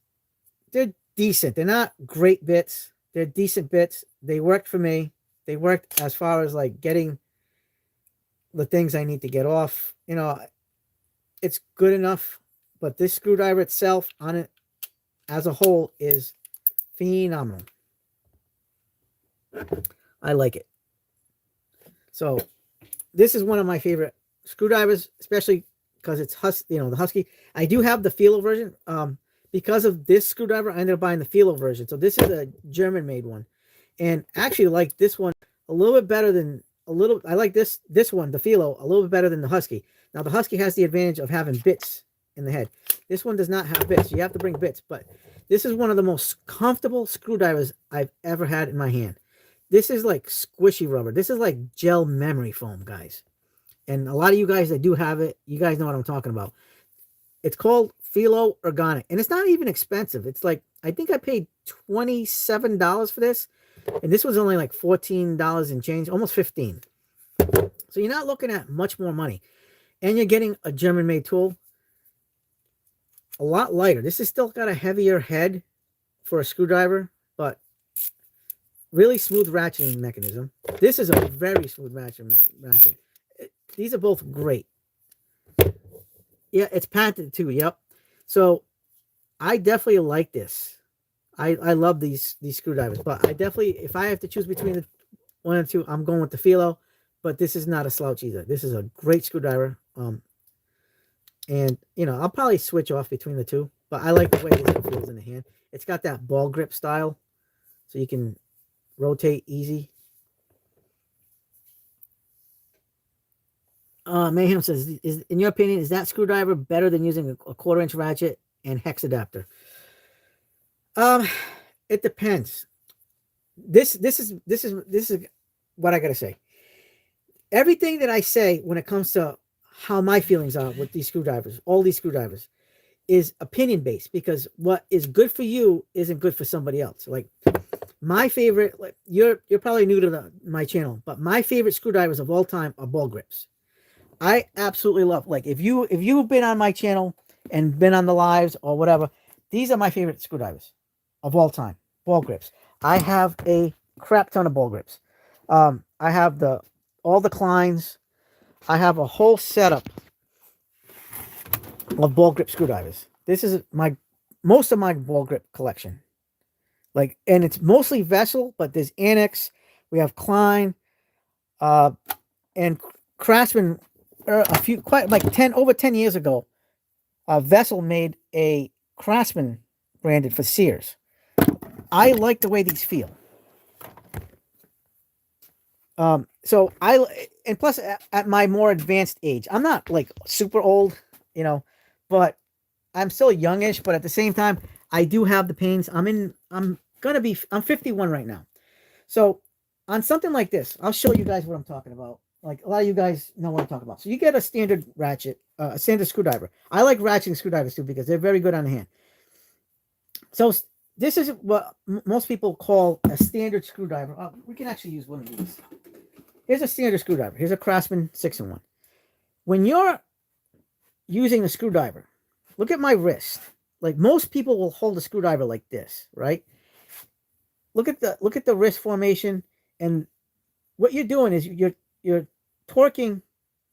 they're decent. They're not great bits. They're decent bits. They worked for me. They worked as far as like getting the things I need to get off. It's good enough, but this screwdriver itself on it as a whole is phenomenal. I like it. So this is one of my favorite screwdrivers, especially because it's the Husky. I do have the Filo version. Because of this screwdriver, I ended up buying the Filo version. So this is a German-made one, and actually like this one a little bit better than I like this one, the Filo, a little bit better than the Husky. Now the Husky has the advantage of having bits in the head. This one does not have bits. You have to bring bits, but this is one of the most comfortable screwdrivers I've ever had in my hand. This is like squishy rubber. This is like gel memory foam, guys. And a lot of you guys that do have it, you guys know what I'm talking about. It's called Filo Ergonic, and it's not even expensive. It's like, I think I paid $27 for this, and this was only like $14 and change, almost $15. So you're not looking at much more money, and you're getting a German-made tool. A lot lighter. This has still got a heavier head for a screwdriver, but really smooth ratcheting mechanism. This is a very smooth ratcheting. These are both great. Yeah, it's patented too. Yep. So I definitely like this. I love these screwdrivers, but I definitely, if I have to choose between the one and two, I'm going with the Filo. But this is not a slouch either. This is a great screwdriver. And I'll probably switch off between the two, but I like the way this one feels in the hand. It's got that ball grip style, so you can rotate easy. Mayhem says, in your opinion, is that screwdriver better than using a 1/4-inch ratchet and hex adapter? Um, it depends. This is what I gotta say. Everything that I say when it comes to how my feelings are with these screwdrivers, all these screwdrivers, is opinion based because what is good for you isn't good for somebody else. Like my favorite, like you're probably new to my channel, but my favorite screwdrivers of all time are ball grips. I absolutely love, like, if you've been on my channel and been on the lives or whatever, these are my favorite screwdrivers of all time. Ball grips. I have a crap ton of ball grips. I have all the Kleins. I have a whole setup of ball grip screwdrivers. This is most of my ball grip collection. Like, and it's mostly Vessel, but there's Annex. We have Klein, and Craftsman. A few, quite like over 10 years ago, Vessel made a Craftsman branded for Sears. I like the way these feel. So and plus at my more advanced age, I'm not like super old, but I'm still youngish, but at the same time, I do have the pains. I'm 51 right now. So on something like this, I'll show you guys what I'm talking about. Like, a lot of you guys know what I'm talking about. So you get a standard ratchet, a standard screwdriver. I like ratcheting screwdrivers too because they're very good on the hand. So this is what most people call a standard screwdriver. We can actually use one of these. Here's a standard screwdriver. Here's a Craftsman 6-in-1. When you're using the screwdriver, look at my wrist. Like, most people will hold a screwdriver like this, right? Look at the wrist formation, and what you're doing is you're torquing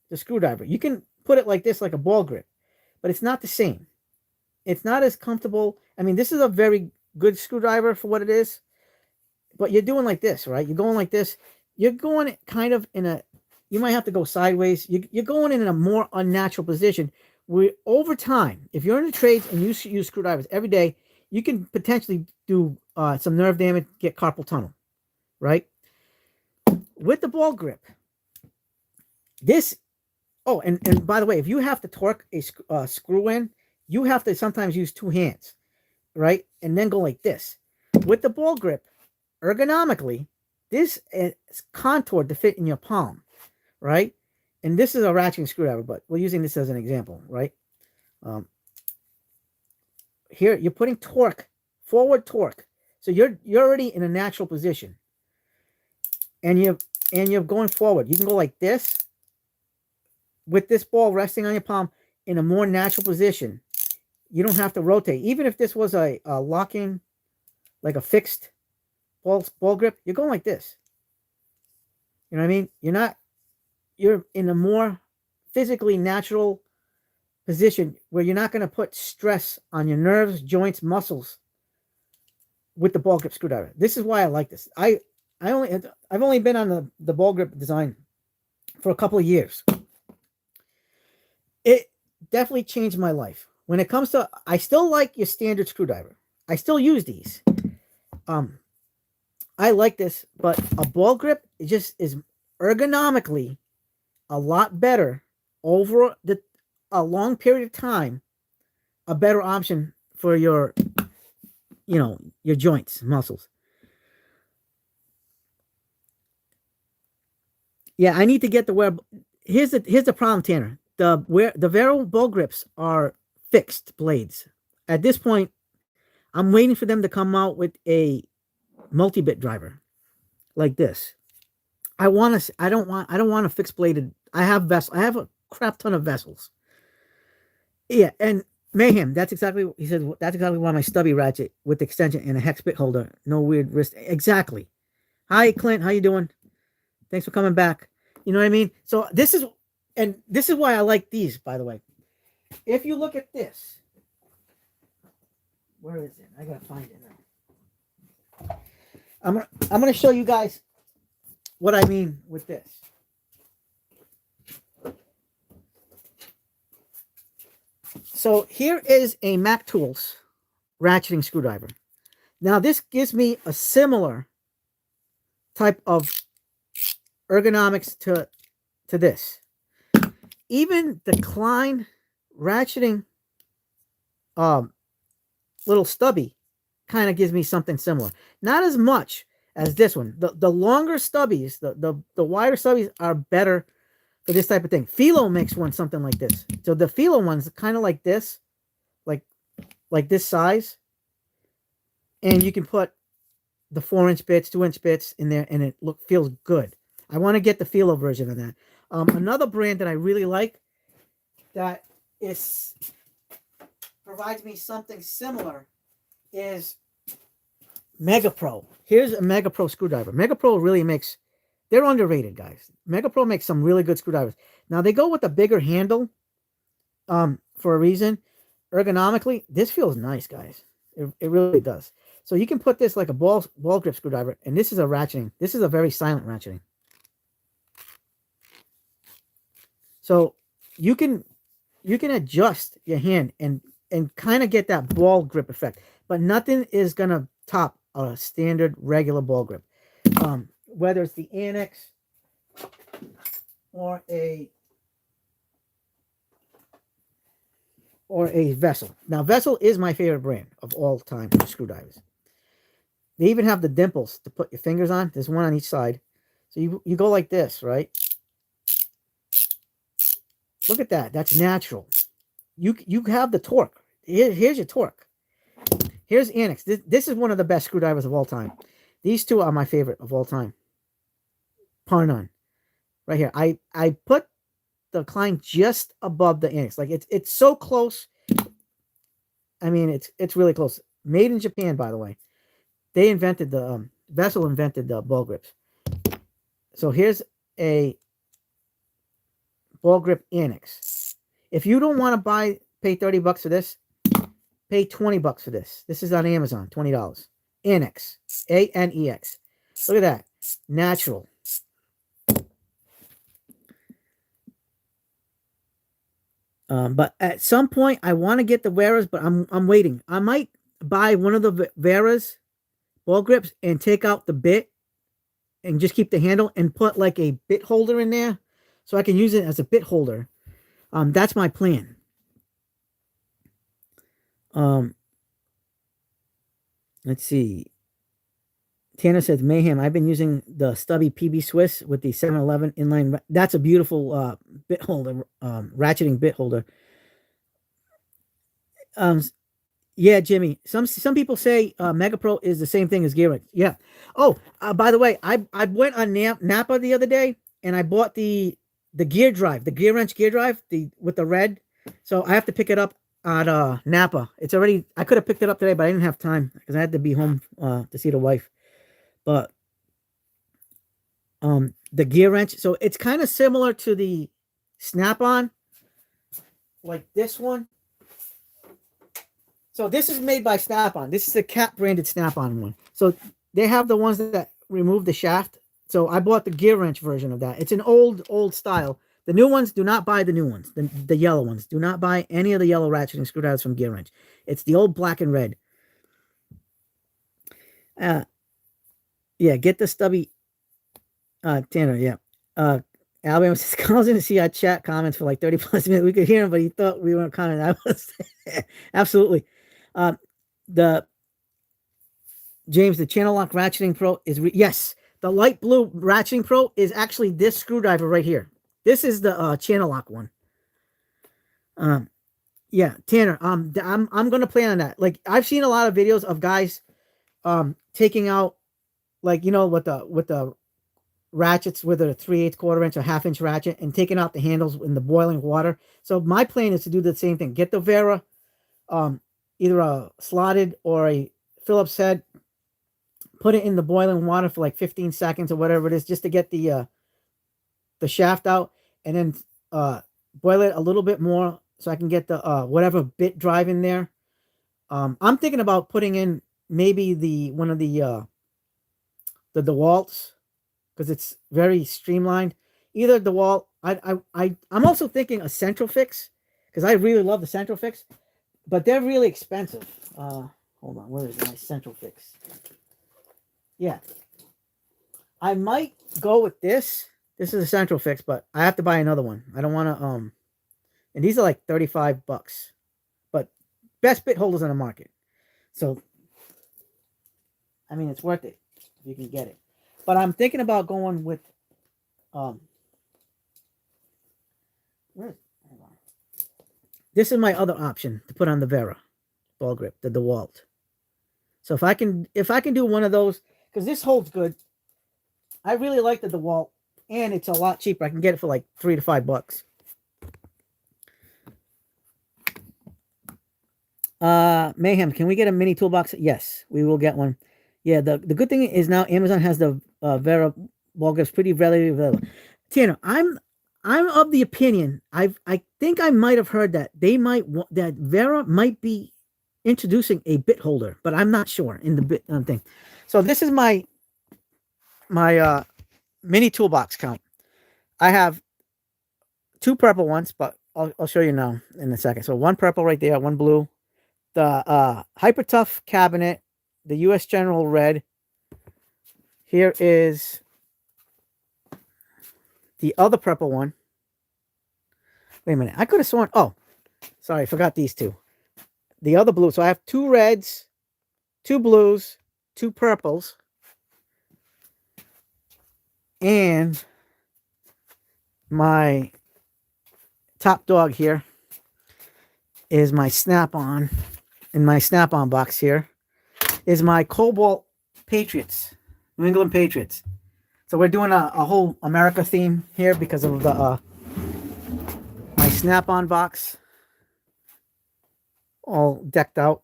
the screwdriver. You can put it like this, like a ball grip, but it's not the same. It's not as comfortable. I mean, this is a very good screwdriver for what it is, but you're doing like this, right? You're going like this. You're going kind of you might have to go sideways. You're going in a more unnatural position where over time, if you're in the trades and you use screwdrivers every day, you can potentially do some nerve damage, get carpal tunnel, right? With the ball grip, and by the way, if you have to torque a screw in, you have to sometimes use two hands, right? And then go like this. With the ball grip, ergonomically, this is contoured to fit in your palm, right? And this is a ratcheting screwdriver, but we're using this as an example, right? Here you're putting forward torque, so you're already in a natural position, and you're going forward. You can go like this with this ball resting on your palm in a more natural position. You don't have to rotate. Even if this was a locking, like a fixed ball grip, you're going like this. You know what I mean? You're in a more physically natural position where you're not going to put stress on your nerves, joints, muscles with the ball grip screwdriver. This is why I like this. I've only been on the ball grip design for a couple of years. It definitely changed my life. When it comes to, I still like your standard screwdriver. I still use these. I like this, but a ball grip just is ergonomically a lot better over a long period of time. A better option for your joints, muscles. Yeah, I need to get the wear. Here's the problem, Tanner. The Vero ball grips are fixed blades. At this point, I'm waiting for them to come out with a multi-bit driver like this. I don't want a fixed bladed. I have a crap ton of Vessels. Yeah, and Mayhem, he said that's exactly why my stubby ratchet with extension and a hex bit holder, no weird wrist. Exactly. Hi Clint, how you doing? Thanks for coming back. You know what I mean? So this is why I like these, by the way. If you look at this, where is it? I gotta find it now. I'm gonna show you guys what I mean with this. So here is a Mac Tools ratcheting screwdriver. Now this gives me a similar type of ergonomics to this. Even the Klein ratcheting little stubby kind of gives me something similar. Not as much as this one. The longer stubbies, the wider stubbies are better for this type of thing. Philo makes one something like this. So the Philo one's kind of like this, like this size. And you can put the 4-inch bits, 2-inch bits in there, and it feels good. I want to get the Philo version of that. Another brand that I really like that provides me something similar is MegaPro. Here's a MegaPro screwdriver. MegaPro really makes, they're underrated, guys. MegaPro makes some really good screwdrivers. Now they go with a bigger handle for a reason. Ergonomically, this feels nice, guys. It really does. So you can put this like a ball grip screwdriver, and this is a ratcheting. This is a very silent ratcheting. So you can adjust your hand and kind of get that ball grip effect, but nothing is gonna top a standard regular ball grip. Whether it's the Annex or a Vessel. Now, Vessel is my favorite brand of all time for screwdrivers. They even have the dimples to put your fingers on. There's one on each side. So you go like this, right? Look at that. That's natural. You have the torque. Here's your torque. Here's Annex. This is one of the best screwdrivers of all time. These two are my favorite of all time. Par none. Right here. I put the Klein just above the Annex. Like it's so close. I mean, it's really close. Made in Japan, by the way. They invented the Vessel invented the ball grips. So here's a ball grip Annex. If you don't want to pay $30 for this, pay $20 for this. This is on Amazon, $20. Annex, ANEX. Look at that, natural. But at some point, I want to get the Veras, but I'm waiting. I might buy one of the Veras ball grips and take out the bit and just keep the handle and put like a bit holder in there so I can use it as a bit holder. That's my plan. Let's see. Tanner says, Mayhem, I've been using the stubby PB Swiss with the 711 inline. That's a beautiful bit holder, ratcheting bit holder. Yeah, Jimmy. Some people say MegaPro is the same thing as GearWrench. Yeah. Oh, by the way, I went on Napa the other day and I bought the gear drive, the GearWrench gear drive, with the red. So I have to pick it up at Napa. It's already. I could have picked it up today, but I didn't have time because I had to be home to see the wife. But the GearWrench, so it's kind of similar to the Snap-on, like this one. So this is made by Snap-on. This is the Cat branded Snap-on one. So they have the ones that remove the shaft. So I bought the GearWrench version of that. It's an old style. The new ones, do not buy the new ones. The yellow ones. Do not buy any of the yellow ratcheting screwdrivers from GearWrench. It's the old black and red. Yeah, get the stubby. Tanner, yeah. Alabama says, calls in to see our chat comments for like 30 plus minutes. We could hear him, but he thought we weren't commenting. I was absolutely. The James, the Channel Lock Ratcheting Pro is yes. The light blue Ratcheting Pro is actually this screwdriver right here. This is the Channel Lock one. Yeah, Tanner. I'm gonna plan on that. Like I've seen a lot of videos of guys taking out, like, you know, with the ratchets, whether a 3/8 1/4 inch or 1/2 inch ratchet, and taking out the handles in the boiling water. So my plan is to do the same thing. Get the Vera, either a slotted or a Phillips head, put it in the boiling water for like 15 seconds or whatever it is, just to get the shaft out, and then boil it a little bit more so I can get the whatever bit drive in there. I'm thinking about putting in maybe one of the DeWalt's, because it's very streamlined. Either DeWalt. I'm also thinking a Central Fix, because I really love the Central Fix, but they're really expensive. Hold on, where is my Central Fix? Yeah, I might go with this. This is a Central Fix, but I have to buy another one. I don't want to and these are like $35, but best bit holders on the market. So I mean, it's worth it if you can get it. But I'm thinking about going with where? Hold on. This is my other option to put on the Vera ball grip, the DeWalt. So if I can do one of those, because this holds good. I really like the DeWalt, and it's a lot cheaper. I can get it for like $3 to $5. Mayhem, can we get a mini toolbox? Yes, we will get one. Yeah, the good thing is now Amazon has the Vera ball grips pretty readily available. Tanner, I'm of the opinion, I think I might have heard that that Vera might be introducing a bit holder, but I'm not sure in the bit thing. So this is my mini toolbox count. I have 2 purple ones, but I'll show you now in a second. So 1 purple right there, 1 blue. The Hyper Tough cabinet, the US General red. Here is the other purple one. Wait a minute. I could have sworn. Oh, sorry. I forgot these 2. The other blue. So I have 2 reds, 2 blues, 2 purples. And my top dog here is my Snap-on. In my Snap-on box here is my Cobalt Patriots, New England Patriots. So we're doing a whole America theme here because of the my Snap-on box, all decked out.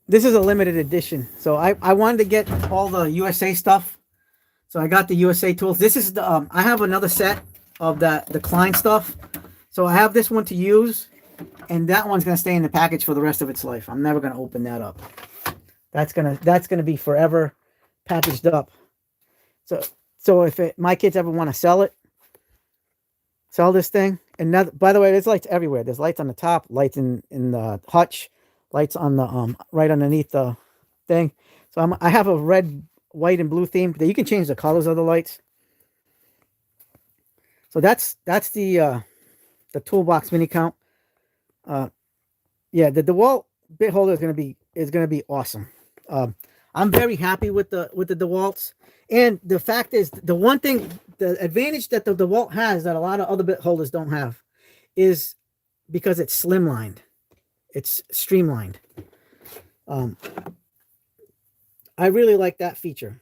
This is a limited edition, so I wanted to get all the USA stuff. So I got the USA tools. This is the I have another set of the Klein stuff. So I have this one to use, and that one's gonna stay in the package for the rest of its life. I'm never gonna open that up. That's gonna be forever packaged up. So if my kids ever want to sell this thing, and now, by the way, there's lights everywhere. There's lights on the top, lights in the hutch, lights on the right underneath the thing. So I have a red, white, and blue theme that you can change the colors of the lights. So that's the toolbox mini count. Yeah, the DeWalt bit holder is gonna be awesome. I'm very happy with the DeWalts, and the fact is, the advantage that the DeWalt has that a lot of other bit holders don't have is because it's slimlined, it's streamlined. I really like that feature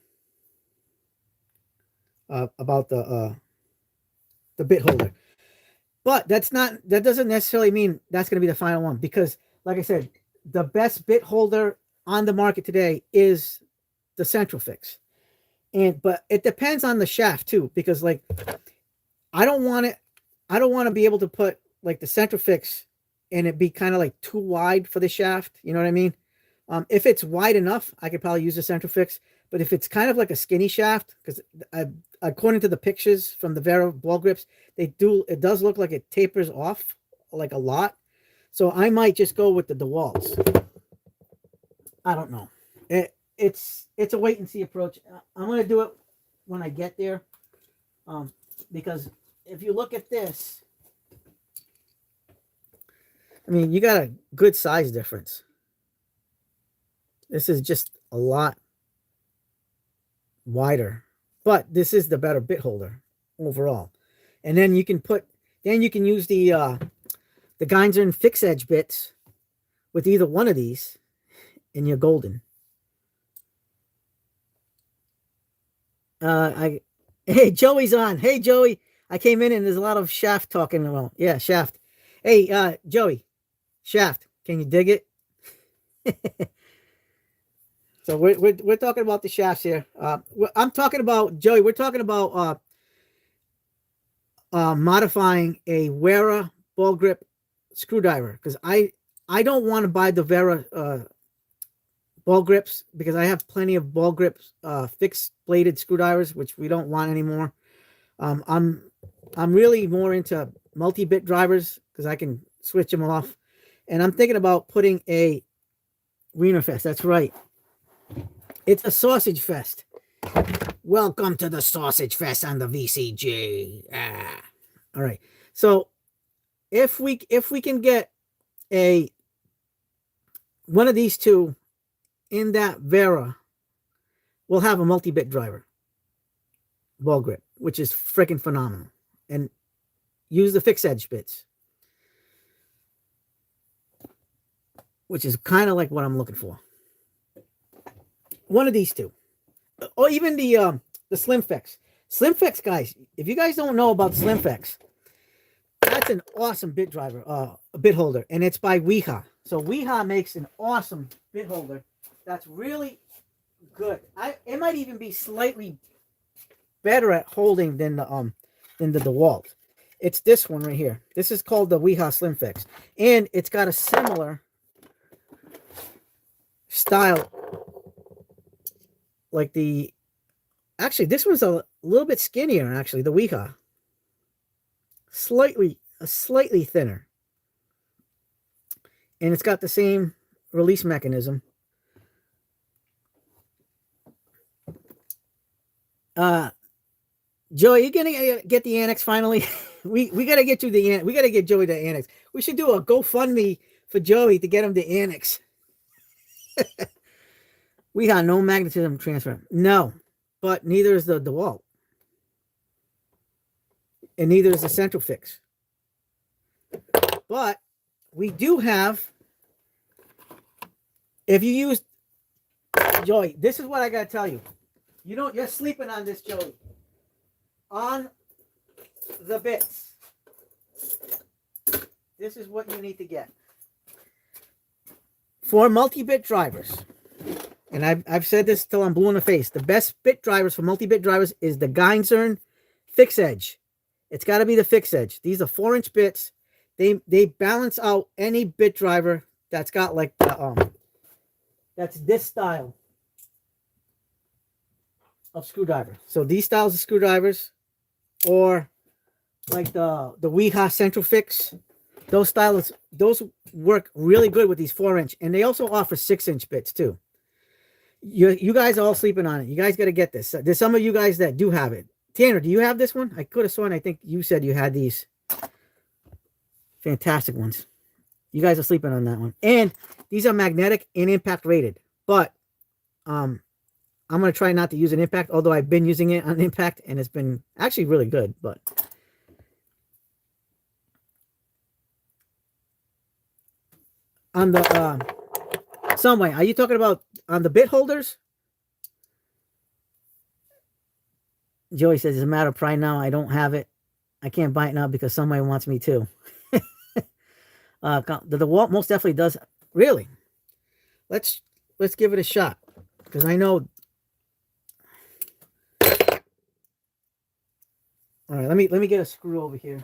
about the bit holder. But that doesn't necessarily mean that's going to be the final one, because like I said, the best bit holder on the market today is the Centrofix. But it depends on the shaft too, because like I don't want to be able to put like the Centrofix and it be kind of like too wide for the shaft, you know what I mean? If it's wide enough, I could probably use the Centrofix, but if it's kind of like a skinny shaft, because according to the pictures from the Vera ball grips, it does look like it tapers off like a lot. So I might just go with the DeWalt's. I don't know. It's a wait and see approach. I'm gonna do it when I get there, because if you look at this, I mean, you got a good size difference. This is just a lot wider, but this is the better bit holder overall. And then you can use the Geinzer and Fix Edge bits with either one of these, and you're golden. Hey, Joey's on. Hey, Joey. I came in and there's a lot of Shaft talking about. Yeah, Shaft. Hey, Joey, Shaft, can you dig it? So we're talking about the shafts here. I'm talking about, Joey, we're talking about modifying a Wera ball grip screwdriver, because I don't want to buy the Vera ball grips, because I have plenty of ball grips, fixed bladed screwdrivers, which we don't want anymore. I'm really more into multi-bit drivers because I can switch them off, and I'm thinking about putting a Wiener Fest. That's right. It's a sausage fest. Welcome to the sausage fest on the VCG. All right. So if we can get a one of these two in that Vera will have a multi-bit driver ball grip, which is freaking phenomenal. And use the fixed edge bits, which is kind of like what I'm looking for. One of these two, or even the Slim Fix. Slim Fix, guys. If you guys don't know about Slim Fix, that's an awesome bit driver, a bit holder, and it's by Wiha. So Wiha makes an awesome bit holder that's really good. It might even be slightly better at holding than the DeWalt. It's this one right here. This is called the Wiha Slim Fix, and it's got a similar style, like the. Actually, this one's a little bit skinnier. Actually, the Wiha, slightly thinner, and it's got the same release mechanism. Joey, you gonna get the annex finally? we gotta get you the we gotta get Joey the annex. We should do a GoFundMe for Joey to get him the annex. We got no magnetism transfer. No, but neither is the DeWalt. And neither is the Central Fix. But we do have, if you use, Joey, this is what I gotta tell you. You're sleeping on this, Joey. On the bits. This is what you need to get. For multi-bit drivers, and I've said this till I'm blue in the face, the best bit drivers for multi-bit drivers is the Geinzern Fix Edge. It's got to be the Fix Edge. These are 4-inch bits. They balance out any bit driver that's got like the that's this style of screwdriver. So these styles of screwdrivers, or like the Wiha Central Fix, those styles, those work really good with these 4-inch, and they also offer 6-inch bits too. You guys are all sleeping on it. You guys got to get this. There's some of you guys that do have it. Tanner, do you have this one? I could have sworn, I think you said you had these fantastic ones. You guys are sleeping on that one. And these are magnetic and impact rated. But I'm going to try not to use an impact, although I've been using it on impact, and it's been actually really good. But on the Someway, are you talking about on the bit holders? Joey says, it's a matter of pride now. I don't have it. I can't buy it now because somebody wants me to. The DeWalt most definitely does. Really? Let's give it a shot. Because I know. All right, let me get a screw over here.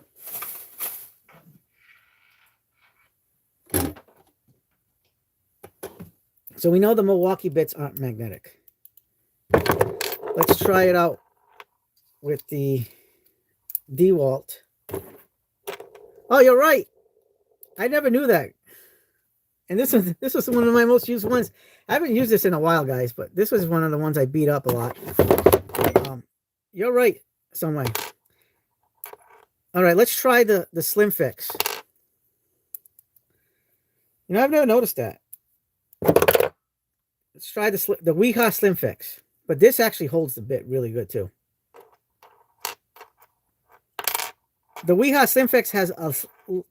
So we know the Milwaukee bits aren't magnetic. Let's try it out with the DeWalt. Oh, you're right. I never knew that. And this was one of my most used ones. I haven't used this in a while, guys, but this was one of the ones I beat up a lot. You're right, some way. All right, let's try the Slim Fix. You know, I've never noticed that. Let's try the Wiha Slim Fix. But this actually holds the bit really good, too. The Wiha Slim Fix has a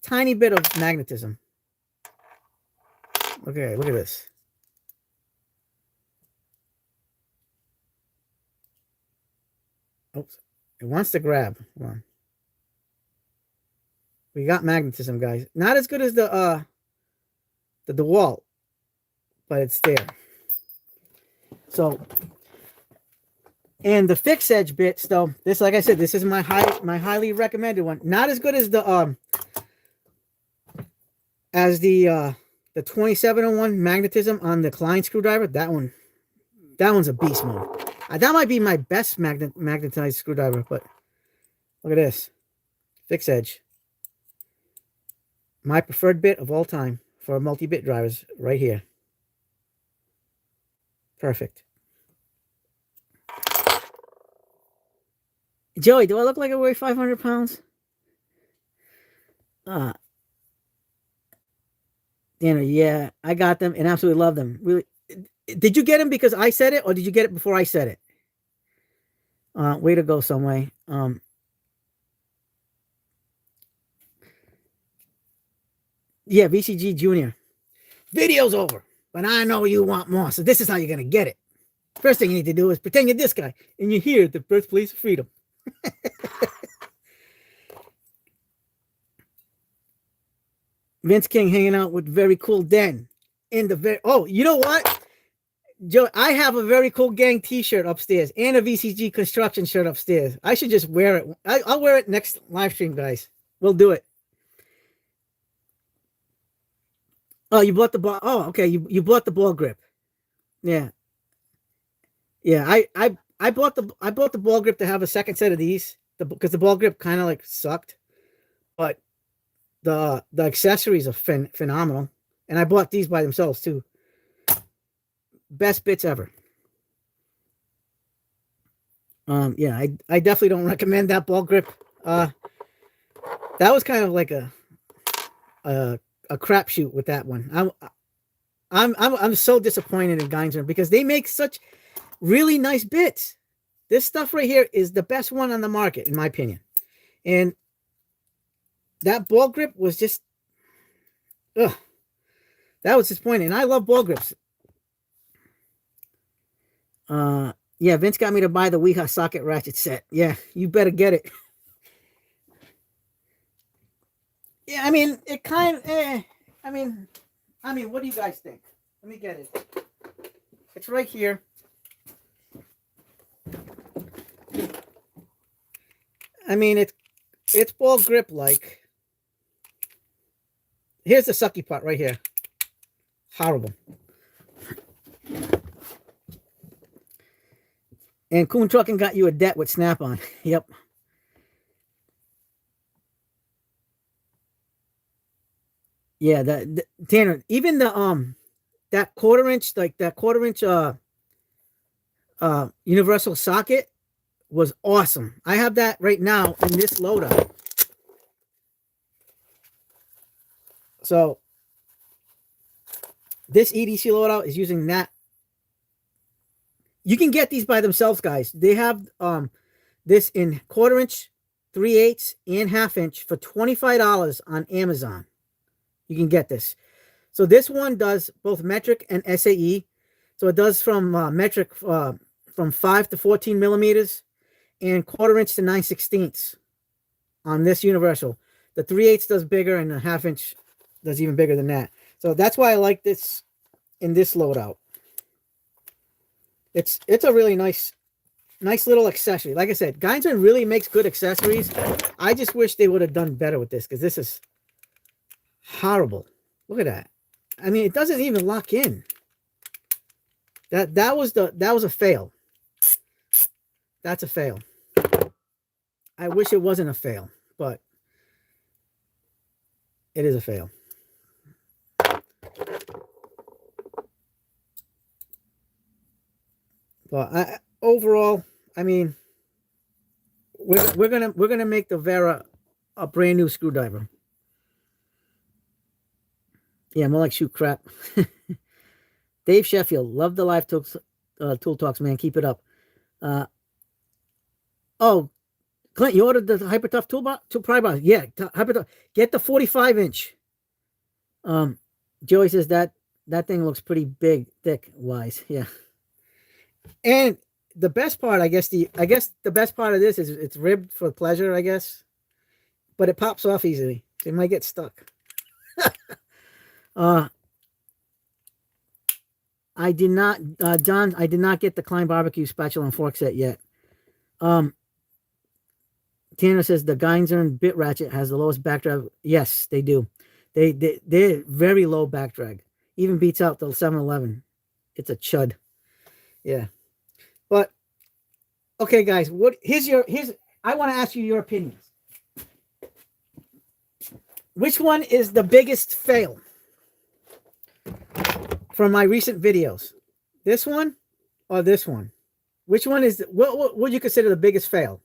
tiny bit of magnetism. Okay, look at this. Oops. It wants to grab. Hold on. We got magnetism, guys. Not as good as the DeWalt, but it's there. So, and the Fix Edge bits, though, this, like I said, this is my highly recommended one. Not as good as the 2701 magnetism on the Klein screwdriver. That one's a beast mode. That might be my best magnetized screwdriver, but look at this. Fix Edge. My preferred bit of all time for multi-bit drivers right here. Perfect. Joey, do I look like I weigh 500 pounds? Dana, yeah, I got them and absolutely love them. Really, did you get them because I said it, or did you get it before I said it? Way to go, some way. Yeah, VCG Junior. Video's over, but I know you want more, so this is how you're gonna get it. First thing you need to do is pretend you're this guy, and you're here at the birthplace of freedom. Vince King hanging out with Very Cool Den in the very. Oh, you know what, Joe? I have a Very Cool Gang T-shirt upstairs and a VCG construction shirt upstairs. I should just wear it. I'll wear it next live stream, guys. We'll do it. Oh, you bought the ball. Oh, okay. You bought the ball grip. Yeah, yeah. I bought the ball grip to have a second set of these because the ball grip kind of like sucked, but the accessories are phenomenal, and I bought these by themselves too. Best bits ever. Yeah, I definitely don't recommend that ball grip. That was kind of like a crapshoot with that one. I'm so disappointed in Geinzer because they make such really nice bits. This stuff right here is the best one on the market, in my opinion. And that ball grip was just, ugh, that was disappointing. And I love ball grips. Yeah, Vince got me to buy the Weeha socket ratchet set. Yeah, you better get it. Yeah, I mean, it kind of, I mean, what do you guys think? Let me get it. It's right here. I mean, it's ball grip like. Here's the sucky part right here. Horrible. And Coon Trucking got you a debt with Snap-on. Yep. Yeah, Tanner, even the that quarter inch universal socket was awesome. I have that right now in this loadout. So this EDC loadout is using that. You can get these by themselves, guys. They have this in quarter inch, 3/8, and half inch for $25 on Amazon. You can get this. So this one does both metric and SAE. So it does from metric from 5 to 14 millimeters and quarter inch to 9/16 on this universal. The 3/8 does bigger and the half inch does even bigger than that. So that's why I like this in this loadout. It's a really nice little accessory. Like I said, Geinzer really makes good accessories. I just wish they would have done better with this because this is horrible. Look at that. I mean, it doesn't even lock in. That was a fail. That's a fail. I wish it wasn't a fail, but it is a fail. But overall, I mean, we're gonna make the Vera a brand new screwdriver. Yeah, more like shoot crap. Dave Sheffield, love the live tool talks, man. Keep it up. Oh, Clint, you ordered the Hyper Tough pry bar. Yeah, Hyper Tough. Get the 45-inch. Joey says that thing looks pretty big, thick, wise. Yeah. And the best part, I guess the best part of this is it's ribbed for pleasure, I guess. But it pops off easily. So it might get stuck. I did not, John, I did not get the Klein barbecue spatula and fork set yet. Tanner says the Geinzer bit ratchet has the lowest backdrag. Yes, they do. They're very low backdrag. Even beats out the 711. It's a chud. Yeah. But okay, guys, I want to ask you your opinions. Which one is the biggest fail from my recent videos? This one or this one? Which one is what would you consider the biggest fail?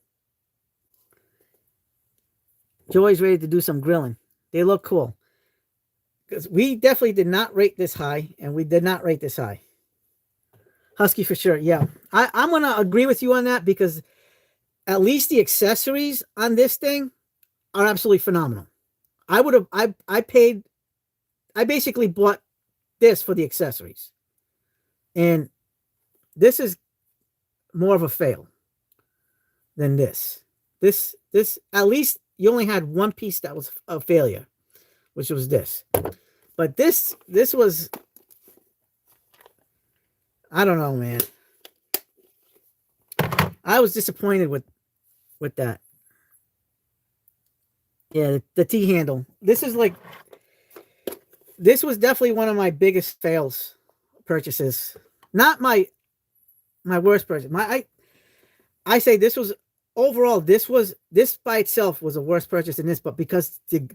Joey's ready to do some grilling. They look cool. because we definitely did not rate this high, and we did not rate this high. Husky for sure. Yeah, I'm gonna agree with you on that because at least the accessories on this thing are absolutely phenomenal. I would have I basically bought this for the accessories. And this is more of a fail than this. This at least you only had one piece that was a failure, which was this. But this was, I don't know, man. I was disappointed with that. Yeah, the T handle. This was definitely one of my biggest fails purchases. Not my worst purchase. I say this was overall, this by itself was a worse purchase than this, but because the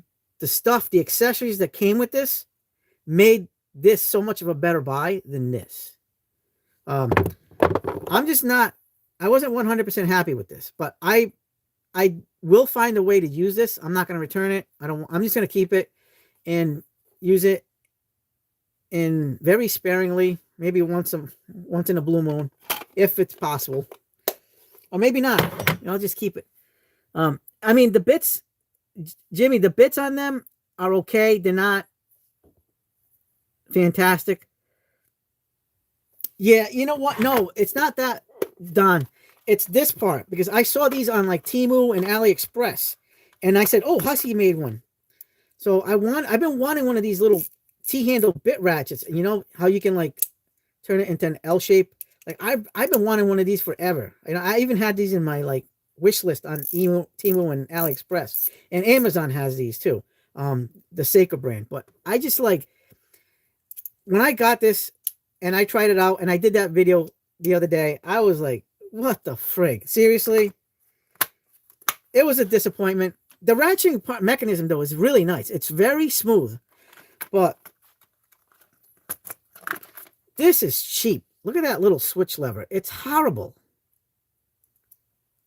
stuff, the accessories that came with this made this so much of a better buy than this. I'm just not, I wasn't 100% happy with this, but I will find a way to use this. I'm not going to return it. I'm just going to keep it and use it in very sparingly, maybe once in a blue moon, if it's possible, or maybe not. I'll just keep it. I mean, the bits, Jimmy, the bits on them are okay. They're not fantastic. Yeah, you know what? No, it's not that, Don. It's this part, because I saw these on like Temu and AliExpress, and I said, "Oh, Husky made one." So I've been wanting one of these little T-handle bit ratchets, and you know how you can like turn it into an L shape. Like I've been wanting one of these forever. And I even had these in my like wish list on Temu and AliExpress, and Amazon has these too. The Seiko brand. But I just like, when I got this and I tried it out and I did that video the other day, I was like, what the frig? Seriously? It was a disappointment. The ratcheting mechanism though is really nice. It's very smooth, but this is cheap. Look at that little switch lever. It's horrible.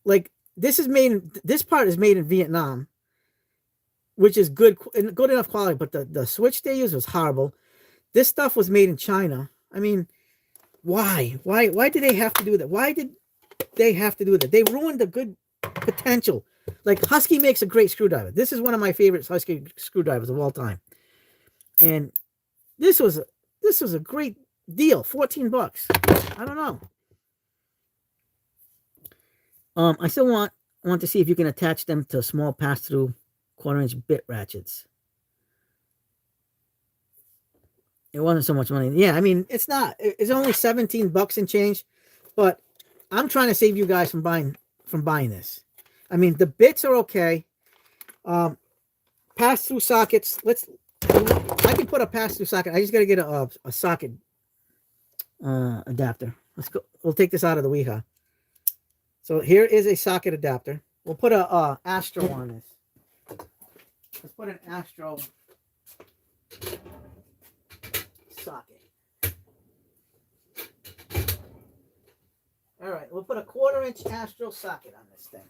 Like this part is made in Vietnam, which is good enough quality, but the switch they used was horrible. This stuff was made in China. I mean, why did they have to do that? Why did they have to do that? They ruined the good potential. Like Husky makes a great screwdriver. This is one of my favorite Husky screwdrivers of all time. And this was a great deal. $14. I don't know. I still want to see if you can attach them to small pass-through 1/4-inch bit ratchets. It wasn't so much money. Yeah, I mean, it's not. It's only $17 and change, but I'm trying to save you guys from buying this. I mean, the bits are okay. Pass-through sockets. I can put a pass-through socket. I just got to get a socket adapter. Let's go. We'll take this out of the Weeha. So here is a socket adapter. We'll put a Astro on this. Let's put an Astro socket. All right, we'll put a 1/4-inch Astro socket on this thing.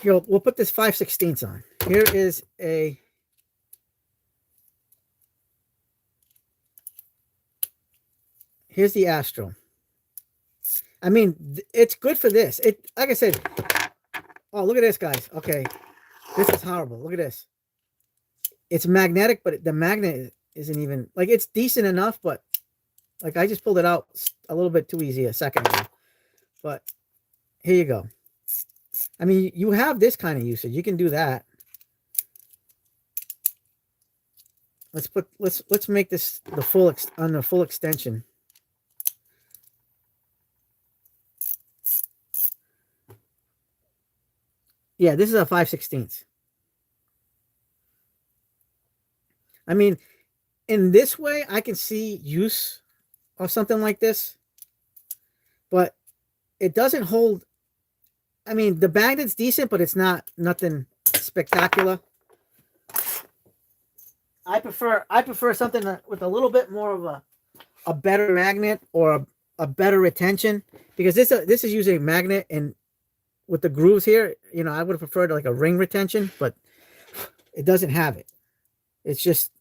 Here, we'll put this 5/16 on. Here is a here's the Astro. I mean, it's good for this. Like I said, oh, look at this, guys. Okay, this is horrible. Look at this. It's magnetic, but the magnet isn't even, like, it's decent enough, but like I just pulled it out a little bit too easy a second ago. But here you go. I mean, you have this kind of usage. You can do that. Let's make this the full extension. Yeah, this is a 5/16. I mean, in this way, I can see use of something like this, but it doesn't hold. I mean, the magnet's decent, but it's nothing spectacular. I prefer something with a little bit more of a better magnet or a better retention, because this is using a magnet, and with the grooves here, you know, I would have preferred like a ring retention, but it doesn't have it. It's just,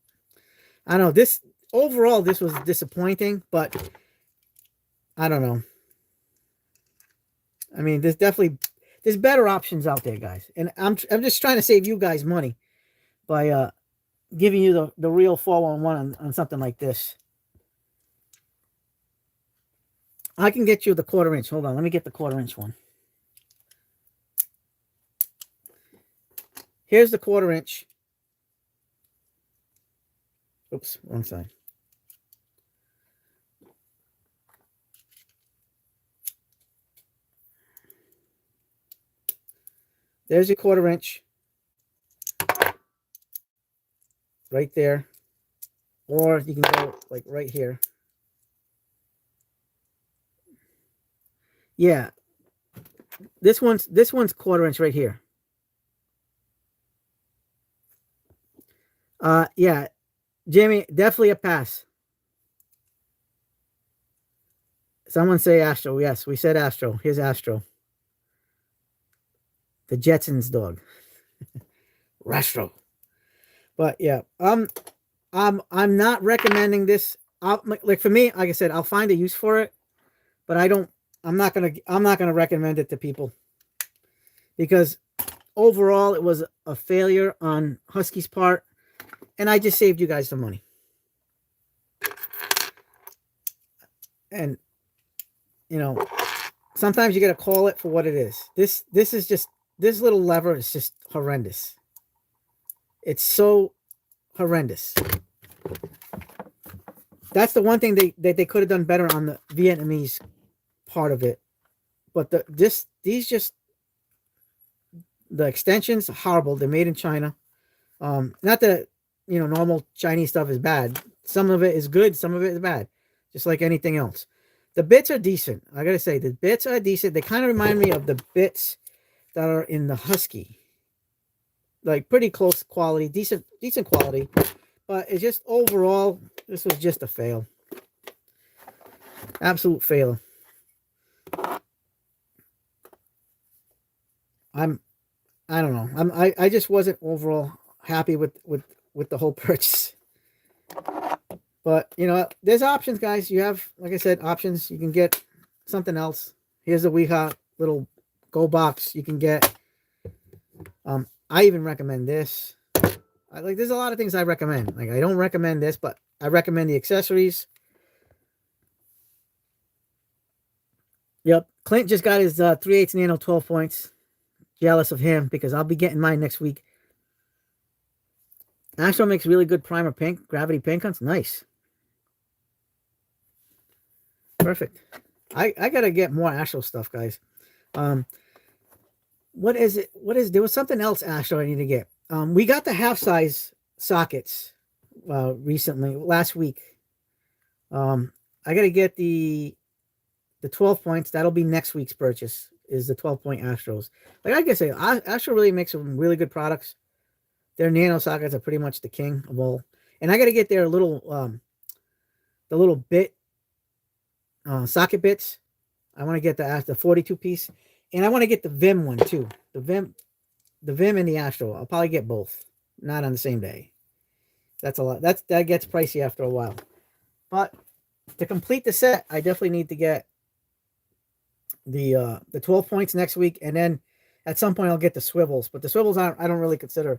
I don't know. This overall, this was disappointing, but I don't know. I mean, there's better options out there, guys, and I'm just trying to save you guys money by giving you the real 411 on something like this. I can get you the 1/4 inch. Hold on, let me get the 1/4 inch one. Here's the 1/4 inch. Oops, wrong side. There's your 1/4 inch. Right there. Or you can go like right here. Yeah. This one's 1/4 inch right here. Yeah. Jamie, definitely a pass. Someone say Astro. Yes, we said Astro. Here's Astro. The Jetsons dog. Rastro. But yeah, I'm not recommending this. Like for me, like I said, I'll find a use for it, but I'm not gonna recommend it to people because overall it was a failure on Husky's part, and I just saved you guys some money. And you know, sometimes you gotta call it for what it is. This is just, this little lever is just horrendous. It's so horrendous. That's the one thing they could have done better on the Vietnamese part of it. But the extensions are horrible. They're made in China. Not that, you know, normal Chinese stuff is bad. Some of it is good, some of it is bad. Just like anything else. The bits are decent. I gotta say, the bits are decent. They kind of remind me of the bits that are in the Husky. Like pretty close quality, decent quality. But it's just overall, this was just a fail. Absolute fail. I don't know. I just wasn't overall happy with the whole purchase. But you know, there's options, guys. You have, like I said, options. You can get something else. Here's the Wiha little Go box you can get. I even recommend this. There's a lot of things I recommend. Like I don't recommend this, but I recommend the accessories. Yep, Clint just got his 3/8 Nano 12 points. Jealous of him because I'll be getting mine next week. Astro makes really good primer pink, gravity pink hunts. Nice. Perfect. I gotta get more Astro stuff, guys. What is it? There was something else Astro I need to get. We got the half size sockets recently, last week. I gotta get the 12 points. That'll be next week's purchase, is the 12-point Astros. Like I can say, Astro really makes some really good products. Their nano sockets are pretty much the king of all. And I got to get their little, the little bit, socket bits. I want to get the 42 piece. And I want to get the Vim one too. The Vim and the Astro. I'll probably get both. Not on the same day. That's a lot. That gets pricey after a while. But to complete the set, I definitely need to get the 12 points next week, and then at some point I'll get the swivels. But the swivels I don't really consider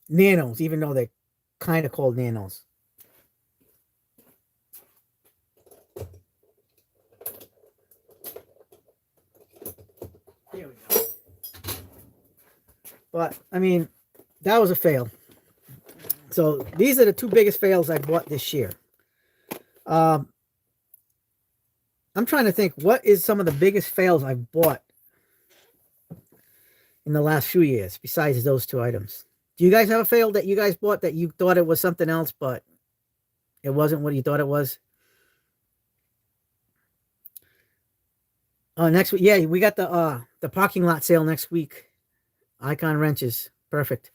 nanos, even though they're kind of called nanos. There we go. But I mean, that was a fail. So these are the two biggest fails I bought this year. I'm trying to think, what is some of the biggest fails I've bought in the last few years besides those two items? Do you guys have a fail that you guys bought that you thought it was something else, but it wasn't what you thought it was? Next week, yeah, we got the parking lot sale next week. Icon wrenches, perfect.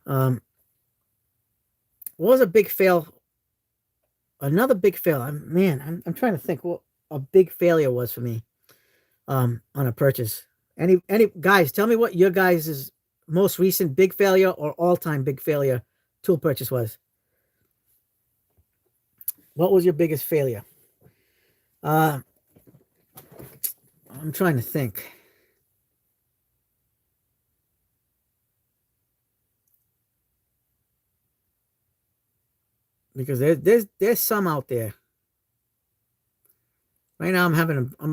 What was a big fail? Another big fail. I'm trying to think what a big failure was for me. on a purchase. Any guys, tell me what your guys' most recent big failure or all-time big failure tool purchase was. What was your biggest failure? I'm trying to think. Because there's some out there. Right now I'm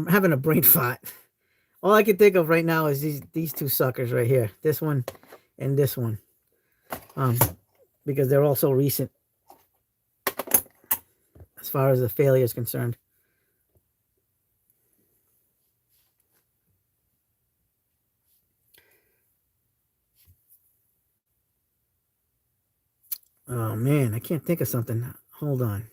having a brain fart. All I can think of right now is these two suckers right here. This one and this one. Because they're all so recent as far as the failure is concerned. Oh man, I can't think of something. Hold on.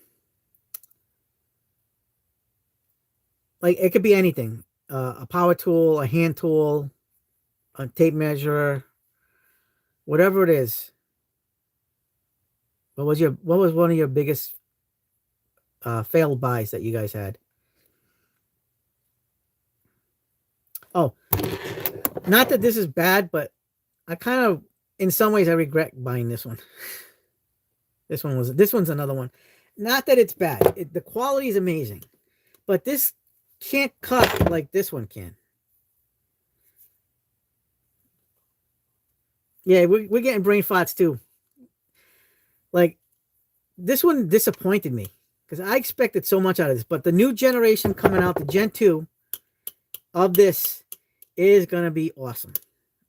Like it could be anything. A power tool, a hand tool, a tape measure, whatever it is. What was one of your biggest failed buys that you guys had? Oh, not that this is bad, but I kind of, in some ways, I regret buying this one. This one's another one. Not that it's bad. The quality is amazing, but this can't cut like this one can. Yeah, we're getting brain farts too. Like this one disappointed me because I expected so much out of this, but the new generation coming out, the Gen 2 of this is gonna be awesome.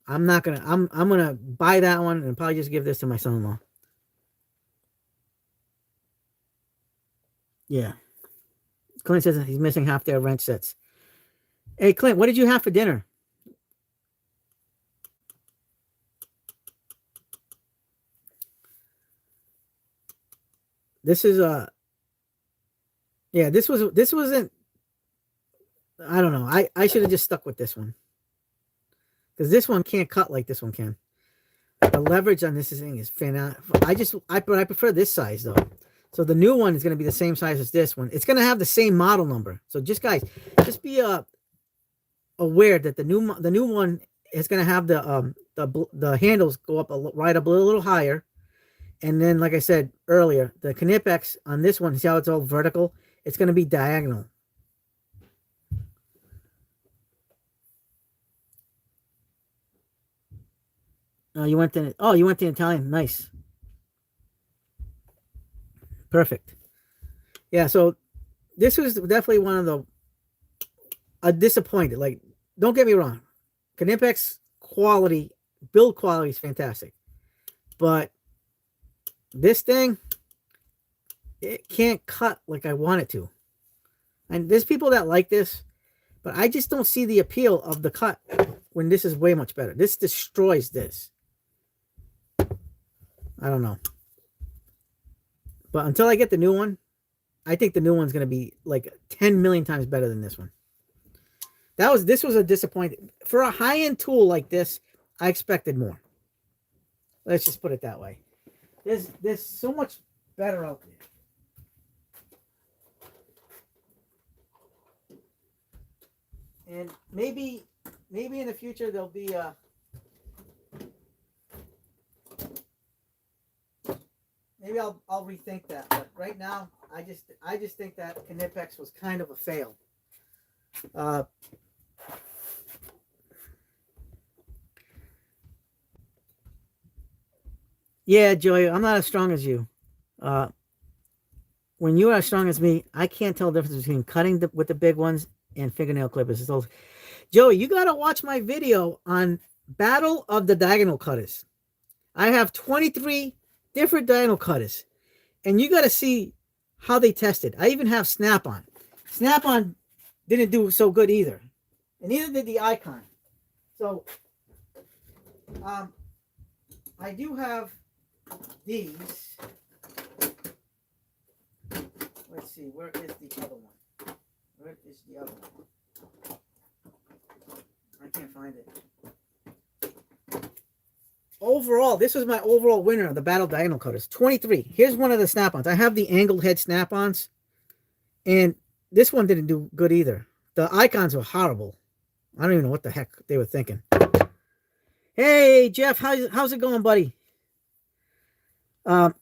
I'm gonna buy that one and probably just give this to my son-in-law. Yeah. Clint says he's missing half their wrench sets. Hey Clint, what did you have for dinner? This is yeah, this wasn't, I don't know. I should have just stuck with this one. Because this one can't cut like this one can. The leverage on this thing is fantastic. I prefer this size though. So the new one is going to be the same size as this one. It's going to have the same model number. So just guys, just be aware that the new one is going to have the handles go up right up a little higher. And then, like I said earlier, the Knipex on this one, see how it's all vertical? It's going to be diagonal. You went to Italian. Nice. Perfect. Yeah, so this was definitely one of a disappointed. Like, don't get me wrong. Knipex quality, build quality is fantastic. But this thing, it can't cut like I want it to. And there's people that like this, but I just don't see the appeal of the cut when this is way much better. This destroys this. I don't know. But until I get the new one, I think the new one's going to be like 10 million times better than this one. This was a disappointment. For a high-end tool like this, I expected more. Let's just put it that way. There's so much better out there. And maybe in the future there'll be maybe I'll rethink that. But right now, I just think that Knipex was kind of a fail. Yeah, Joey, I'm not as strong as you. When you are as strong as me, I can't tell the difference between cutting with the big ones and fingernail clippers. So, Joey, you got to watch my video on Battle of the Diagonal Cutters. I have 23 different diagonal cutters, and you got to see how they tested. I even have Snap-on. Snap-on didn't do so good either, and neither did the Icon. So, I do have these. Let's see, where is the other one? Where is the other one? I can't find it. Overall, this was my overall winner of the Battle Diagonal Cutters. 23. Here's one of the Snap-ons. I have the angled head Snap-ons, and this one didn't do good either. The Icons were horrible. I don't even know what the heck they were thinking. Hey, Jeff, how's it going, buddy? Um,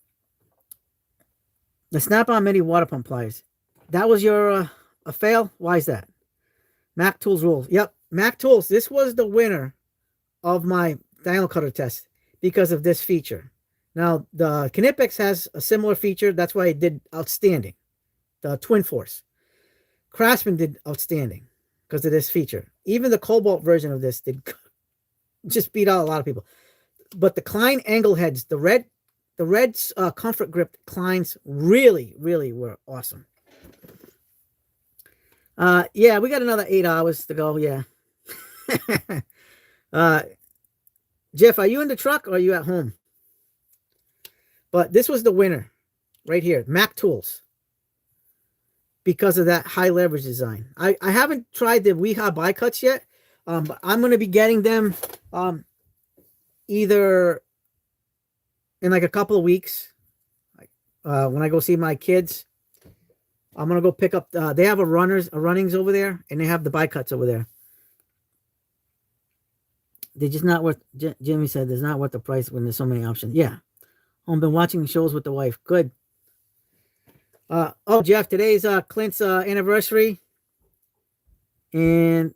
the Snap-on Mini water pump pliers. That was your a fail? Why is that? Mac Tools rules. Yep, Mac Tools. This was the winner of my diagonal cutter test because of this feature. Now, the Knipex has a similar feature. That's why it did outstanding. The Twin Force. Craftsman did outstanding because of this feature. Even the Cobalt version of this did just beat out a lot of people. But the Klein angle heads, the red comfort grip Kleins really, really were awesome. Yeah, we got another 8 hours to go. Yeah. Jeff, are you in the truck or are you at home? But this was the winner right here, Mac Tools, because of that high leverage design. I haven't tried the Weehaw bi-cuts yet, but I'm going to be getting them either in like a couple of weeks. When I go see my kids, I'm going to go pick up, they have a runnings over there, and they have the bi-cuts over there. They're just not worth, Jimmy said, there's not worth the price when there's so many options. Yeah. I've been watching shows with the wife. Good. Oh, Jeff, today's Clint's anniversary. And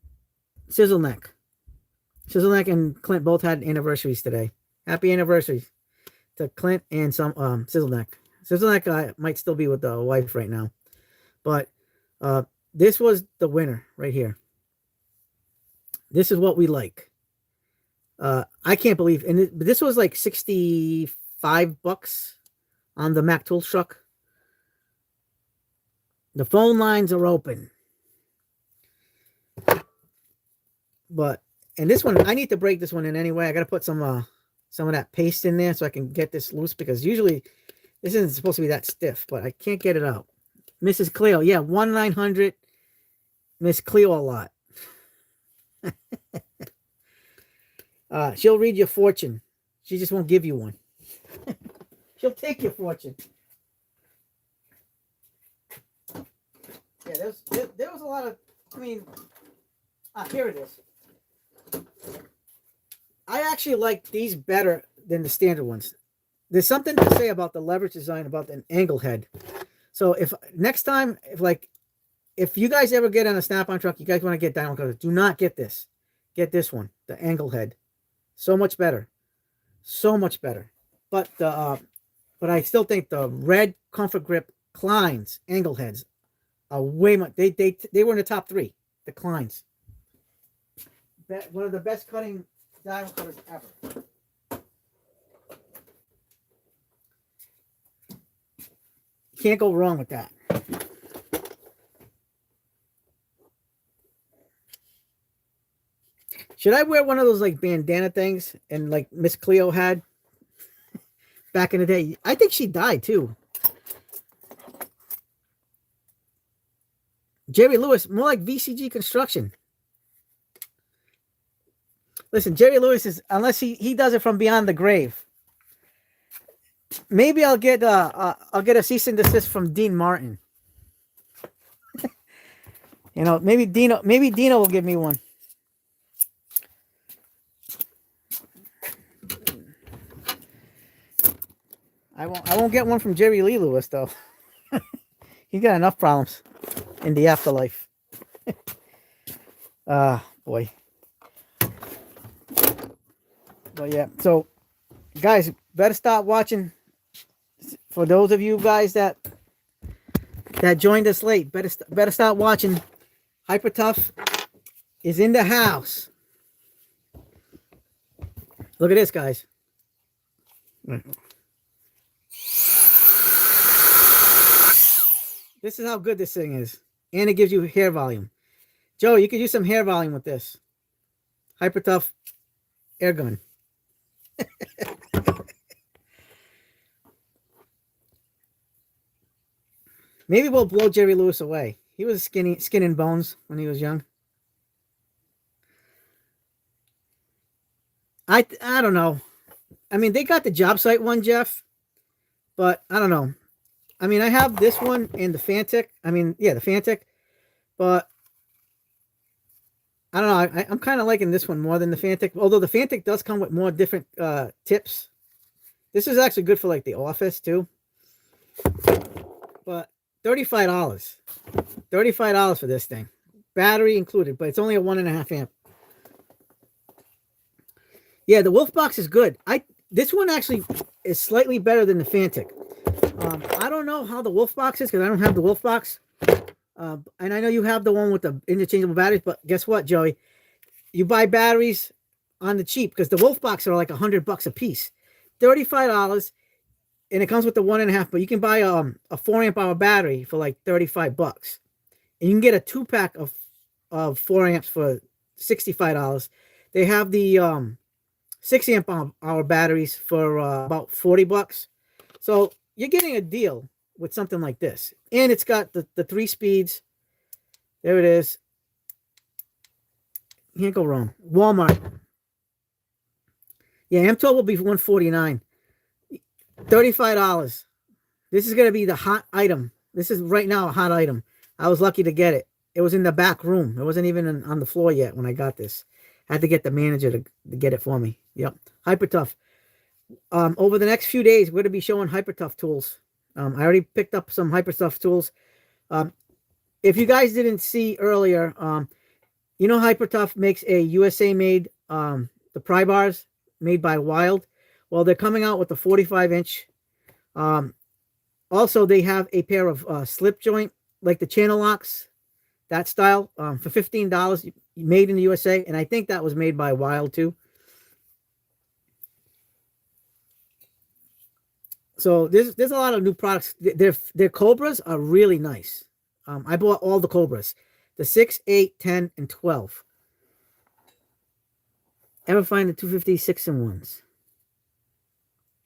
Sizzleneck. Sizzleneck and Clint both had anniversaries today. Happy anniversaries to Clint and some Sizzleneck. Sizzleneck might still be with the wife right now. But this was the winner right here. This is what we like. I can't believe, and this was like $65 on the Mac Tools truck. The phone lines are open. But, and this one, I need to break this one in anyway. I got to put some of that paste in there so I can get this loose, because usually this isn't supposed to be that stiff, but I can't get it out. Mrs. Cleo, yeah, 1-900 Miss Cleo a lot. She'll read your fortune. She just won't give you one. She'll take your fortune. Yeah, there was a lot of, I mean, here it is. I actually like these better than the standard ones. There's something to say about the leverage design, about an angle head. So if next time, if you guys ever get on a Snap-on truck, you guys want to get diamond cutters, do not get this. Get this one, the angle head. So much better. So much better. But I still think the red comfort grip Kleins angle heads are way much. They were in the top 3. The Kleins. One of the best cutting diamond cutters ever. Can't go wrong with that. Should I wear one of those like bandana things and like Miss Cleo had back in the day? I think she died too. Jerry Lewis, more like VCG Construction. Listen, Jerry Lewis is, unless he does it from beyond the grave. Maybe I'll get a cease and desist from Dean Martin. You know, maybe Dino will give me one. I won't get one from Jerry Lee Lewis though. He's got enough problems in the afterlife. Boy. But yeah, so guys, better stop watching. For those of you guys that joined us late, better stop watching. Hyper Tough is in the house. Look at this, guys. This is how good this thing is. And it gives you hair volume. Joe, you could use some hair volume with this. Hyper Tough air gun. Maybe we'll blow Jerry Lewis away. He was skin and bones when he was young. I don't know. I mean, they got the job site one, Jeff. But I don't know. I mean, I have this one and the Fantic. I mean, yeah, the Fantic. But I don't know. I'm kind of liking this one more than the Fantic, although the Fantic does come with more different tips. This is actually good for like the office too. But $35. $35 for this thing. Battery included, but it's only a 1.5 amp. Yeah, the Wolf box is good. This one actually is slightly better than the Fantic. I don't know how the Wolf box is because I don't have the Wolf box. And I know you have the one with the interchangeable batteries, but guess what, Joey? You buy batteries on the cheap because the Wolf box are like $100 a piece. $35, and it comes with the 1.5. But you can buy a 4 amp hour battery for like $35, and you can get a 2-pack of 4 amps for $65. They have the 6 amp hour batteries for about $40. So you're getting a deal with something like this. And it's got the 3 speeds. There it is. Can't go wrong. Walmart. Yeah, M12 will be $149. $35. This is going to be the hot item. This is right now a hot item. I was lucky to get it. It was in the back room. It wasn't even on the floor yet when I got this. I had to get the manager to get it for me. Yep. Hypertough. Over the next few days, we're going to be showing Hypertough tools. I already picked up some Hypertough tools. If you guys didn't see earlier, you know Hypertough makes a USA-made, the pry bars made by Wild. Well, they're coming out with the 45-inch. Also, they have a pair of slip joint, like the channel locks, that style, for $15, made in the USA. And I think that was made by Wild, too. So there's a lot of new products. Their Cobras are really nice. I bought all the Cobras. The 6, 8, 10, and 12. Ever find the 250 6-in-1s?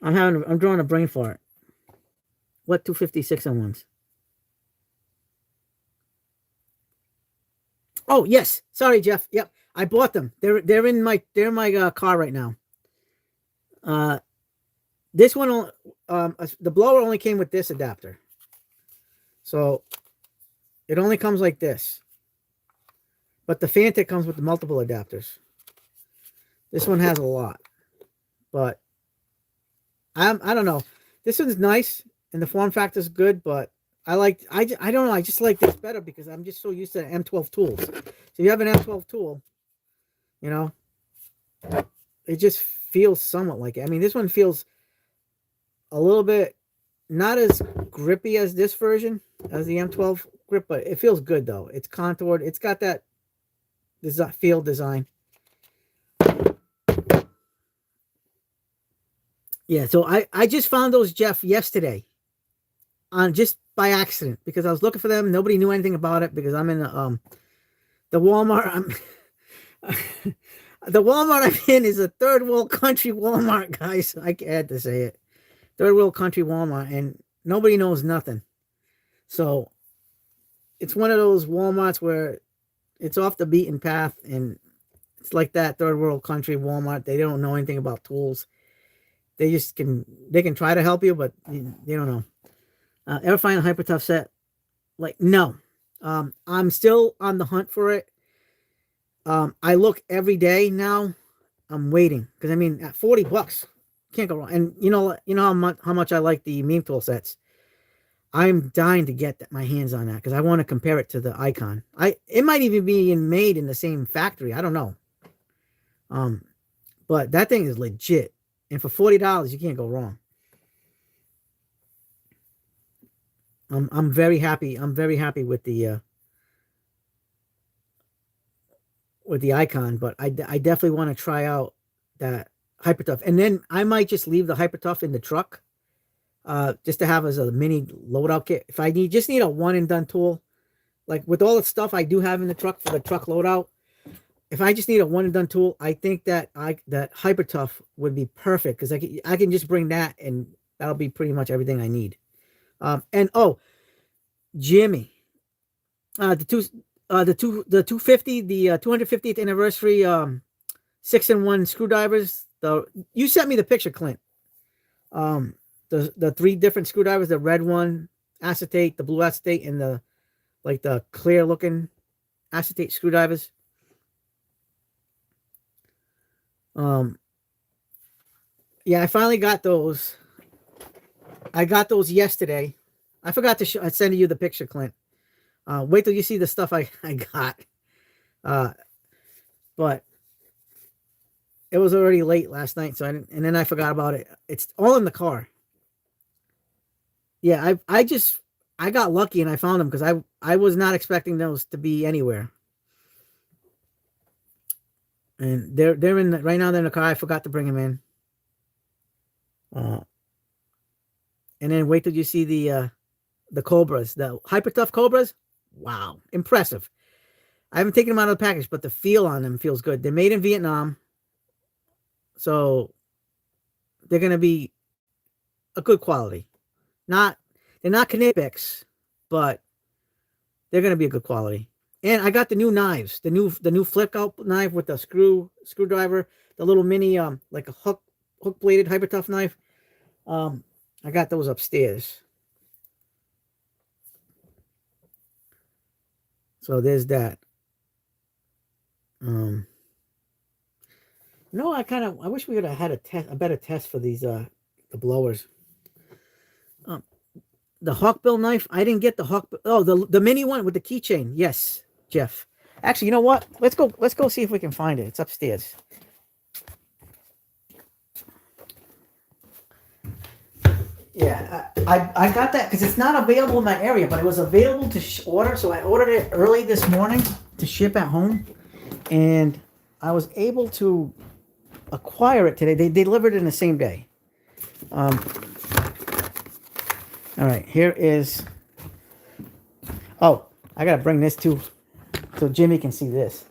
I'm drawing a brain fart. What 250 6-in-1s? Oh yes, sorry Jeff. Yep, I bought them. They're in my car right now. This one, the blower only came with this adapter, so it only comes like this. But the Fantic comes with the multiple adapters. This one has a lot, but I don't know. This one's nice and the form factor is good, but I don't know. I just like this better because I'm just so used to M12 tools. So you have an M12 tool, you know, it just feels somewhat like it. I mean, this one feels a little bit not as grippy as this version, as the M12 grip, but it feels good though. It's contoured. It's got that field design. Yeah, so I just found those, Jeff, yesterday, on just by accident because I was looking for them. Nobody knew anything about it because I'm in the Walmart. The Walmart I'm in is a third world country Walmart, guys. I had to say it. Third world country Walmart, and nobody knows nothing. So it's one of those Walmarts where it's off the beaten path, and it's like that third world country Walmart. They don't know anything about tools. They just can try to help you, but they don't know. Ever find a Hypertough set? Like, no. I'm still on the hunt for it. I look every day now. I'm waiting because I mean, at $40, can't go wrong. And you know how much I like the meme tool sets. I'm dying to get my hands on that because I want to compare it to the Icon. It might even be made in the same factory. I don't know. But that thing is legit, and for $40, you can't go wrong. I'm very happy. I'm very happy with the Icon, but I definitely want to try out that Hypertough, and then I might just leave the Hypertough in the truck, just to have as a mini loadout kit. If I just need a one and done tool, like with all the stuff I do have in the truck for the truck loadout, if I just need a one and done tool, I think that that Hypertough would be perfect because I can just bring that and that'll be pretty much everything I need. And oh, Jimmy, the 250, the 250th anniversary 6-in-1 screwdrivers. You sent me the picture, Clint. The 3 different screwdrivers, the red one, acetate, the blue acetate, and the clear looking acetate screwdrivers. Um, yeah, I finally got those. I got those yesterday. I forgot to I send you the picture, Clint. Wait till you see the stuff I got. But it was already late last night, so I didn't, and then I forgot about it. It's all in the car. Yeah, I got lucky and I found them because I was not expecting those to be anywhere. And they're in right now. They're in the car. I forgot to bring them in. And then wait till you see the Cobras, the Hyper Tough Cobras. Wow, impressive. I haven't taken them out of the package, but the feel on them feels good. They're made in Vietnam, so they're gonna be a good quality. They're not Knipex, but they're gonna be a good quality. And I got the new knives, the new flip out knife with the screwdriver, the little mini like a hook bladed Hyper Tough knife. I got those upstairs. So there's that. No, I wish we would have had a better test for these the blowers. The Hawkbill knife, I didn't get the Hawk. Oh, the mini one with the keychain. Yes, Jeff. Actually, you know what? Let's go see if we can find it. It's upstairs. Yeah, I got that because it's not available in my area, but it was available to order. So I ordered it early this morning to ship at home, and I was able to acquire it today. They delivered it in the same day. All right, here is. Oh, I gotta bring this too, so Jimmy can see this.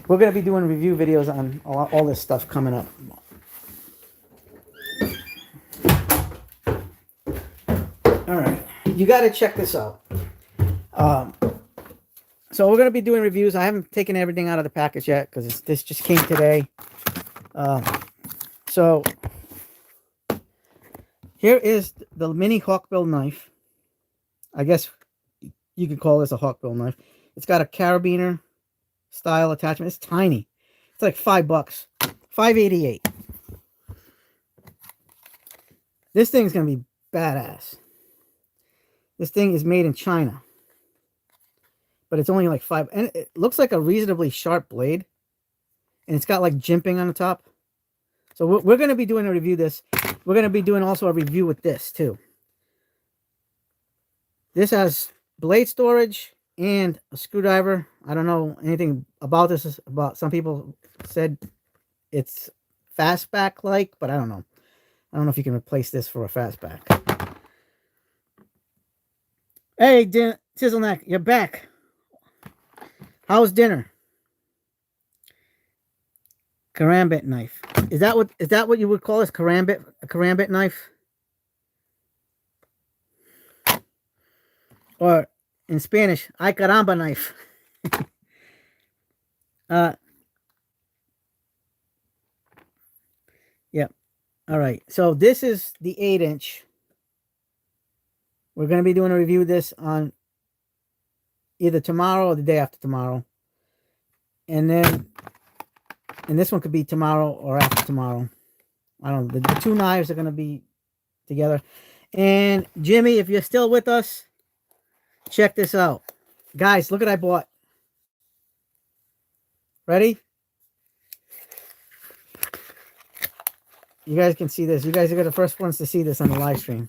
We're gonna be doing review videos on all this stuff coming up. All right, you got to check this out. So we're going to be doing reviews. I haven't taken everything out of the package yet because this just came today. So here is the mini Hawkbill knife. I guess you could call this a Hawkbill knife. It's got a carabiner style attachment. It's tiny. It's like $5, $5.88. This thing's going to be badass. This thing is made in China, but it's only like $5, and it looks like a reasonably sharp blade, and it's got like jimping on the top. So we're going to be doing a review of this. We're going to be doing also a review with this too. This has blade storage and a screwdriver. I don't know anything about this. About some people said it's fastback like, but I don't know. I don't know if you can replace this for a fastback. Hey, Sizzleneck, you're back. How's dinner? Karambit knife. Is that what you would call this? Karambit? A karambit knife? Or in Spanish, ay caramba knife. Yep. All right. So this is the 8-inch. We're going to be doing a review of this on either tomorrow or the day after tomorrow. And this one could be tomorrow or after tomorrow. I don't know. The two knives are going to be together. And Jimmy, if you're still with us, check this out. Guys, look what I bought. Ready? You guys can see this. You guys are the first ones to see this on the live stream.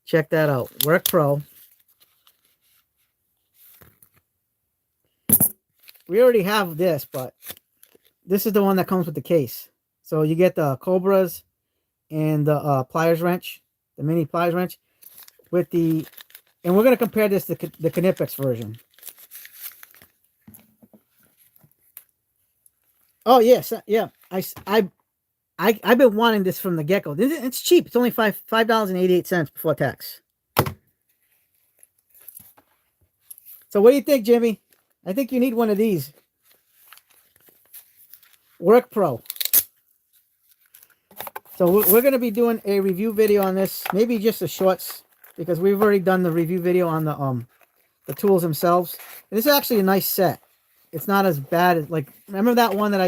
Check that out. Work Pro. We already have this, but this is the one that comes with the case. So you get the Cobras and the pliers wrench, the mini pliers wrench, with the, and we're going to compare this to the Knipex version. Oh yes, yeah. I've been wanting this from the get-go. It's cheap. It's only $5.88 before tax. So what do you think, Jimmy? I think you need one of these. Work Pro. So we're going to be doing a review video on this. Maybe just the shorts, because we've already done the review video on the the tools themselves. And this is actually a nice set. It's not as bad as, like, remember that one that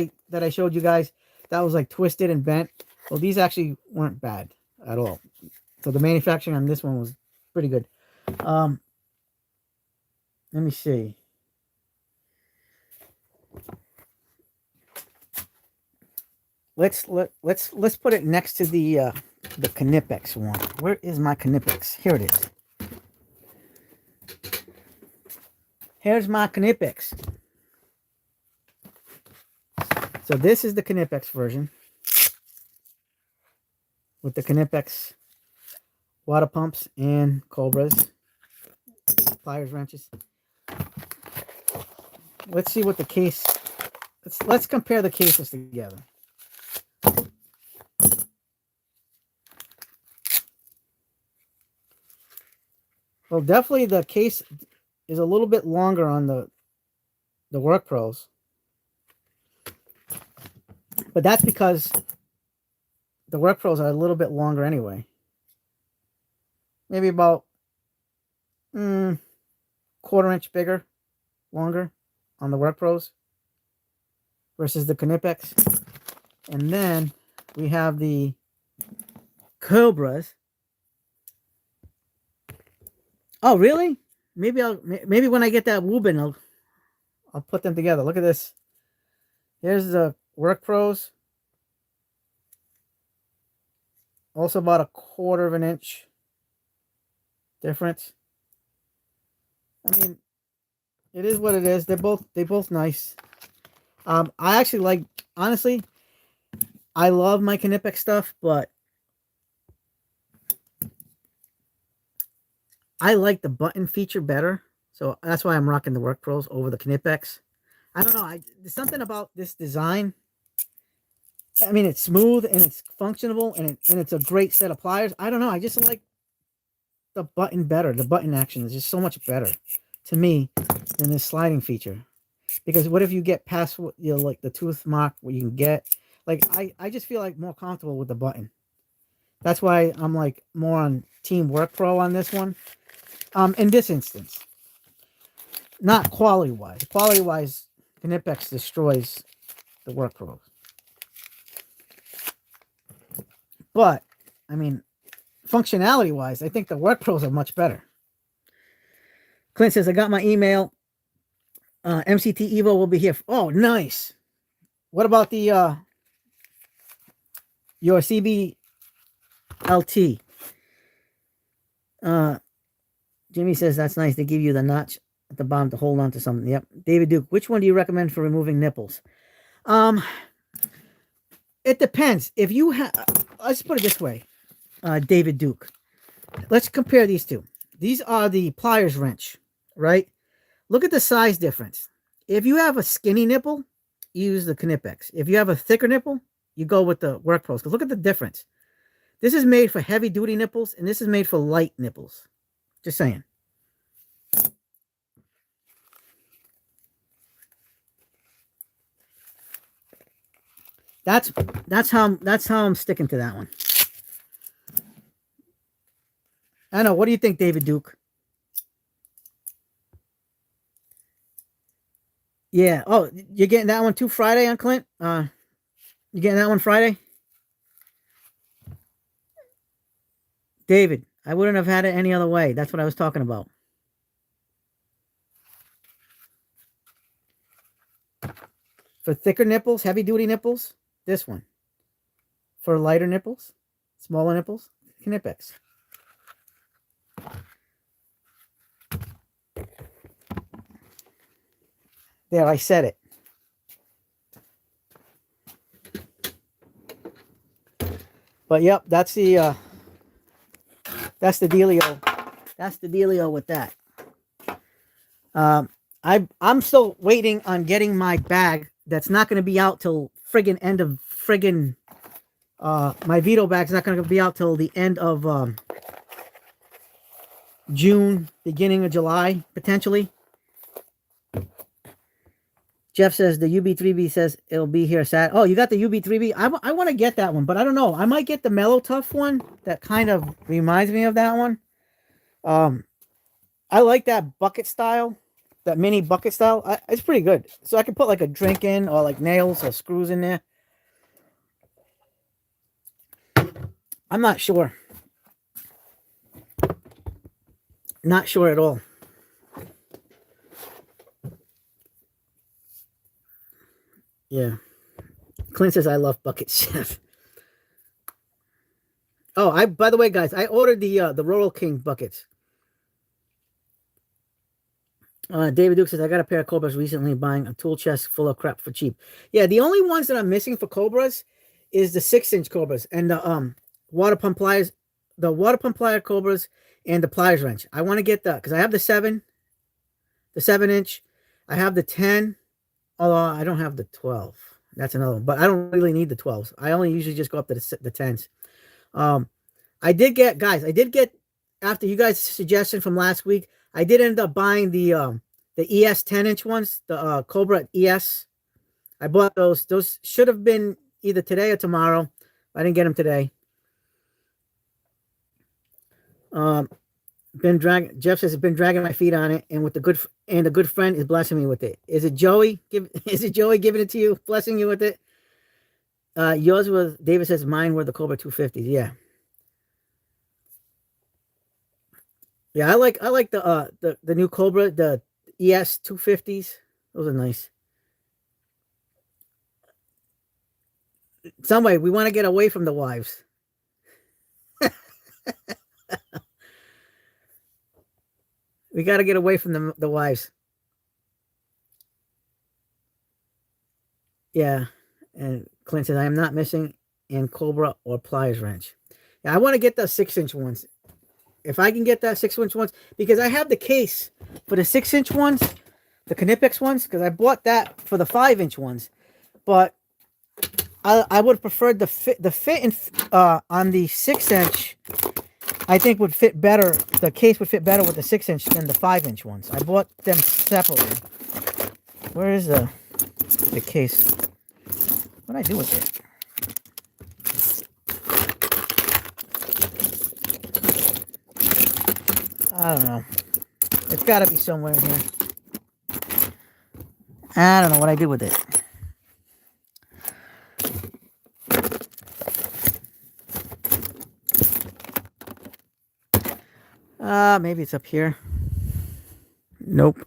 I showed you guys that was like twisted and bent? Well, these actually weren't bad at all. So the manufacturing on this one was pretty good. Let me see. Let's put it next to the Knipex one. Where is my Knipex? Here it is. Here's my Knipex. So this is the Knipex version with the Knipex water pumps and Cobras, pliers, wrenches. Let's see what the case. Let's compare the cases together. Well, definitely the case is a little bit longer on the Work Pros, but that's because the Work Pros are a little bit longer anyway. Maybe about quarter-inch bigger, longer on the Work Pros versus the Knipex. And then we have the Cobras. Oh, really? Maybe when I get that Woobin, I'll put them together. Look at this. Here's the Work Pros. Also about a quarter of an inch difference. I mean, it is what it is. They're both nice. I actually like, honestly, I love my Knipex stuff, but I like the button feature better. So that's why I'm rocking the Work Pros over the Knipex. I don't know. There's something about this design. I mean, it's smooth and it's functional and it's a great set of pliers. I don't know. I just like the button better. The button action is just so much better to me than this sliding feature. Because what if you get past what, you know, like the tooth mark, what you can get? Like, I just feel like more comfortable with the button. That's why I'm like more on Team Work Pro on this one. In this instance, not quality-wise. Quality-wise, Knipex destroys the Work Pros. But, I mean, functionality-wise, I think the Work Pros are much better. Clint says, I got my email. MCT Evo will be here. Oh, nice. What about the your CB LT? Jimmy says that's nice. They give you the notch at the bottom to hold on to something. Yep. David Duke, which one do you recommend for removing nipples? It depends. If you have, let's put it this way, David Duke. Let's compare these two. These are the pliers wrench, right? Look at the size difference. If you have a skinny nipple, you use the Knipex. If you have a thicker nipple, you go with the Work Pros. Because look at the difference. This is made for heavy duty nipples, and this is made for light nipples. Just saying. That's how I'm sticking to that one. I know. What do you think, David Duke? Yeah. Oh, you're getting that one too Friday on Clint? You getting that one Friday? David, I wouldn't have had it any other way. That's what I was talking about. For thicker nipples, heavy duty nipples, this one. For lighter nipples, smaller nipples, Knipex. There, I said it. But yep, that's the dealio. That's the dealio with that. I'm still waiting on getting my bag. That's not going to be out till friggin' end of friggin' my Vito bag's not going to be out till the end of June, beginning of July, potentially. Jeff says the UB3B says it'll be here Saturday. Oh, you got the UB3B? I want to get that one, but I don't know. I might get the Mellow Tough one. That kind of reminds me of that one. I like that bucket style, that mini bucket style. It's pretty good. So I can put like a drink in, or like nails or screws in there. I'm not sure. Not sure at all. Yeah. Clint says I love bucket chef. Oh, by the way, guys, I ordered the Royal King buckets. David Duke says I got a pair of Cobras recently, buying a tool chest full of crap for cheap. Yeah, the only ones that I'm missing for Cobras is the 6-inch Cobras and the water pump pliers, the water pump plier Cobras, and the pliers wrench. I want to get the, because I have the 7-inch. I have the 10, although I don't have the 12. That's another one, but I don't really need the 12s. I only usually just go up to the 10s. I did get, guys, after you guys' suggestion from last week, I did end up buying the ES 10-inch ones, the Cobra ES. I bought those. Those should have been either today or tomorrow. I didn't get them today. Jeff says, been dragging my feet on it, and with a good friend is blessing me with it. Is it Joey? Is it Joey giving it to you, blessing you with it? Yours was, David says, mine were the Cobra 250s. Yeah. Yeah, I like the new Cobra, the ES 250s. Those are nice. Some way we want to get away from the wives. We got to get away from the wives. Yeah. And Clint says, I am not missing in Cobra or pliers wrench. Yeah, I want to get the 6-inch ones. If I can get that 6-inch ones, because I have the case for the 6-inch ones, the Knipex ones, because I bought that for the 5-inch ones. But I would prefer the fit on the 6-inch. I think would fit better. The case would fit better with the 6-inch than the 5-inch ones. I bought them separately. Where is the case? What did I do with it? I don't know. It's got to be somewhere in here. I don't know what I did with it. Maybe it's up here. Nope.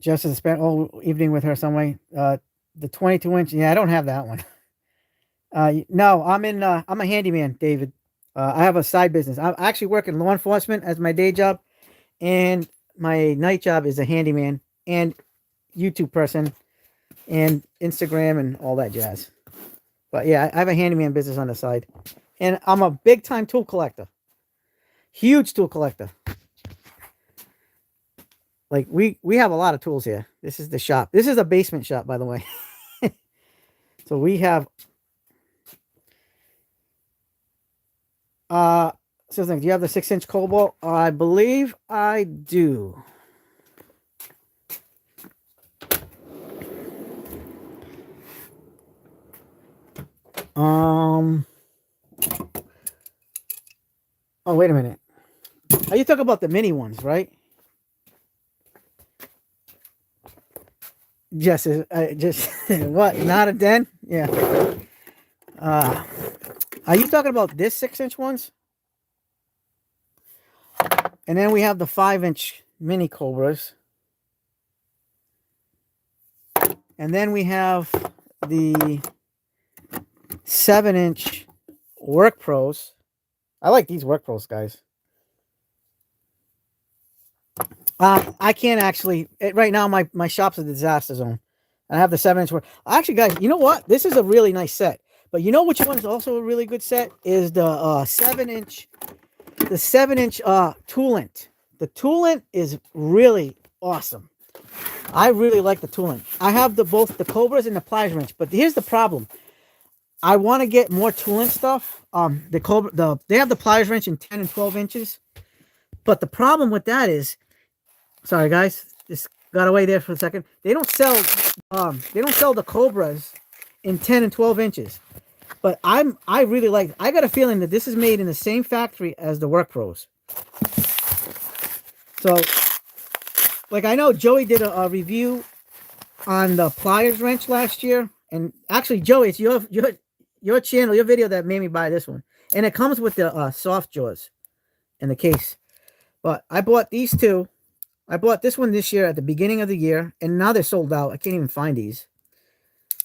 Justin spent all evening with her some way. The 22-inch. Yeah, I don't have that one. No, I'm a handyman, David. I have a side business. I actually work in law enforcement as my day job, and my night job is a handyman and YouTube person and Instagram and all that jazz. But yeah, I have a handyman business on the side, and I'm a big time tool collector, huge tool collector. Like we have a lot of tools here. This is the shop. This is a basement shop, by the way. So we have. So do you have the 6-inch Cobalt? I believe I do. Oh, wait a minute. Are you talking about the mini ones, right? Just what? Not a den? Yeah. Are you talking about this 6-inch ones? And then we have the 5-inch mini Cobras. And then we have the 7-inch Work Pros. I like these Work Pros, guys. I can't actually. Right now, my shop's a disaster zone. I have the 7-inch Work. Actually, guys, you know what? This is a really nice set. But you know which one is also a really good set? Is the 7-inch. The 7-inch Toolent. The Toolent is really awesome. I really like the Toolent. I have both the Cobras and the pliers wrench. But here's the problem. I want to get more Toolent stuff. They have the pliers wrench in 10 and 12 inches. But the problem with that is, sorry guys, just got away there for a second. They don't sell the Cobras in 10 and 12 inches. But I really like. I got a feeling that this is made in the same factory as the Work Pros. So, like I know Joey did a review on the pliers wrench last year, and actually, Joey, it's your channel, your video that made me buy this one, and it comes with the soft jaws in the case. But I bought these two. I bought this one this year at the beginning of the year, and now they're sold out. I can't even find these.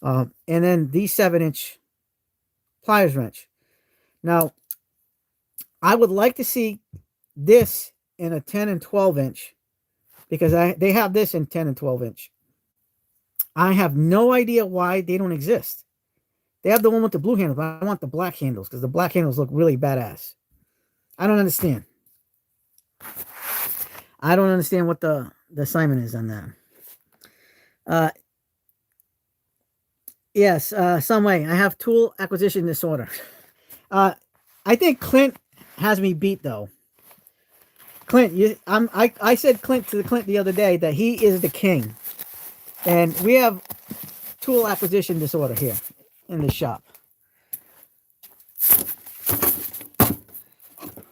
And then these 7-inch pliers wrench. Now, I would like to see this in a 10 and 12 inch because they have this in 10 and 12 inch. I have no idea why they don't exist. They have the one with the blue handles, but I want the black handles because the black handles look really badass. I don't understand. I don't understand what the assignment is on that. Yes, some way. I have tool acquisition disorder. I think Clint has me beat though. Clint, I said Clint the other day that he is the king, and we have tool acquisition disorder here in the shop.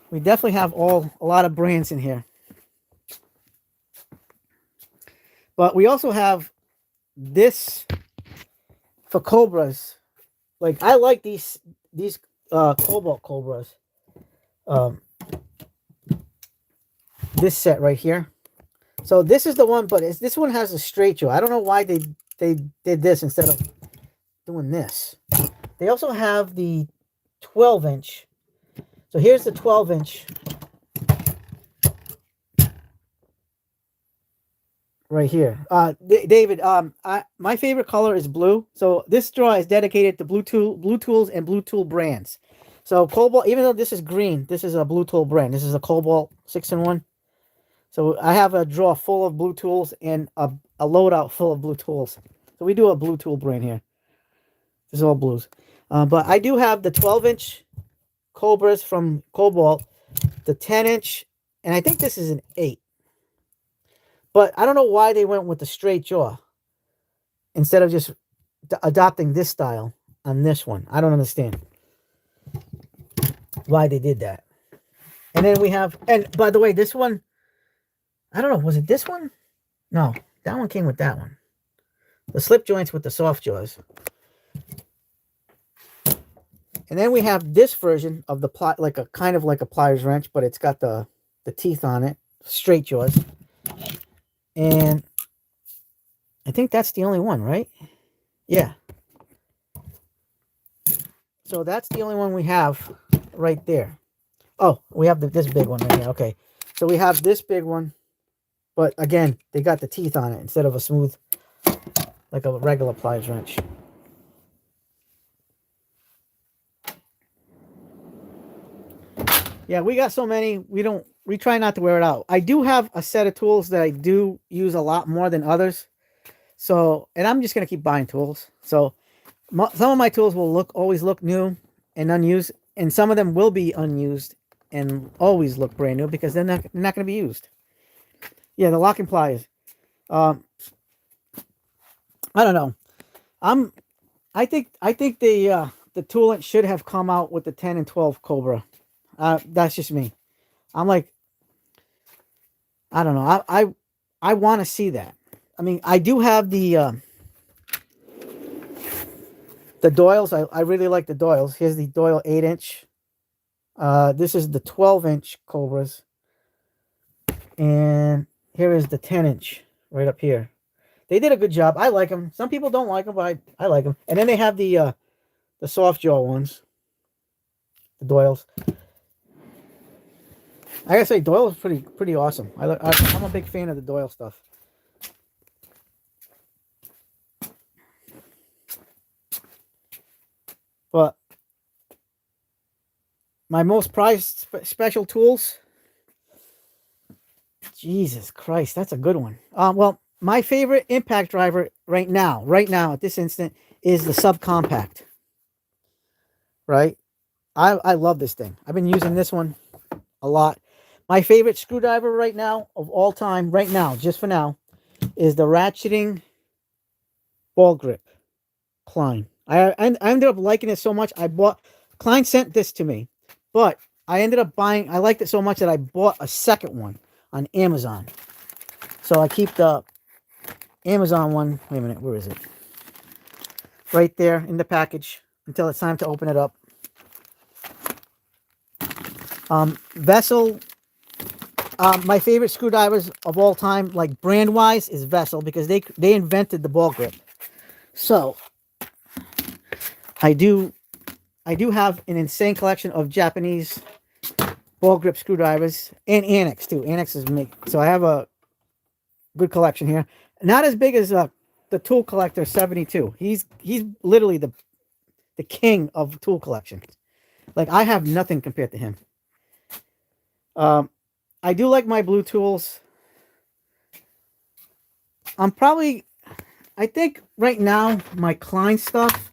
We definitely have a lot of brands in here, but we also have this for Cobras. Like I like these Cobalt Cobras. This set right here. So this is the one, but this one has a straight jaw. I don't know why they did this instead of doing this. They also have the 12-inch. So here's the 12-inch right here. David, my favorite color is blue. So this straw is dedicated to Blue Tools and Blue Tool brands. So Cobalt, even though this is green, this is a Blue Tool brand. This is a Cobalt 6-in-1. So I have a drawer full of Blue Tools and a loadout full of Blue Tools. So we do a Blue Tool brand here. This is all blues. But I do have the 12-inch Cobras from Cobalt, the 10-inch, and I think this is an 8. But I don't know why they went with the straight jaw instead of just adopting this style on this one. I don't understand why they did that. And then we have, and by the way, this one, I don't know, was it this one? No, that one came with that one. The slip joints with the soft jaws. And then we have this version of the like a kind of like a pliers wrench, but it's got the teeth on it, straight jaws. And I think that's the only one, right? Yeah. So that's the only one we have right there. Oh, we have this big one right here. Okay. So we have this big one. But again, they got the teeth on it instead of a smooth, like a regular pliers wrench. Yeah, we got so many, we try not to wear it out. I do have a set of tools that I do use a lot more than others. So, and I'm just going to keep buying tools. So some of my tools will always look new and unused. And some of them will be unused and always look brand new because they're not going to be used. Yeah, the locking pliers. I don't know. I think the Toolant should have come out with the 10 and 12 Cobra. That's just me. I'm like, I don't know. I want to see that. I mean, I do have the Doyles. I really like the Doyles. Here's the Doyle 8-inch. This is the 12-inch Cobras. And here is the 10-inch right up here. They did a good job. I like them. Some people don't like them, but I like them. And then they have the soft jaw ones. The Doyles. I gotta say, Doyle is pretty awesome. I'm a big fan of the Doyle stuff. But my most prized special tools. Jesus Christ, that's a good one. Well, my favorite impact driver right now at this instant is the Subcompact. Right? I love this thing. I've been using this one a lot. My favorite screwdriver right now of all time, right now, just for now, is the ratcheting ball grip Klein. I ended up liking it so much. Klein sent this to me, but I ended up buying. I liked it so much that I bought a second one on Amazon. So I keep the Amazon one. Wait a minute, where is it? Right there in the package until it's time to open it up. Vessel. My favorite screwdrivers of all time, like brand wise, is Vessel because they invented the ball grip. So I do have an insane collection of Japanese ball grip screwdrivers and Annex too. Annex is make so I have a good collection here. Not as big as the Tool Collector 72. He's literally the king of tool collections. Like I have nothing compared to him. I do like my blue tools. I think right now my Klein stuff,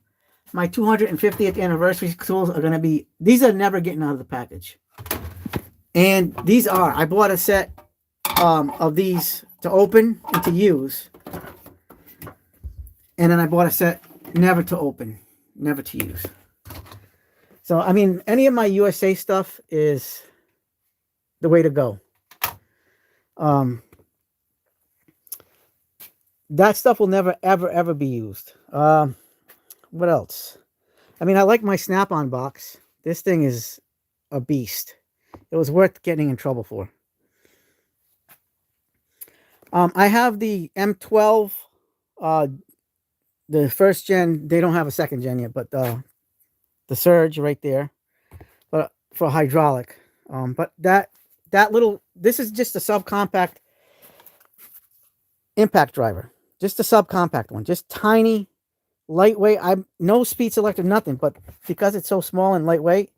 my 250th anniversary tools are going to be, these are never getting out of the package. And these are, I bought a set of these to open and to use. And then I bought a set never to open, never to use. So, I mean, any of my USA stuff is the way to go. That stuff will never, ever, ever be used. What else? I mean, I like my Snap-on box. This thing is a beast. It was worth getting in trouble for. I have the M12, the first gen. They don't have a second gen yet, but the Surge right there, but for hydraulic. But that little, this is just a subcompact impact driver, just a subcompact one, just tiny, lightweight. I'm no speed selector, nothing, but because it's so small and lightweight,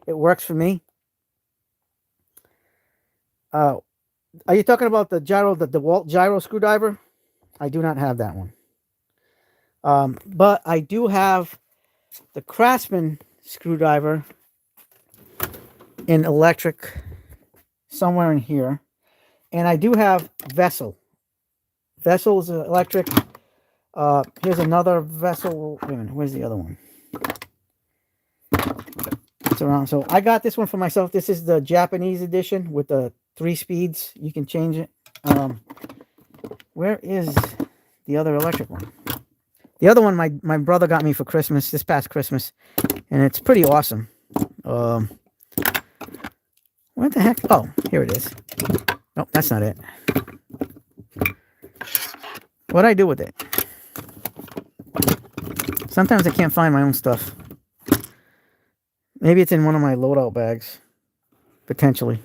it works for me. Are you talking about the gyro, the DeWalt gyro screwdriver? I do not have that one. But I do have the Craftsman screwdriver in electric somewhere in here. And I do have Vessel. Vessel is electric. Here's another Vessel. Wait a minute, where's the other one? It's around. So I got this one for myself. This is the Japanese edition with the 3 speeds. You can change it. Where is the other electric one? The other one my brother got me for Christmas, this past Christmas. And it's pretty awesome. What the heck? Oh, here it is. Nope, that's not it. What'd I do with it? Sometimes I can't find my own stuff. Maybe it's in one of my loadout bags. Potentially.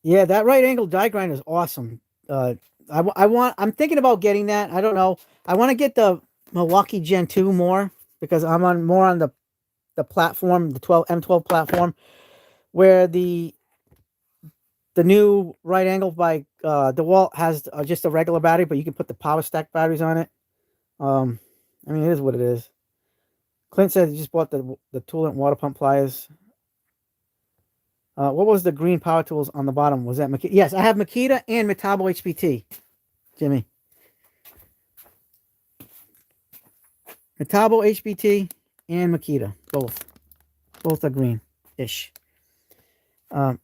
Yeah, that right angle die grinder is awesome. I'm thinking about getting that. I don't know. I want to get the Milwaukee Gen 2 more because I'm more on the platform, the M12 platform, where the new right angle by DeWalt has just a regular battery, but you can put the power stack batteries on it. I mean, it is what it is. Clint said he just bought the Toolant water pump pliers. What was the green power tools on the bottom? Was that Makita? Yes, I have Makita and Metabo HPT, Jimmy. Metabo HPT and Makita, both. Both are green-ish. Yeah,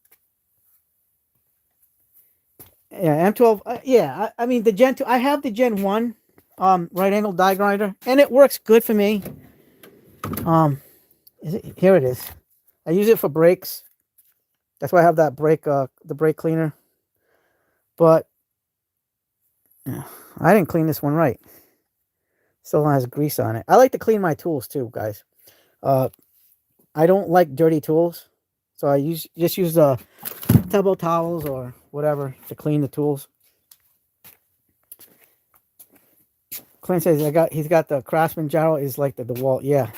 M12. Yeah, I mean the Gen 2. I have the Gen 1 right angle die grinder, and it works good for me. Here it is. I use it for brakes. That's why I have that the brake cleaner. But I didn't clean this one right. Still has grease on it. I like to clean my tools too, guys. I don't like dirty tools, so I just use the tubbo towels or whatever to clean the tools. Clint says he's got the Craftsman gyro is like the DeWalt. Yeah.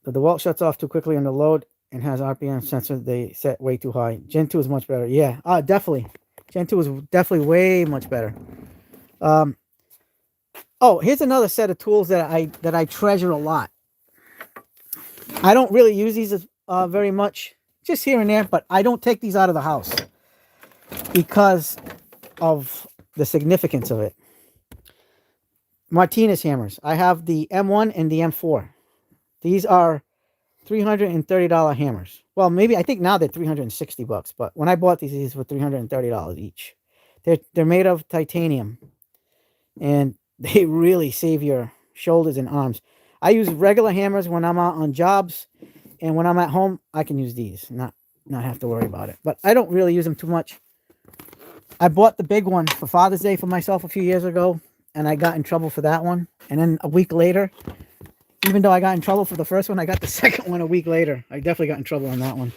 The DeWalt shuts off too quickly under load and has RPM sensor they set way too high. Gen 2 is much better. Yeah, definitely. Gen 2 is definitely way much better. Oh, here's another set of tools that I treasure a lot. I don't really use these very much, just here and there, but I don't take these out of the house because of the significance of it. Martinez hammers. I have the M1 and the M4. These are $330 hammers. Well, maybe I think now they're $360, but when I bought these were $330 each. They're made of titanium, and they really save your shoulders and arms. I use regular hammers when I'm out on jobs, and when I'm at home, I can use these, not have to worry about it. But I don't really use them too much. I bought the big one for Father's Day for myself a few years ago, and I got in trouble for that one. And then a week later, even though I got in trouble for the first one, I got the second one a week later. I definitely got in trouble on that one.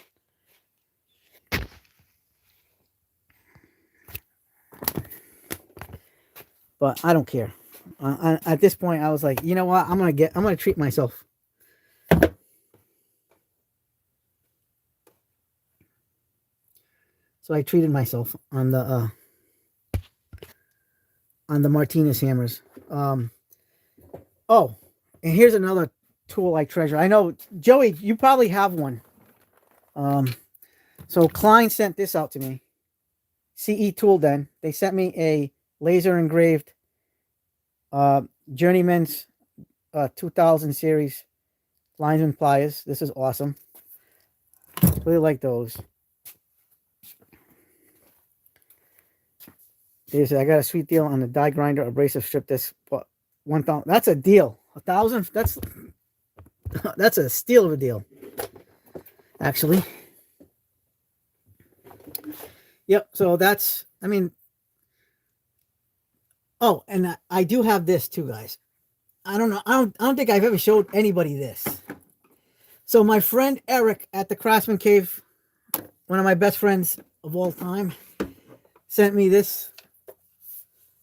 But I don't care. At this point, I was like, you know what? I'm gonna treat myself. So I treated myself on the Martinez hammers. Oh, and here's another tool I treasure. I know, Joey, you probably have one. So Klein sent this out to me. CE Tool Den. They sent me a laser engraved Journeyman's 2000 series linesman pliers. This is awesome. Really like those. I got a sweet deal on the die grinder abrasive strip disc. But 1,000. That's a deal. 1,000. That's a steal of a deal. Actually. Yep. So that's. I mean. Oh, and I do have this too, guys. I don't know. I don't think I've ever showed anybody this. So my friend Eric at the Craftsman Cave, one of my best friends of all time, sent me this.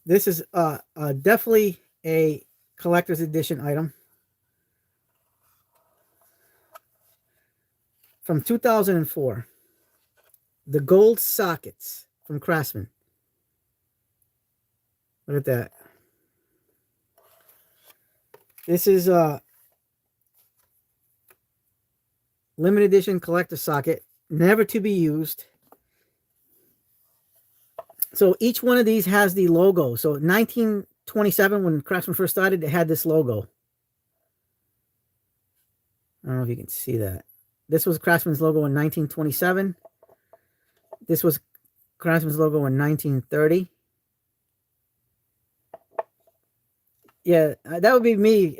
This is definitely a collector's edition item from 2004. The gold sockets from Craftsman. Look at that. This is a limited edition collector socket, never to be used. So each one of these has the logo. So 1927, when Craftsman first started, it had this logo. I don't know if you can see that. This was Craftsman's logo in 1927. This was Craftsman's logo in 1930. Yeah, that would be me,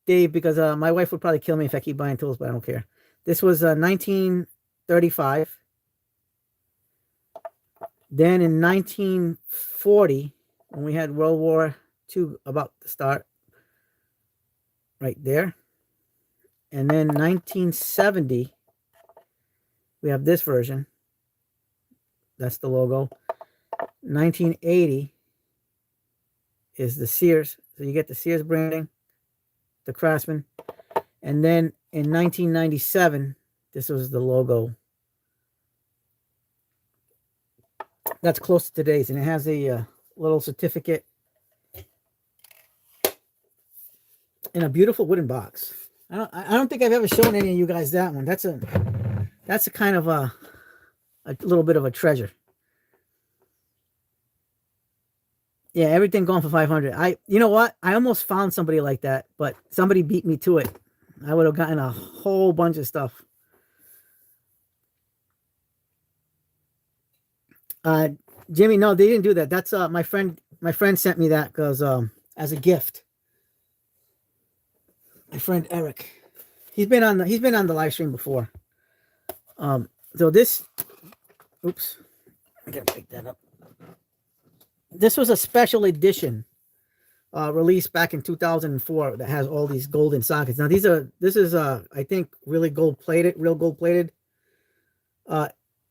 Dave, because my wife would probably kill me if I keep buying tools, but I don't care. This was 1935. Then in 1940, when we had World War II about to start, right there. And then 1970, we have this version. That's the logo. 1980 is the Sears. So you get the Sears branding, the Craftsman. And then in 1997, this was the logo. That's close to today's, and it has a little certificate in a beautiful wooden box. I don't think I've ever shown any of you guys that one. That's a kind of a little bit of a treasure. Yeah, everything going for 500. You know what? I almost found somebody like that, but somebody beat me to it. I would have gotten a whole bunch of stuff. Jimmy, no, they didn't do that. That's my friend sent me that because as a gift. My friend Eric. He's been on the live stream before. So this, oops, I gotta pick that up. This was a special edition released back in 2004 that has all these golden sockets. Now this is I think really real gold plated.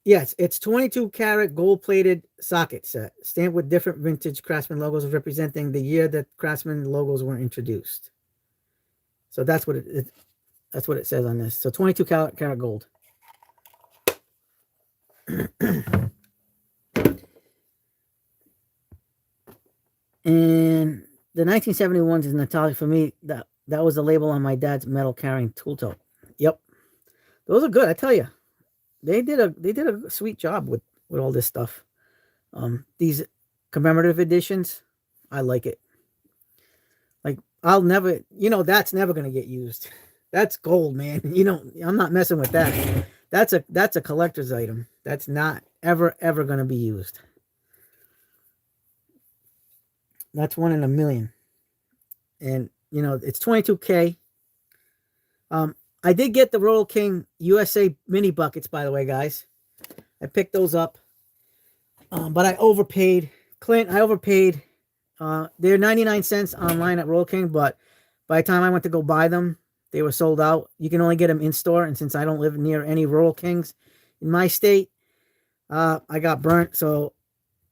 Yes, it's 22 karat gold plated socket set stamped with different vintage Craftsman logos representing the year that Craftsman logos were introduced. So that's what it says on this. So 22 karat gold. And the 1971s is nostalgic for me. That was the label on my dad's metal carrying tool tote. Yep, those are good. I tell you. They did a sweet job with all this stuff. These commemorative editions. I like it. Like, I'll never, that's never going to get used. That's gold, man. I'm not messing with that. That's a collector's item. That's not ever going to be used. That's one in a million. And, it's 22K. I did get the Royal King USA mini buckets, by the way, guys. I picked those up. But I overpaid. Clint, I overpaid. They're 99 cents online at Royal King, but by the time I went to go buy them, they were sold out. You can only get them in store, and since I don't live near any Royal Kings in my state, I got burnt. So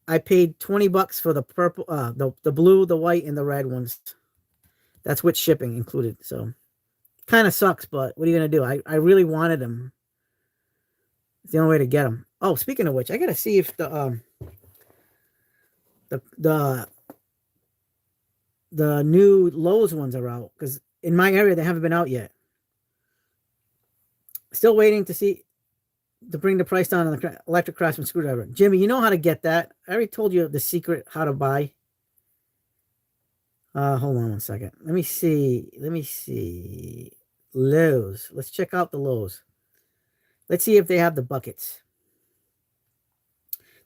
I paid $20 for the purple, the blue, the white, and the red ones. That's with shipping included. So kind of sucks, but what are you gonna do? I really wanted them. It's the only way to get them. Oh, speaking of which, I gotta see if the new Lowe's ones are out, because in my area they haven't been out yet. Still waiting to bring the price down on the electric Craftsman screwdriver. Jimmy, you know how to get that. I already told you the secret how to buy. Hold on one second. Let me see. Lowe's. Let's check out the Lowe's. Let's see if they have the buckets.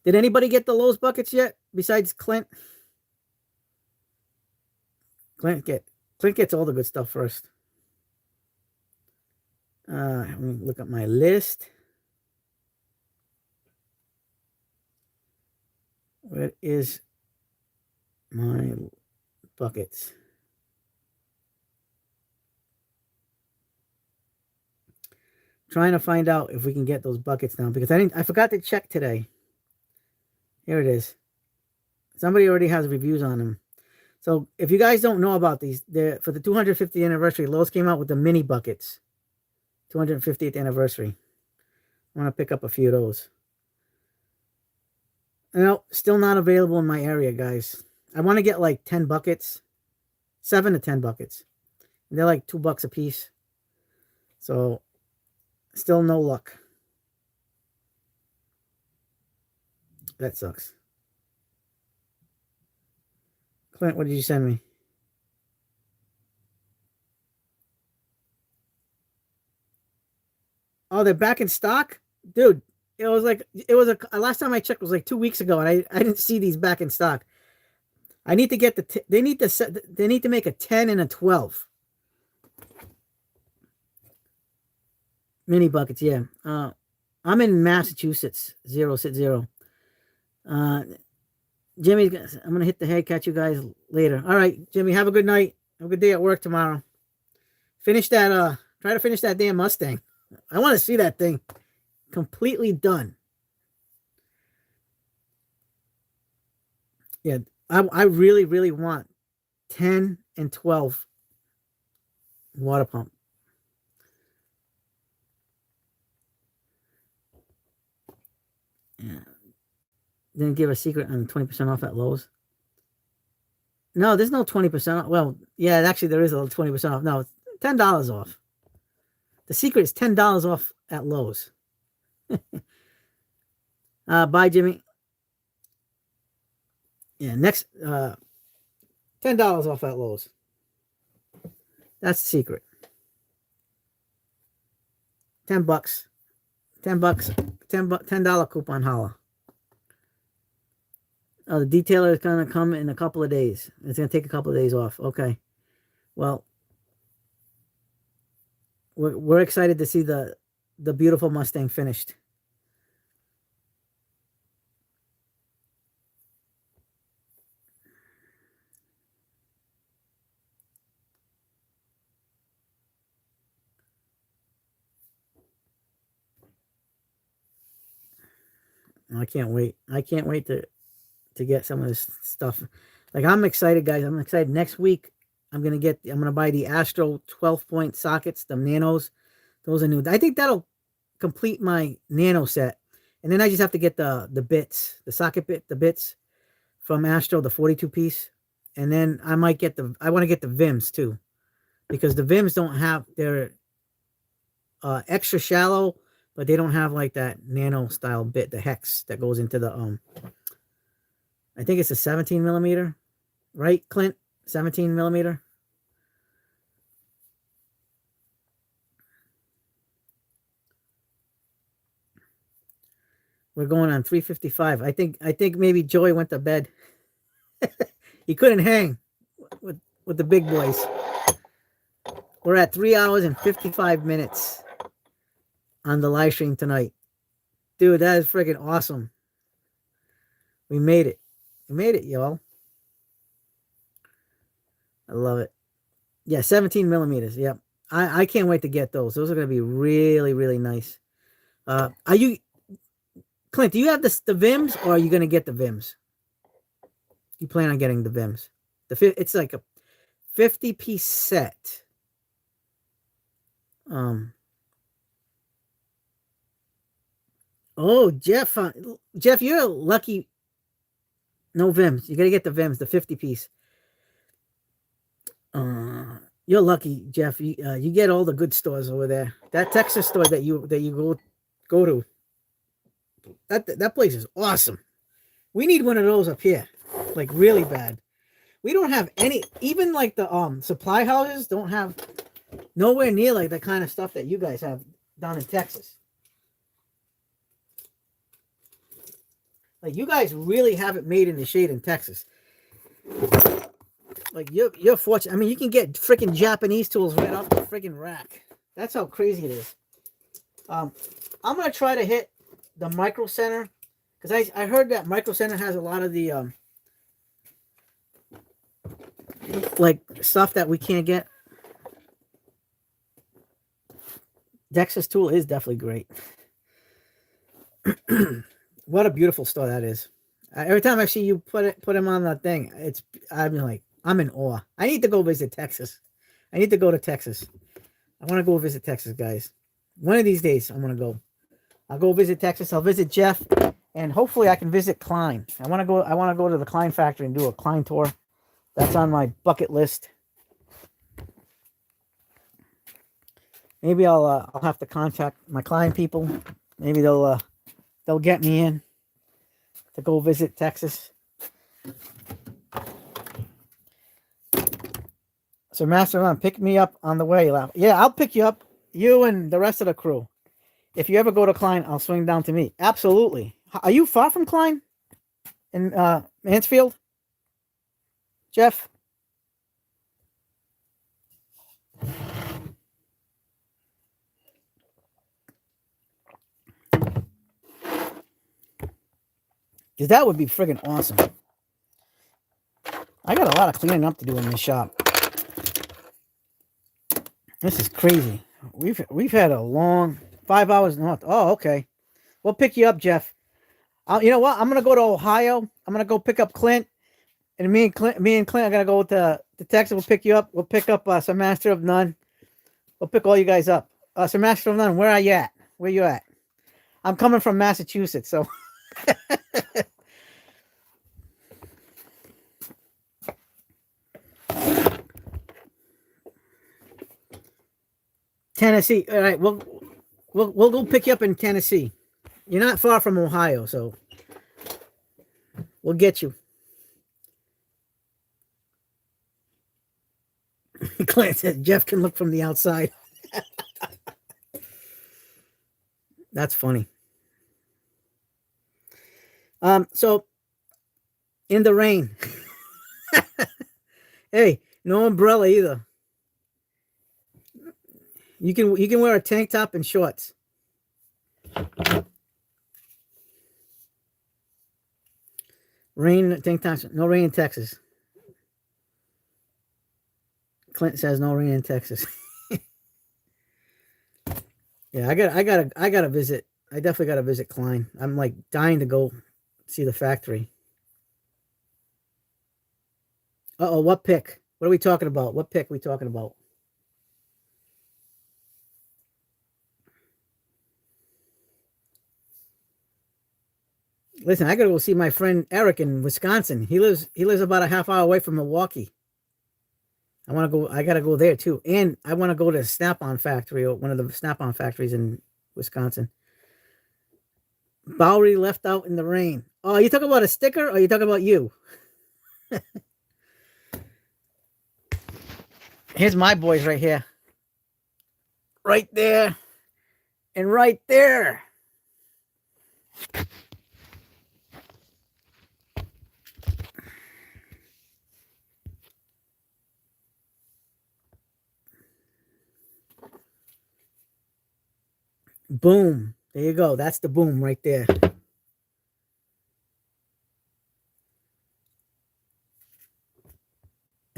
Did anybody get the Lowe's buckets yet besides Clint? Clint gets all the good stuff first. Let me look at my list. Where is my buckets? Trying to find out if we can get those buckets now, because I forgot to check today. Here it is. Somebody already has reviews on them. So if you guys don't know about these, for the 250th anniversary, Lowe's came out with the mini buckets. 250th anniversary. I want to pick up a few of those. No, still not available in my area, guys. I want to get like 10 buckets. 7 to 10 buckets. And they're like $2 a piece. So, still no luck. That sucks. Clint, what did you send me? Oh, they're back in stock? Dude, last time I checked was like 2 weeks ago, and I didn't see these back in stock. I need to get they need to make a 10 and a 12. Mini buckets, yeah. I'm in Massachusetts, 060. Jimmy, I'm going to hit the head, catch you guys later. All right, Jimmy, have a good night. Have a good day at work tomorrow. Try to finish that damn Mustang. I want to see that thing completely done. Yeah, I really, really want 10 and 12 water pump. Yeah. Then give a secret on 20% off at Lowe's. No, there's no 20% off. Well, yeah, actually there is a 20% off. No, $10 off. The secret is $10 off at Lowe's. Bye, Jimmy. Yeah, next $10 off at Lowe's. That's the secret. $10. $10 coupon holla. Oh, the detailer is going to come in a couple of days. It's going to take a couple of days off. Okay. Well, we're excited to see the beautiful Mustang finished. I can't wait. I can't wait to get some of this stuff. Like, I'm excited, guys. I'm excited. Next week, I'm going to buy the Astro 12-point sockets, the Nanos. Those are new. I think that'll complete my Nano set. And then I just have to get the bits, the socket bits from Astro, the 42-piece. And then I might get I want to get the Vims too, because the Vims don't have, they're extra shallow, but they don't have like that Nano style bit, the hex that goes into the I think it's a 17 millimeter, right, Clint? 17 millimeter. We're going on 3:55. I think maybe Joey went to bed. He couldn't hang with the big boys. We're at 3 hours and 55 minutes on the live stream tonight. Dude, that is freaking awesome. We made it. We made it, y'all. I love it. Yeah, 17 millimeters. Yep. I can't wait to get those. Those are going to be really, really nice. Are you, Clint, do you have the Vims, or are you going to get the Vims? You plan on getting the Vims? It's like a 50-piece set. Oh, Jeff, you're lucky. No Vims. You got to get the Vims, the 50-piece. You're lucky, Jeff. You get all the good stores over there. That Texas store that you go to. That place is awesome. We need one of those up here, like really bad. We don't have any. Even like the supply houses don't have nowhere near like the kind of stuff that you guys have down in Texas. Like you guys really have it made in the shade in Texas. Like you're fortunate. I mean, you can get freaking Japanese tools right off the freaking rack. That's how crazy it is. I'm gonna try to hit the Micro Center because I heard that Micro Center has a lot of the like stuff that we can't get. Dex's tool is definitely great. What a beautiful store that is. Every time I see you put him on that thing, I'm like, I'm in awe. I need to go visit Texas. I need to go to Texas. I want to go visit Texas, guys. One of these days, I'm going to go. I'll go visit Texas. I'll visit Jeff, and hopefully I can visit Klein. I want to go to the Klein factory and do a Klein tour. That's on my bucket list. Maybe I'll have to contact my Klein people. Maybe they'll get me in to go visit Texas. So Master Ron, pick me up on the way. Yeah, I'll pick you up. You and the rest of the crew. If you ever go to Klein, I'll swing down to me. Absolutely. Are you far from Klein? In Mansfield? Jeff? Because that would be friggin' awesome. I got a lot of cleaning up to do in this shop. This is crazy. We've had a long 5 hours north. Oh, okay. We'll pick you up, Jeff. You know what? I'm gonna go to Ohio. I'm gonna go pick up Clint, and me and Clint are gonna go to Texas. We'll pick you up. We'll pick up some Master of None. We'll pick all you guys up. Some Master of None. Where are you at? Where you at? I'm coming from Massachusetts, so. Tennessee. All right, we'll go pick you up in Tennessee. You're not far from Ohio, so we'll get you. Clint says Jeff can look from the outside. That's funny. So in the rain. Hey, no umbrella either. You can wear a tank top and shorts. Rain, tank tops, no rain in Texas. Clint says no rain in Texas. Yeah, I gotta visit. I definitely gotta visit Klein. I'm like dying to go see the factory. Uh-oh, what pick? What are we talking about? What pick are we talking about? Listen, I gotta go see my friend Eric in Wisconsin. He lives about a half hour away from Milwaukee. I gotta go there too. And I want to go to Snap-on factory, or one of the Snap-on factories in Wisconsin. Bowery left out in the rain. Oh, you talking about a sticker or you talking about you? Here's my boys right here. Right there. And right there. Boom. There you go. That's the boom right there.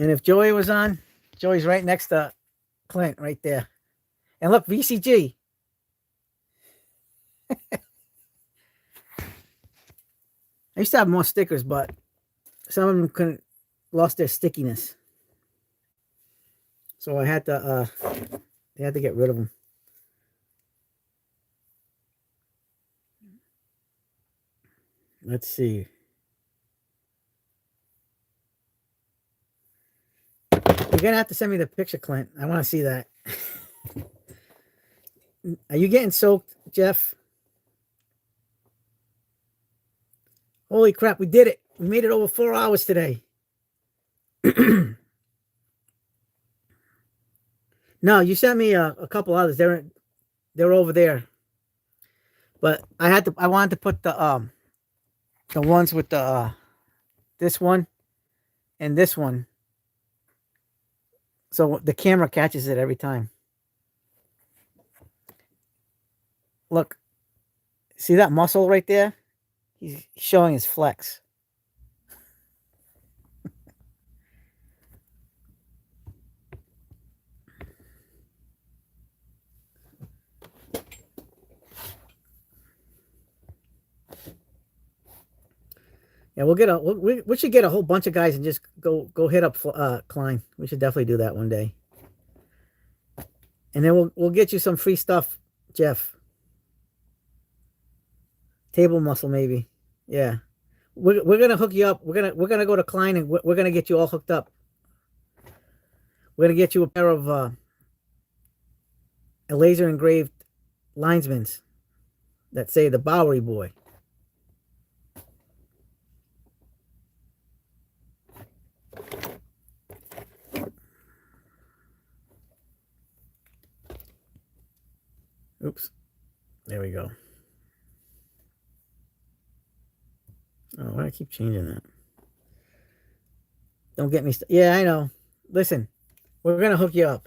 And if Joey was on, Joey's right next to Clint right there. And look, VCG. I used to have more stickers, but some of them couldn't lost their stickiness. So I had to get rid of them. Let's see. You're gonna have to send me the picture, Clint. I want to see that. Are you getting soaked, Jeff? Holy crap, we did it. We made it over 4 hours today. No, you sent me a couple others. They're over there. But I wanted to put the ones with the this one and this one. So the camera catches it every time. Look. See that muscle right there? He's showing his flex. Yeah, we should get a whole bunch of guys and just go hit up Klein. We should definitely do that one day. And then we'll get you some free stuff, Jeff. Table muscle, maybe. Yeah. We're gonna hook you up. We're gonna go to Klein and we're gonna get you all hooked up. We're gonna get you a pair of a laser engraved linesmans that say the Bowery Boy. Oops. There we go. Oh, why do I keep changing that? Don't get me. Yeah, I know. Listen, we're gonna hook you up.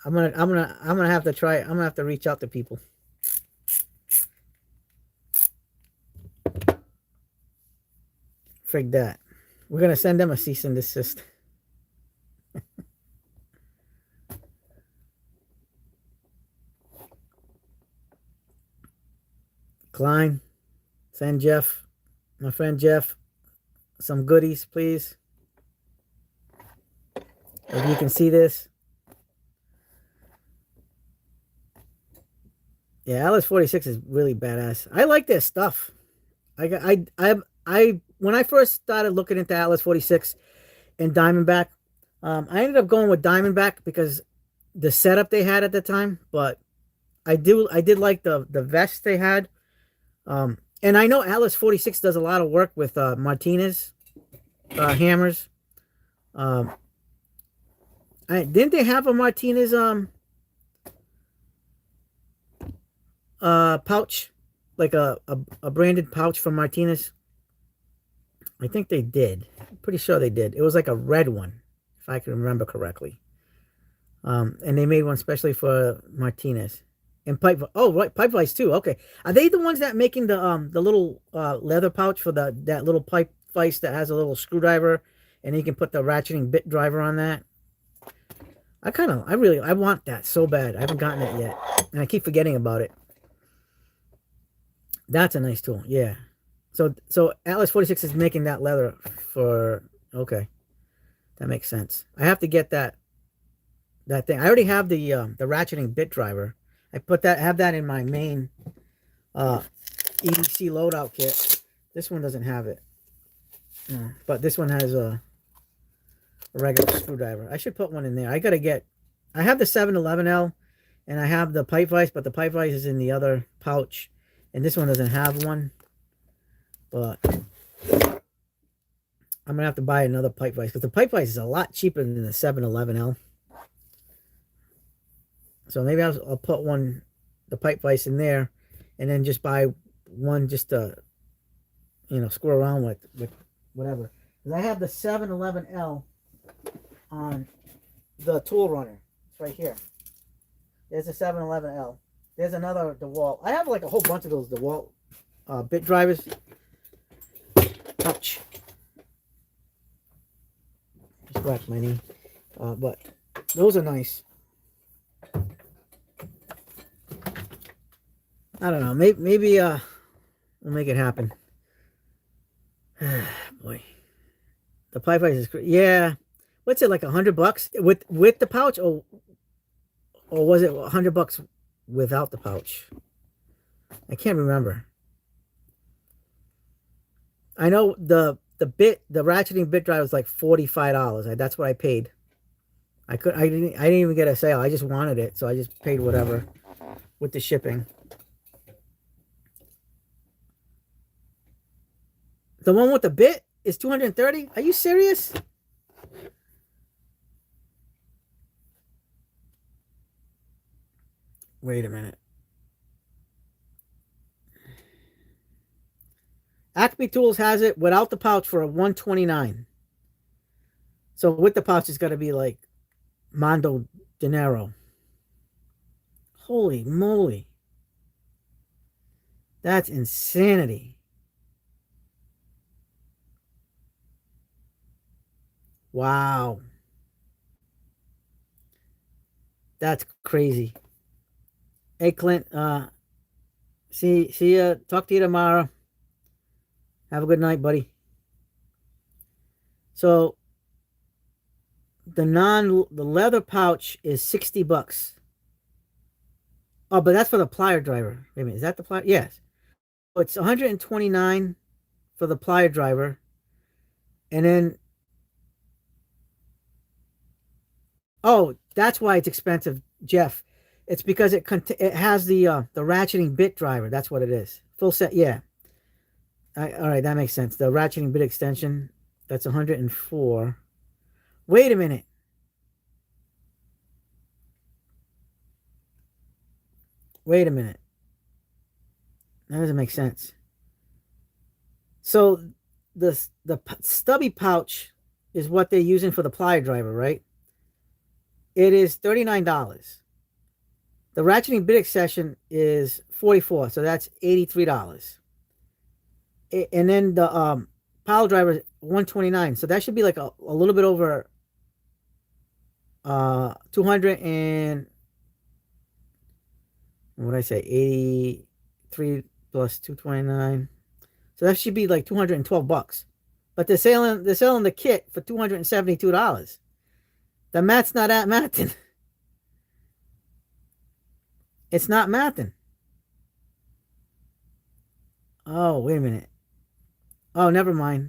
I'm gonna have to try. I'm gonna have to reach out to people. Frig that. We're gonna send them a cease and desist. Klein, send Jeff, my friend Jeff, some goodies, please. If you can see this. Yeah, Alice 46 is really badass. I like their stuff. I when I first started looking into Atlas 46 and Diamondback, I ended up going with Diamondback because the setup they had at the time, but I did like the vest they had. And I know Atlas 46 does a lot of work with Martinez hammers. Didn't they have a Martinez pouch, like a branded pouch from Martinez? I think they did. I'm pretty sure they did. It was like a red one, if I can remember correctly. And they made one especially for Martinez. And pipe. Oh, right, pipe vice too. Okay, are they the ones that making the little leather pouch for that little pipe vice that has a little screwdriver, and you can put the ratcheting bit driver on that? I want that so bad. I haven't gotten it yet, and I keep forgetting about it. That's a nice tool. Yeah. So Atlas 46 is making that leather for. Okay, that makes sense. I have to get that thing. I already have the ratcheting bit driver. I have that in my main EDC loadout kit. This one doesn't have it. No, but this one has a regular screwdriver. I should put one in there. I have the 711L and I have the pipe vise, but the pipe vise is in the other pouch. And this one doesn't have one. But I'm gonna have to buy another pipe vise because the pipe vise is a lot cheaper than the 711L. So maybe I'll put the pipe vise in there, and then just buy one just to, screw around with whatever. Because I have the 711L on the tool runner. It's right here. There's a 711L. There's another DeWalt. I have like a whole bunch of those DeWalt bit drivers. Ouch. Just whacked my knee. But those are nice. I don't know. Maybe we'll make it happen. Boy, the pipe vise is yeah. What's it, like $100 with the pouch, or was it $100 without the pouch? I can't remember. I know the ratcheting bit drive was like $45. That's what I paid. I didn't even get a sale. I just wanted it, so I just paid whatever with the shipping. The one with the bit is $230. Are you serious? Wait a minute. Acme Tools has it without the pouch for a $129. So with the pouch, it's got to be like Mondo Dinero. Holy moly. That's insanity. Wow. That's crazy. Hey, Clint, see ya. Talk to you tomorrow. Have a good night, buddy. So the leather pouch is $60. Oh, but that's for the plier driver. Wait a minute, is that the plier? Yes. So it's $129 for the plier driver. And then, oh, that's why it's expensive, Jeff. It's because it has the ratcheting bit driver. That's what it is. Full set, yeah. All right, that makes sense. The ratcheting bit extension, that's $104. Wait a minute. Wait a minute. That doesn't make sense. So the stubby pouch is what they're using for the plier driver, right? It is $39. The ratcheting bit extension is $44, so that's $83. And then the pile driver is $129, so that should be like a little bit over 200 and what did I say, 83 plus 229, so that should be like $212. But they're selling the kit for $272. The mat's not at matting. It's not matting. Oh, wait a minute. Oh, never mind.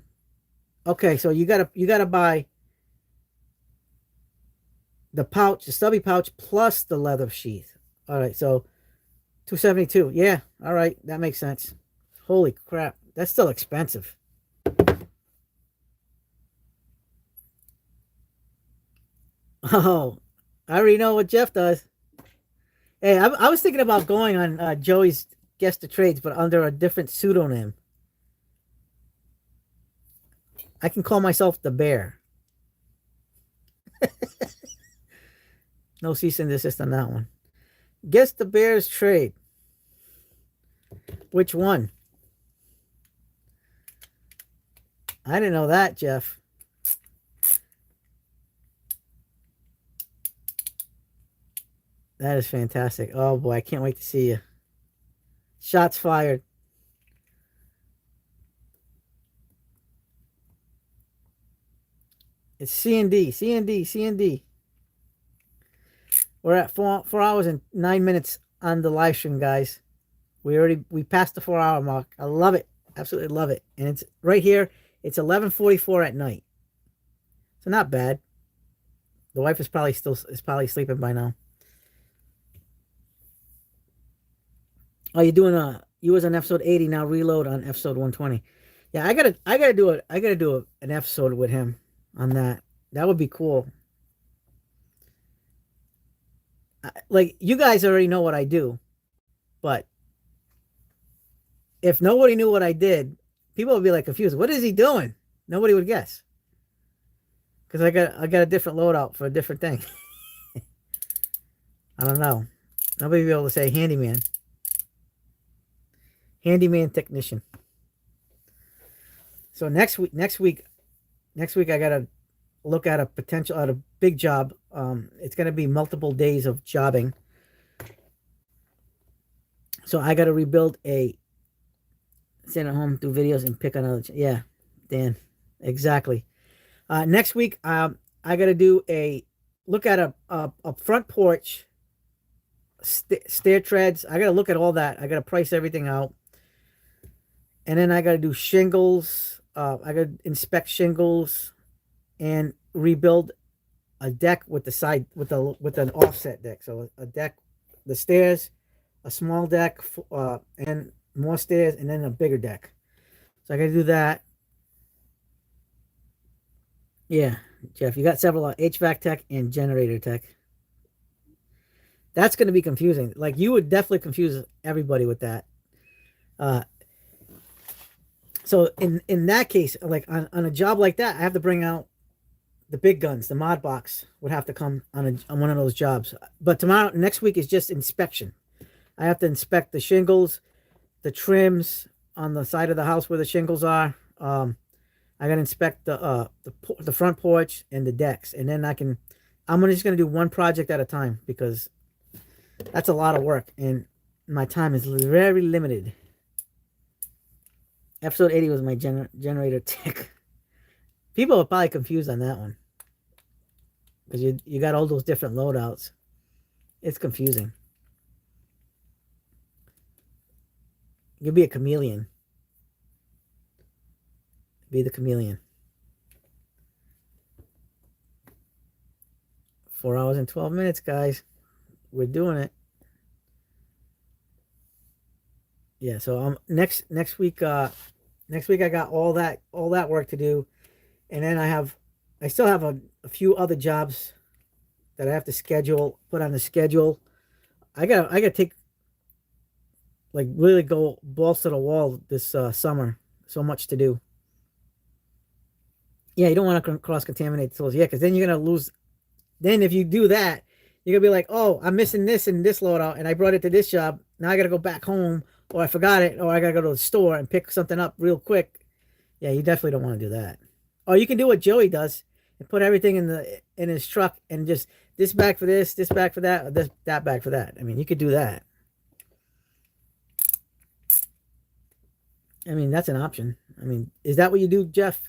Okay, so you gotta buy the pouch, the stubby pouch, plus the leather sheath. All right, so $272. Yeah, all right, that makes sense. Holy crap, that's still expensive. Oh, I already know what Jeff does. Hey, I was thinking about going on Joey's Guest of Trades, but under a different pseudonym. I can call myself the Bear. No cease and desist on that one. Guess the Bear's trade. Which one? I didn't know that, Jeff. That is fantastic. Oh boy, I can't wait to see you. Shots fired. It's C&D, C&D, C&D. We're at 4 hours and 9 minutes on the live stream, guys. We passed the 4-hour mark. I love it. Absolutely love it. And it's right here. It's 11:44 at night. So not bad. The wife is probably sleeping by now. Oh, you was on episode 80, now reload on episode 120. Yeah, I gotta do an episode with him on that. That would be cool. Like you guys already know what I do, but if nobody knew what I did, people would be like confused. What is he doing? Nobody would guess because I got a different loadout for a different thing. I don't know. Nobody would be able to say handyman, handyman technician. So next week I gotta look at a big job. It's gonna be multiple days of jobbing. So I gotta rebuild a sit at home, do videos, and pick another. Yeah, Dan, exactly. Next week, I got to do a look at a front porch, stair treads. I got to look at all that. I got to price everything out, and then I got to do shingles. I got to inspect shingles and rebuild a deck with the side with an offset deck. So a deck, the stairs, a small deck, and more stairs, and then a bigger deck. So I got to do that. Yeah, Jeff, you got several HVAC tech and generator tech. That's going to be confusing. Like you would definitely confuse everybody with that. Uh, so in that case, like on a job like that, I have to bring out the big guns. The mod box would have to come on one of those jobs. But tomorrow, next week is just inspection. I have to inspect the shingles, the trims on the side of the house where the shingles are. I gotta inspect the front porch and the decks, and then I'm just gonna do one project at a time because that's a lot of work, and my time is very limited. Episode 80 was my generator tech. People are probably confused on that one because you got all those different loadouts. It's confusing. You'll be a chameleon. Be the chameleon. 4 hours and 12 minutes, guys. We're doing it. Yeah, so next week next week I got all that work to do, and then I still have a few other jobs that I have to put on the schedule. I got to take like really go balls to the wall this summer. So much to do. Yeah, you don't want to cross contaminate the tools. Yeah, because then you're gonna lose. Then if you do that, you're gonna be like, oh, I'm missing this and this loadout, and I brought it to this job. Now I gotta go back home, or I forgot it, or I gotta go to the store and pick something up real quick. Yeah, you definitely don't want to do that. Or you can do what Joey does and put everything in his truck and just this bag for this bag for that, or that bag for that. I mean, you could do that. I mean, that's an option. I mean, is that what you do, Jeff?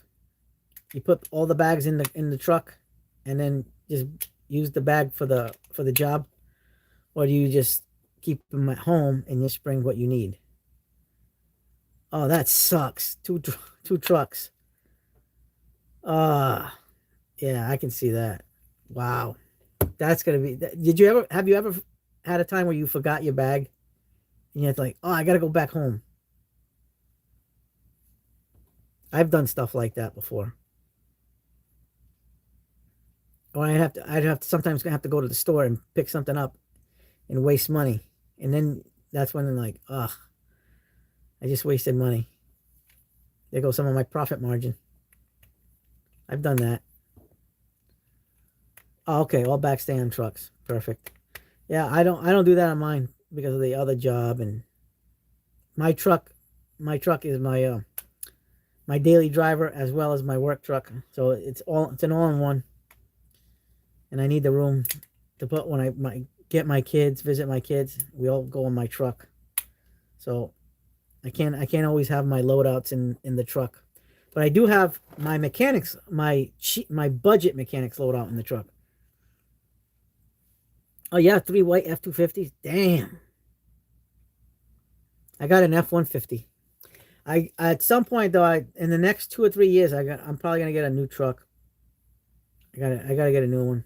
You put all the bags in the truck, and then just use the bag for the job, or do you just keep them at home and just bring what you need? Oh, that sucks. Two trucks. Yeah, I can see that. Wow, that's gonna be. Have you ever had a time where you forgot your bag and you're like, oh, I gotta go back home? I've done stuff like that before. Or I'd have to sometimes have to go to the store and pick something up and waste money. And then that's when I'm like, ugh, I just wasted money. There goes some of my profit margin. I've done that. Oh, okay, all back stay on trucks. Perfect. Yeah, I don't do that on mine because of the other job, and my truck my truck is my daily driver as well as my work truck. So it's an all-in-one. And I need the room to put when I get my kids, visit my kids, we all go in my truck. So I can't always have my loadouts in the truck. But I do have my mechanics, my budget mechanics loadout in the truck. Oh yeah, 3 white F-250s. Damn. I got an F-150. I at some point though, in the next 2 or 3 years, I'm probably gonna get a new truck. I gotta get a new one.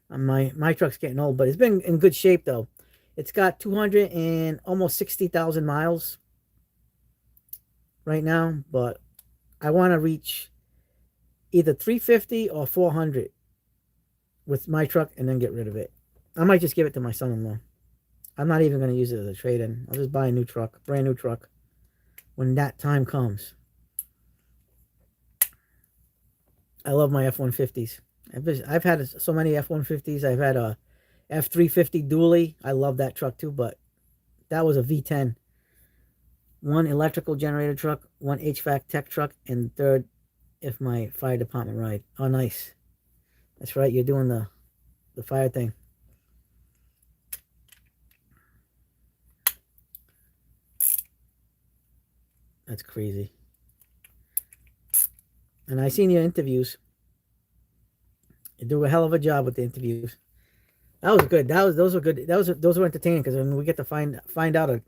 My truck's getting old, but it's been in good shape though. It's got 200 and almost 60,000 miles right now, but I want to reach either 350 or 400 with my truck and then get rid of it. I might just give it to my son-in-law. I'm not even going to use it as a trade-in. I'll just buy a new truck, brand new truck, when that time comes. I love my F-150s. I've had so many F-150s. I've had a F-350 dually. I love that truck too, but that was a V10. One electrical generator truck, one HVAC tech truck, and third if my fire department ride. Oh, nice. That's right. You're doing the fire thing. That's crazy. And I seen your interviews. You do a hell of a job with the interviews. That was good. Those were good. Those were entertaining because we get to find out a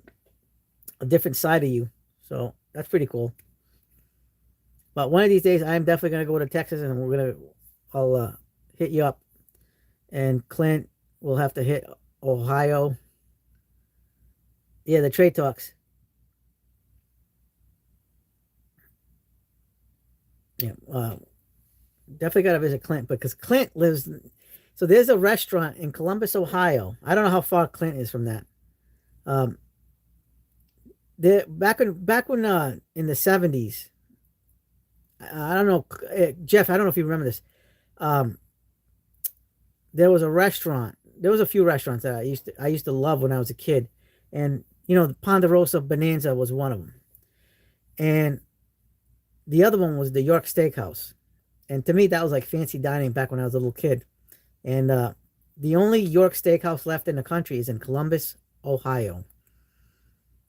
different side of you. So that's pretty cool. But one of these days, I'm definitely gonna go to Texas, and I'll hit you up, and Clint will have to hit Ohio. Yeah, the trade talks. Yeah, definitely got to visit Clint because Clint lives. So there's a restaurant in Columbus, Ohio. I don't know how far Clint is from that. Um, there back when in the 70s. I don't know, Jeff. I don't know if you remember this. Um, there was a restaurant. There was a few restaurants that I used to love when I was a kid, and the Ponderosa Bonanza was one of them, and the other one was the York Steakhouse, and to me that was like fancy dining back when I was a little kid, and the only York Steakhouse left in the country is in Columbus, Ohio,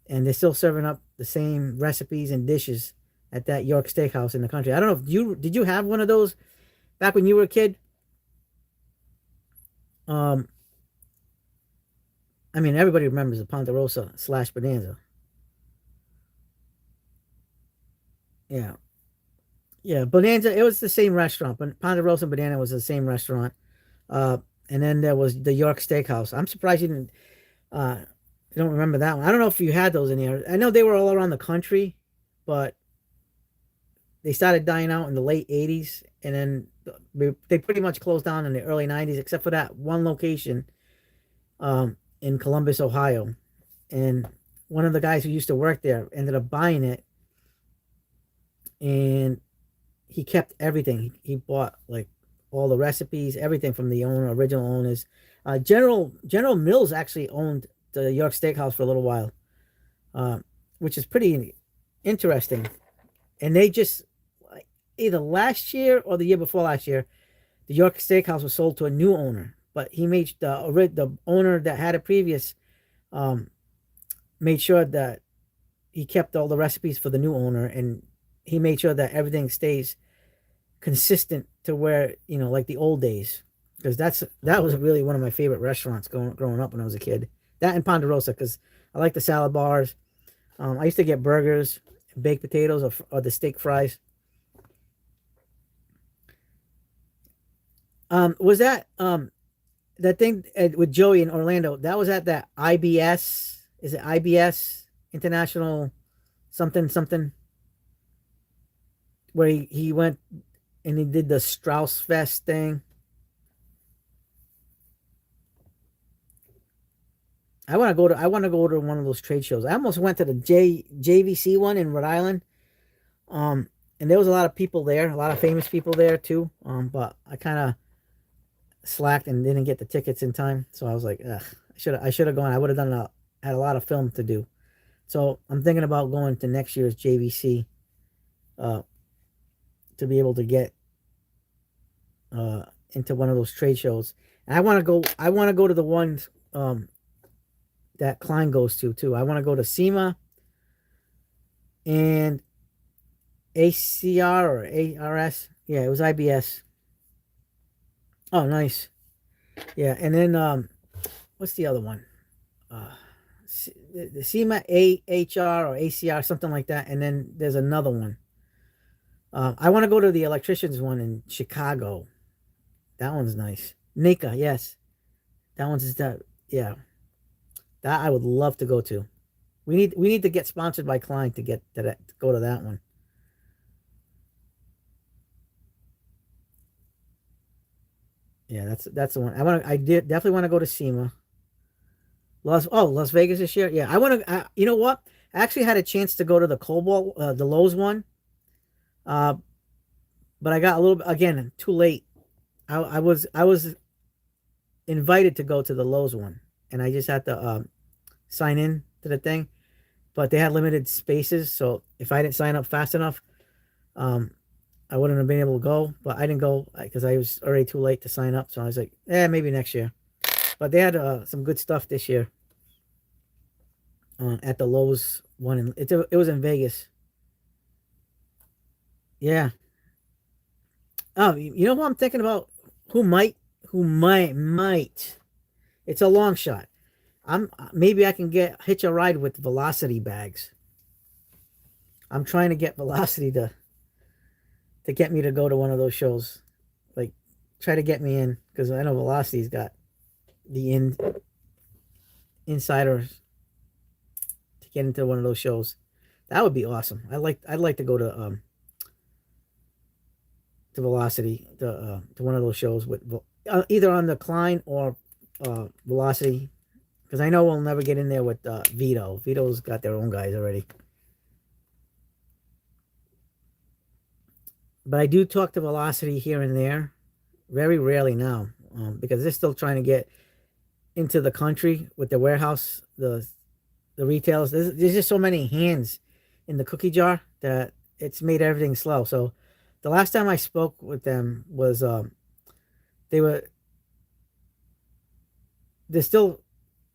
and they're still serving up the same recipes and dishes at that York Steakhouse in the country. I don't know if you did you have one of those back when you were a kid? Um, I mean, everybody remembers the Ponderosa slash Bonanza. Yeah. Yeah. Bonanza, it was the same restaurant, but Ponderosa and Bonanza was the same restaurant. Uh, and then there was the York Steakhouse. I'm surprised uh, you don't remember that one. I don't know if you had those in here. I know they were all around the country, but they started dying out in the late 80s. And then they pretty much closed down in the early 90s, except for that one location in Columbus, Ohio. And one of the guys who used to work there ended up buying it, and he kept everything. He bought like all the recipes, everything from the original owners. General Mills actually owned the York Steakhouse for a little while, uh, which is pretty interesting. And they just either last year or the year before last year, the York Steakhouse was sold to a new owner. But he made the owner that had it previous um, made sure that he kept all the recipes for the new owner, and he made sure that everything stays consistent to where like the old days, because that was really one of my favorite restaurants growing up when I was a kid. That and Ponderosa, because I like the salad bars. I used to get burgers, baked potatoes, or the steak fries. Was that thing with Joey in Orlando? That was at that IBS. Is it IBS International something something, where he went and he did the Strauss Fest thing? I want to go to one of those trade shows. I almost went to the JVC one in Rhode Island. And there was a lot of people there, a lot of famous people there too. But I kind of slacked and didn't get the tickets in time, so I was like, ugh, I should have gone. I would have had a lot of film to do. So I'm thinking about going to next year's JVC uh, to be able to get into one of those trade shows. And I want to go. I want to go to the ones that Klein goes to too. I want to go to SEMA and ACR or ARS. Yeah, it was IBS. Oh, nice. Yeah, and then what's the other one? Uh, the SEMA AHR or ACR, something like that. And then there's another one. I want to go to the electricians one in Chicago. That one's nice. NICA, yes. That one's just that. Yeah, that I would love to go to. We need to get sponsored by Klein to get to that, to go to that one. Yeah, that's the one. I did definitely want to go to SEMA. Las Vegas this year. Yeah, I want to. You know what? I actually had a chance to go to the Cobalt, the Lowe's one. Uh, but I got a little again too late. I was invited to go to the Lowe's one, and I just had to sign in to the thing. But they had limited spaces, so if I didn't sign up fast enough, um, I wouldn't have been able to go. But I didn't go because I was already too late to sign up. So I was like, maybe next year. But they had some good stuff this year at the Lowe's one. It was in Vegas. Yeah. Oh, you know who I'm thinking about? Who might. It's a long shot. I'm maybe I can hitch a ride with Velocity bags. I'm trying to get Velocity to get me to go to one of those shows. Like try to get me in because I know Velocity's got the insiders to get into one of those shows. That would be awesome. I'd like to go to Velocity to one of those shows with either on the Klein or Velocity because I know we'll never get in there with Vito. Vito's got their own guys already. But I do talk to Velocity here and there, very rarely now, because they're still trying to get into the country with the warehouse, the retailers. There's just so many hands in the cookie jar that it's made everything slow. So the last time I spoke with them was they were they're still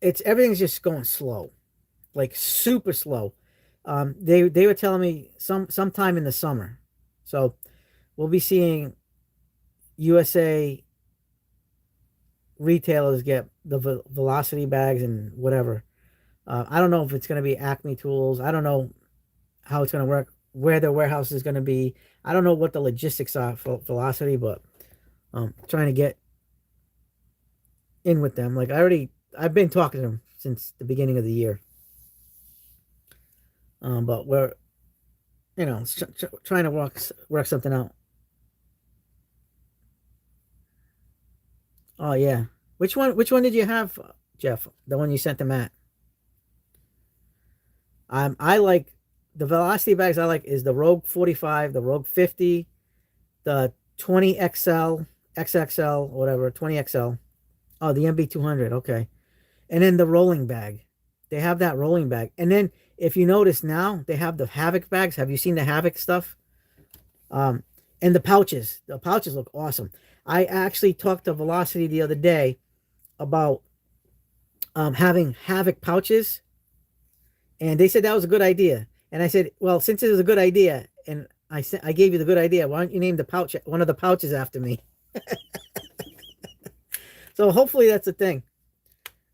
it's everything's just going slow, like super slow. They were telling me sometime in the summer, so we'll be seeing USA retailers get the Velocity bags and whatever. I don't know if it's going to be Acme Tools. I don't know how it's going to work, where their warehouse is going to be. I don't know what the logistics are for Velocity, but trying to get in with them. Like I've been talking to them since the beginning of the year. But we're, trying to work something out. Oh yeah. Which one did you have, Jeff? The one you sent to Matt. I like the Velocity bags I like is the Rogue 45, the Rogue 50, the 20 XL, XXL, whatever, 20 XL. Oh, the MB 200. Okay. And then the rolling bag. They have that rolling bag. And then if you notice now, they have the Havoc bags. Have you seen the Havoc stuff? Um, and the pouches. The pouches look awesome. I actually talked to Velocity the other day about having Havoc pouches, and they said that was a good idea. And I said, well, since it was a good idea, and I gave you the good idea, why don't you name the pouch one of the pouches after me? So hopefully that's a thing.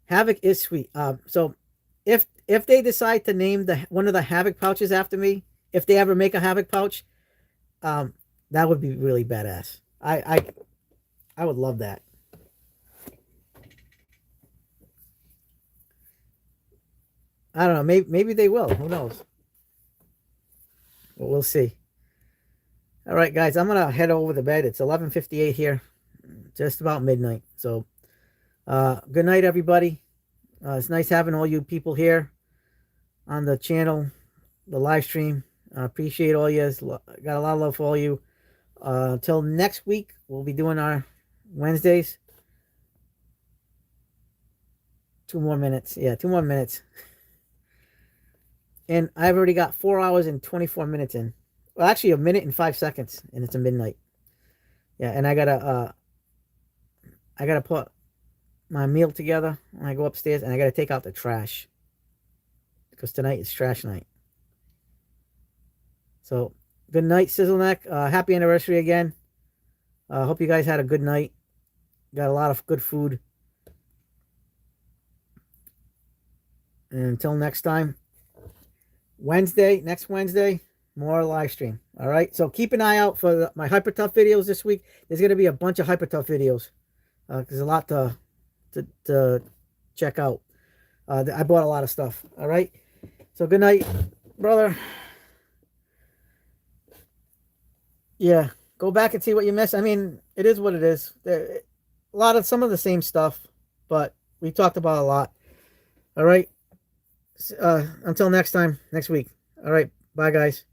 Havoc is sweet. So if they decide to name the one of the Havoc pouches after me, if they ever make a Havoc pouch, that would be really badass. I would love that. I don't know. Maybe they will. Who knows? Well, we'll see. All right, guys. I'm gonna head over to bed. It's 11:58 here, just about midnight. So, good night, everybody. It's nice having all you people here on the channel, the live stream. I appreciate all you. Got a lot of love for all you. Until next week, we'll be doing our Wednesdays. 2 more minutes. Yeah, 2 more minutes. And I've already got 4 hours and 24 minutes in. Well, actually, a minute and 5 seconds, and it's a midnight. Yeah, and I gotta put my meal together when I go upstairs, and I gotta take out the trash because tonight is trash night. So, good night, Sizzleneck. Happy anniversary again. Hope you guys had a good night. Got a lot of good food. And until next time, next Wednesday, more live stream. All right. So keep an eye out for my Hyper Tough videos this week. There's going to be a bunch of Hyper Tough videos. There's a lot to check out. I bought a lot of stuff. All right. So good night, brother. Yeah. Go back and see what you missed. I mean, it is what it is. some of the same stuff, but we talked about a lot. All right. Until next time, next week. All right. Bye, guys.